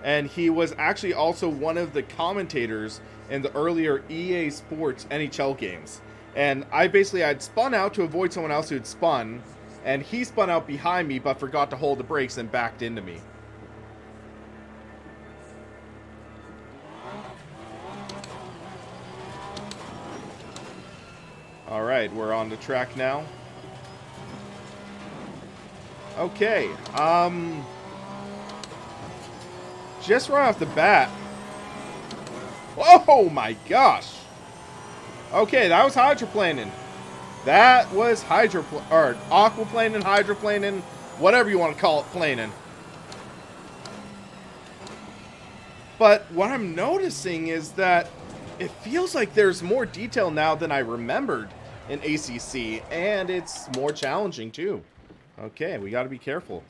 [SPEAKER 1] And he was actually also one of the commentators in the earlier EA Sports NHL games. And I basically had spun out to avoid someone else who had spun. And he spun out behind me but forgot to hold the brakes and backed into me. Alright, we're on the track now. Okay, just right off the bat. Oh my gosh. Okay, that was hydroplaning. That was aquaplaning, hydroplaning, whatever you want to call it, planing. But what I'm noticing is that it feels like there's more detail now than I remembered in ACC, and it's more challenging too. Okay, we got to be careful.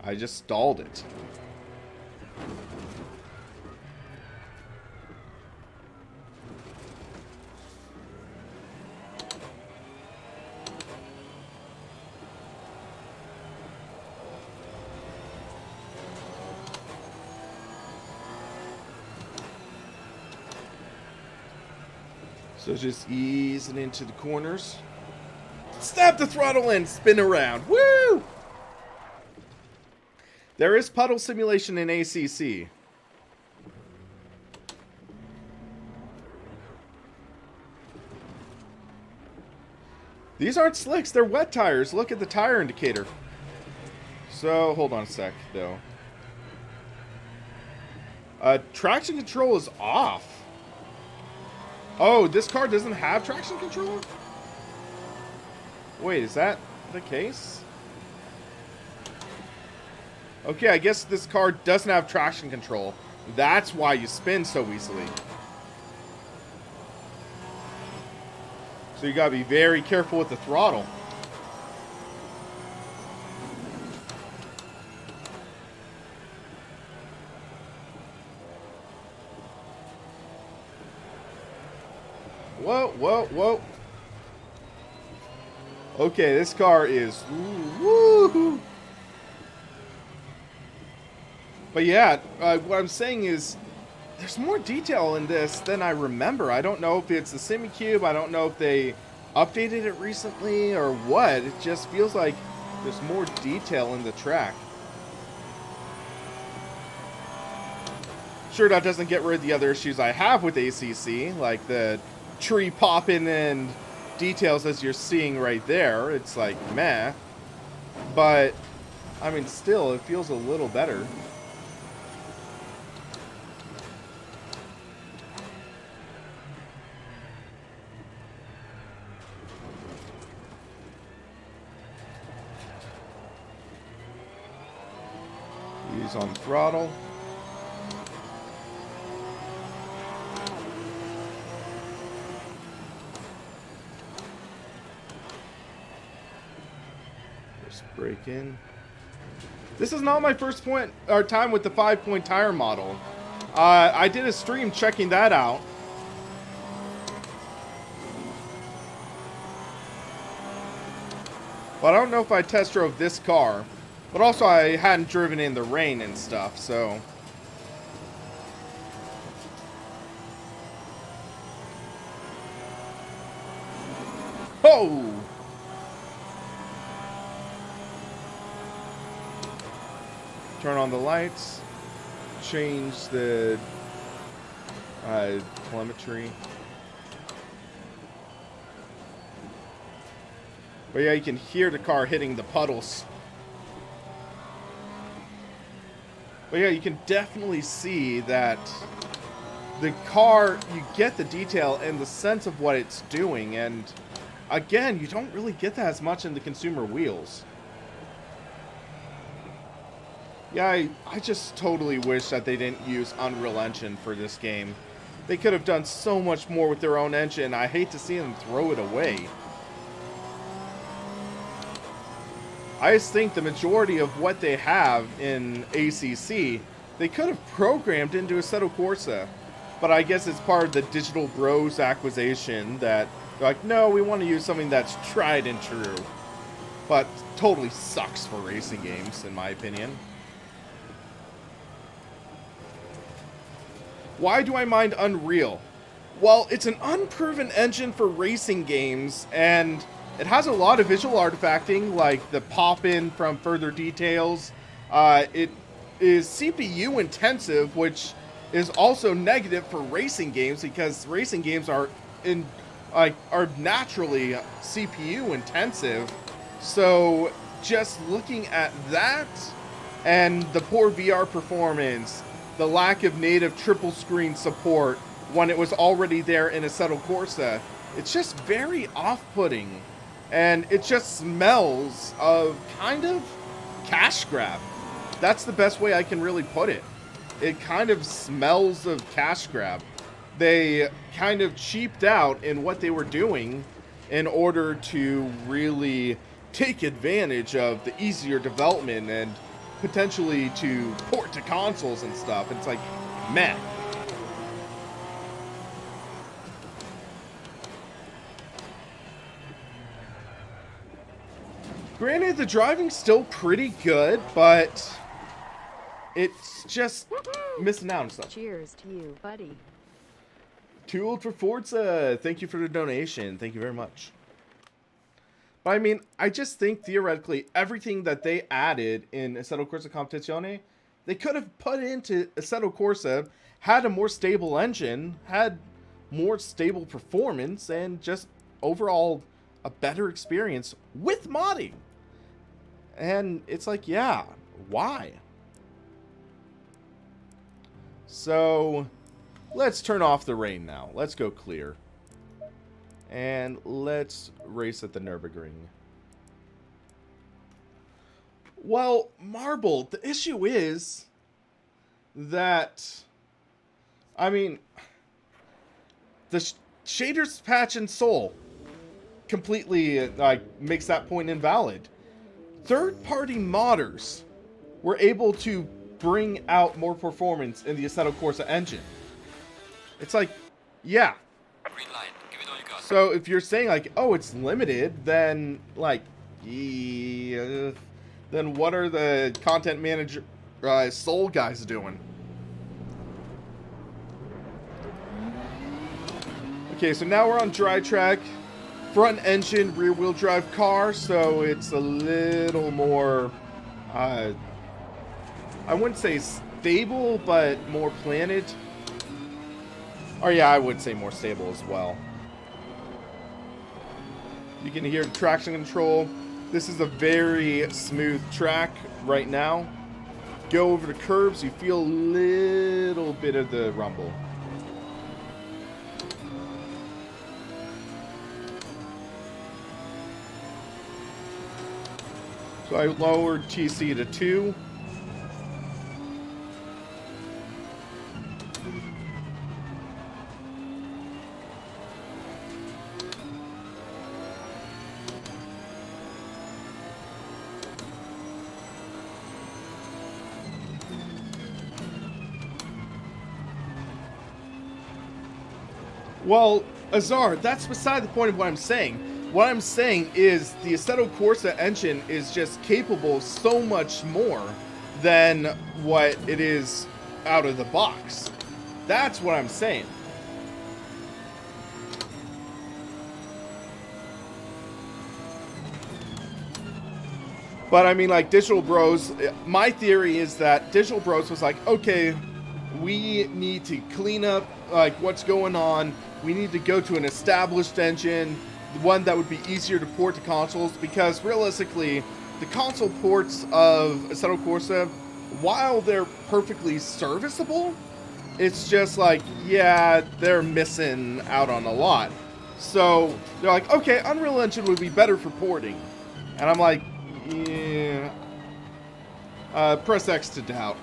[SPEAKER 1] I just stalled it. So just easing into the corners. Snap the throttle and spin around. Woo! There is puddle simulation in ACC. These aren't slicks, they're wet tires. Look at the tire indicator. So, hold on a sec, though. Traction control is off. Oh, this car doesn't have traction control? Wait, is that the case? Okay, I guess this car doesn't have traction control. That's why you spin so easily. So you gotta be very careful with the throttle. Whoa, whoa, whoa. Okay, this car is woo. But yeah, what I'm saying is there's more detail in this than I remember. I don't know if it's the Simucube. I don't know if they updated it recently or what. It just feels like there's more detail in the track. Sure, that doesn't get rid of the other issues I have with ACC, like the tree popping and details as you're seeing right there. It's like, meh. But, I mean, still, it feels a little better. Use on throttle. Just brake in. This is not my first time with the 5-point tire model. I did a stream checking that out. But I don't know if I test drove this car. But also, I hadn't driven in the rain and stuff, so... Oh! Turn on the lights. Change the... telemetry. But yeah, you can hear the car hitting the puddles. But yeah, you can definitely see that the car, you get the detail and the sense of what it's doing, and again, you don't really get that as much in the consumer wheels. Yeah, I just totally wish that they didn't use Unreal Engine for this game. They could have done so much more with their own engine. I hate to see them throw it away. I just think the majority of what they have in ACC, they could have programmed into Assetto Corsa. But I guess it's part of the Digital Bros acquisition that they're like, no, we want to use something that's tried and true. But totally sucks for racing games, in my opinion. Why do I mind Unreal? Well, it's an unproven engine for racing games, and it has a lot of visual artifacting, like the pop-in from further details. It is CPU intensive, which is also negative for racing games because racing games are naturally CPU intensive. So just looking at that and the poor VR performance, the lack of native triple screen support when it was already there in Assetto Corsa, it's just very off-putting. And it just smells of kind of cash grab. That's the best way I can really put it. It kind of smells of cash grab. They kind of cheaped out in what they were doing in order to really take advantage of the easier development and potentially to port to consoles and stuff. It's like, meh. Granted, the driving's still pretty good, but it's just missing out on stuff.
[SPEAKER 2] Cheers to you, buddy.
[SPEAKER 1] Too old for Forza. Thank you for the donation. Thank you very much. But I mean, I just think theoretically everything that they added in Assetto Corsa Competizione, they could have put into Assetto Corsa, had a more stable engine, had more stable performance, and just overall a better experience with modding. And it's like, yeah, why? So let's turn off the rain now. Let's go clear. And let's race at the Nürburgring. Well, Marble, the issue is that, I mean, the shaders patch in Seoul completely makes that point invalid. Third-party modders were able to bring out more performance in the Assetto Corsa engine. It's like, yeah.
[SPEAKER 6] Green light. Give it all you got.
[SPEAKER 1] So if you're saying like, oh, it's limited, then like, yeah, then what are the content manager Seoul guys doing? Okay, so now we're on dry track. Front engine, rear wheel drive car, so it's a little more, I wouldn't say stable, but more planted. Or yeah, I would say more stable as well. You can hear traction control. This is a very smooth track right now. Go over the curbs, you feel a little bit of the rumble. So I lowered TC to 2. Well, Azar, that's beside the point of what I'm saying. What I'm saying is the Assetto Corsa engine is just capable so much more than what it is out of the box. That's what I'm saying. But I mean, like, Digital Bros, my theory is that Digital Bros was like, okay, we need to clean up, like, what's going on. We need to go to an established engine, one that would be easier to port to consoles, because realistically, the console ports of Assetto Corsa, while they're perfectly serviceable, it's just like, yeah, they're missing out on a lot. So they're like, okay, Unreal Engine would be better for porting. And I'm like, yeah. Press X to doubt.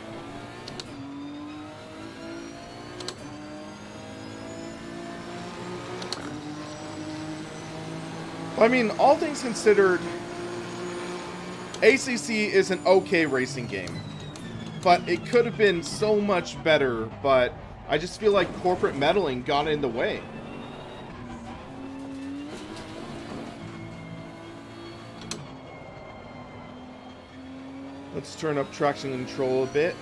[SPEAKER 1] I mean, all things considered, ACC is an okay racing game, but it could have been so much better, but I just feel like corporate meddling got in the way. Let's turn up traction control a bit.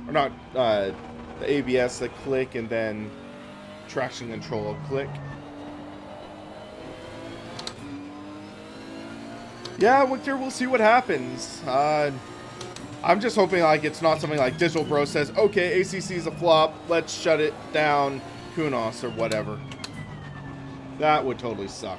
[SPEAKER 1] Or not, the ABS, a click, and then traction control, a click. Yeah, Victor, we'll see what happens. I'm just hoping like it's not something like Digital Bro says, okay, ACC is a flop, let's shut it down, Kunos or whatever. That would totally suck.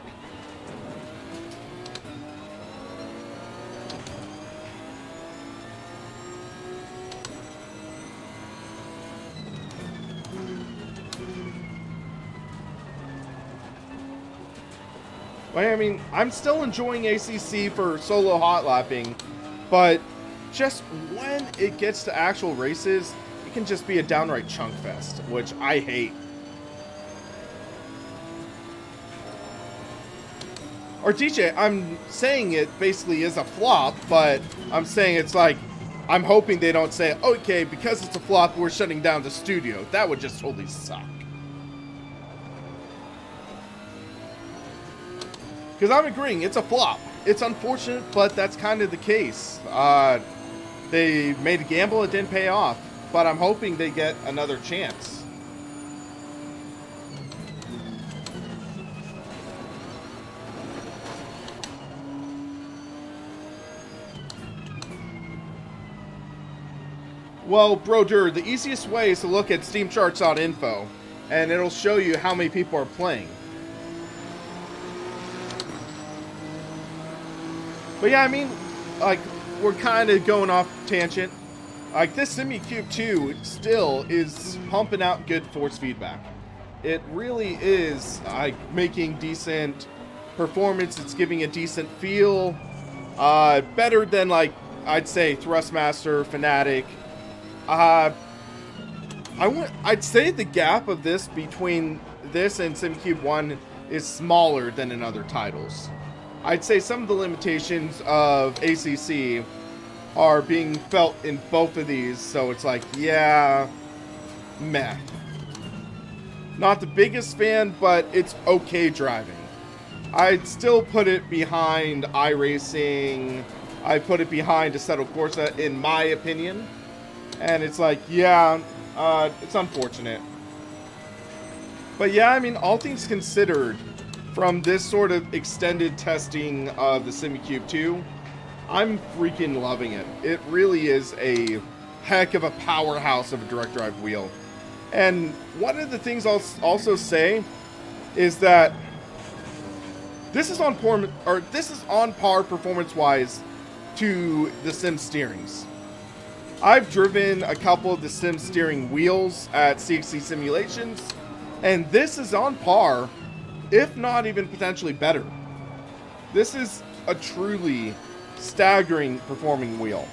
[SPEAKER 1] I mean, I'm still enjoying ACC for solo hot lapping, but just when it gets to actual races, it can just be a downright chunk fest, which I hate. Or DJ, I'm saying it basically is a flop, but I'm saying it's like, I'm hoping they don't say, okay, because it's a flop, we're shutting down the studio. That would just totally suck. Because I'm agreeing, it's a flop. It's unfortunate, but that's kind of the case. They made a gamble, it didn't pay off. But I'm hoping they get another chance. Well, Broder, the easiest way is to look at steamcharts.info, and it'll show you how many people are playing. But yeah, I mean, like, we're kind of going off tangent. Like, this Simucube 2 still is pumping out good force feedback. It really is, like, making decent performance. It's giving a decent feel. Better than, like, I'd say Thrustmaster, Fanatic. I'd say the gap of this between this and Simucube 1 is smaller than in other titles. I'd say some of the limitations of ACC are being felt in both of these, so it's like, yeah, meh. Not the biggest fan, but it's okay driving. I'd still put it behind iRacing. I put it behind Assetto Corsa, in my opinion. And it's like, yeah, it's unfortunate. But yeah, I mean, all things considered, from this sort of extended testing of the Simucube 2, I'm freaking loving it. It really is a heck of a powerhouse of a direct drive wheel. And one of the things I'll also say is that this is on par performance-wise to the Sim steerings. I've driven a couple of the Sim steering wheels at CXC Simulations, and this is on par, if not even potentially better. This is a truly staggering performing wheel,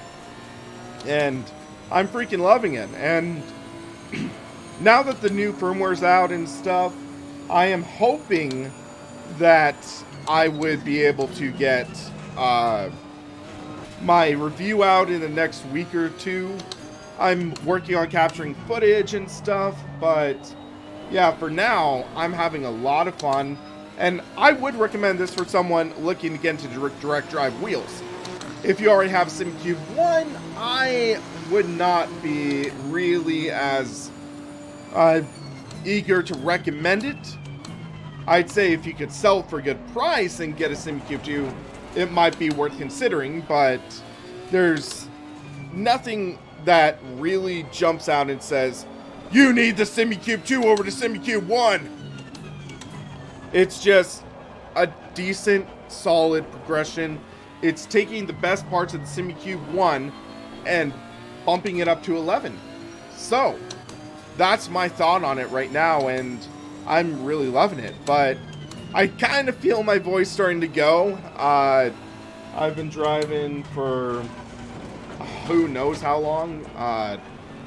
[SPEAKER 1] and I'm freaking loving it. And now that the new firmware's out and stuff, I am hoping that I would be able to get my review out in the next week or two. I'm working on capturing footage and stuff, but yeah, for now, I'm having a lot of fun, and I would recommend this for someone looking to get into direct drive wheels. If you already have a Simucube 1, I would not be really as eager to recommend it. I'd say if you could sell it for a good price and get a Simucube 2, it might be worth considering, but there's nothing that really jumps out and says, you need the Simucube 2 over the Simucube 1. It's just a decent, solid progression. It's taking the best parts of the Simucube 1 and bumping it up to 11. So, that's my thought on it right now, and I'm really loving it. But I kind of feel my voice starting to go. I've been driving for who knows how long.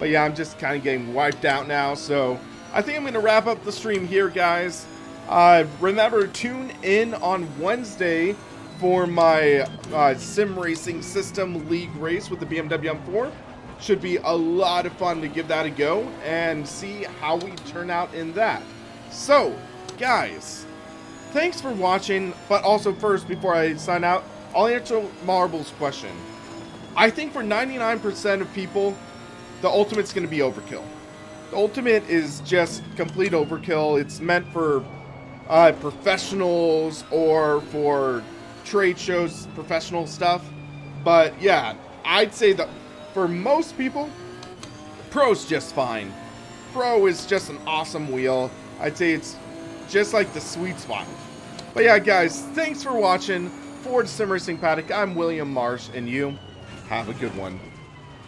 [SPEAKER 1] But yeah, I'm just kind of getting wiped out now. So I think I'm going to wrap up the stream here, guys. Remember, tune in on Wednesday for my Sim Racing System League race with the BMW M4. Should be a lot of fun to give that a go and see how we turn out in that. So, guys, thanks for watching, but also first, before I sign out, I'll answer Marble's question. I think for 99% of people, the Ultimate's going to be overkill. The Ultimate is just complete overkill. It's meant for professionals or for trade shows, professional stuff. But yeah, I'd say that for most people, Pro's just fine. Pro is just an awesome wheel. I'd say it's just like the sweet spot. But yeah, guys, thanks for watching. For SimRacingPaddock, I'm William Marsh, and you have a good one.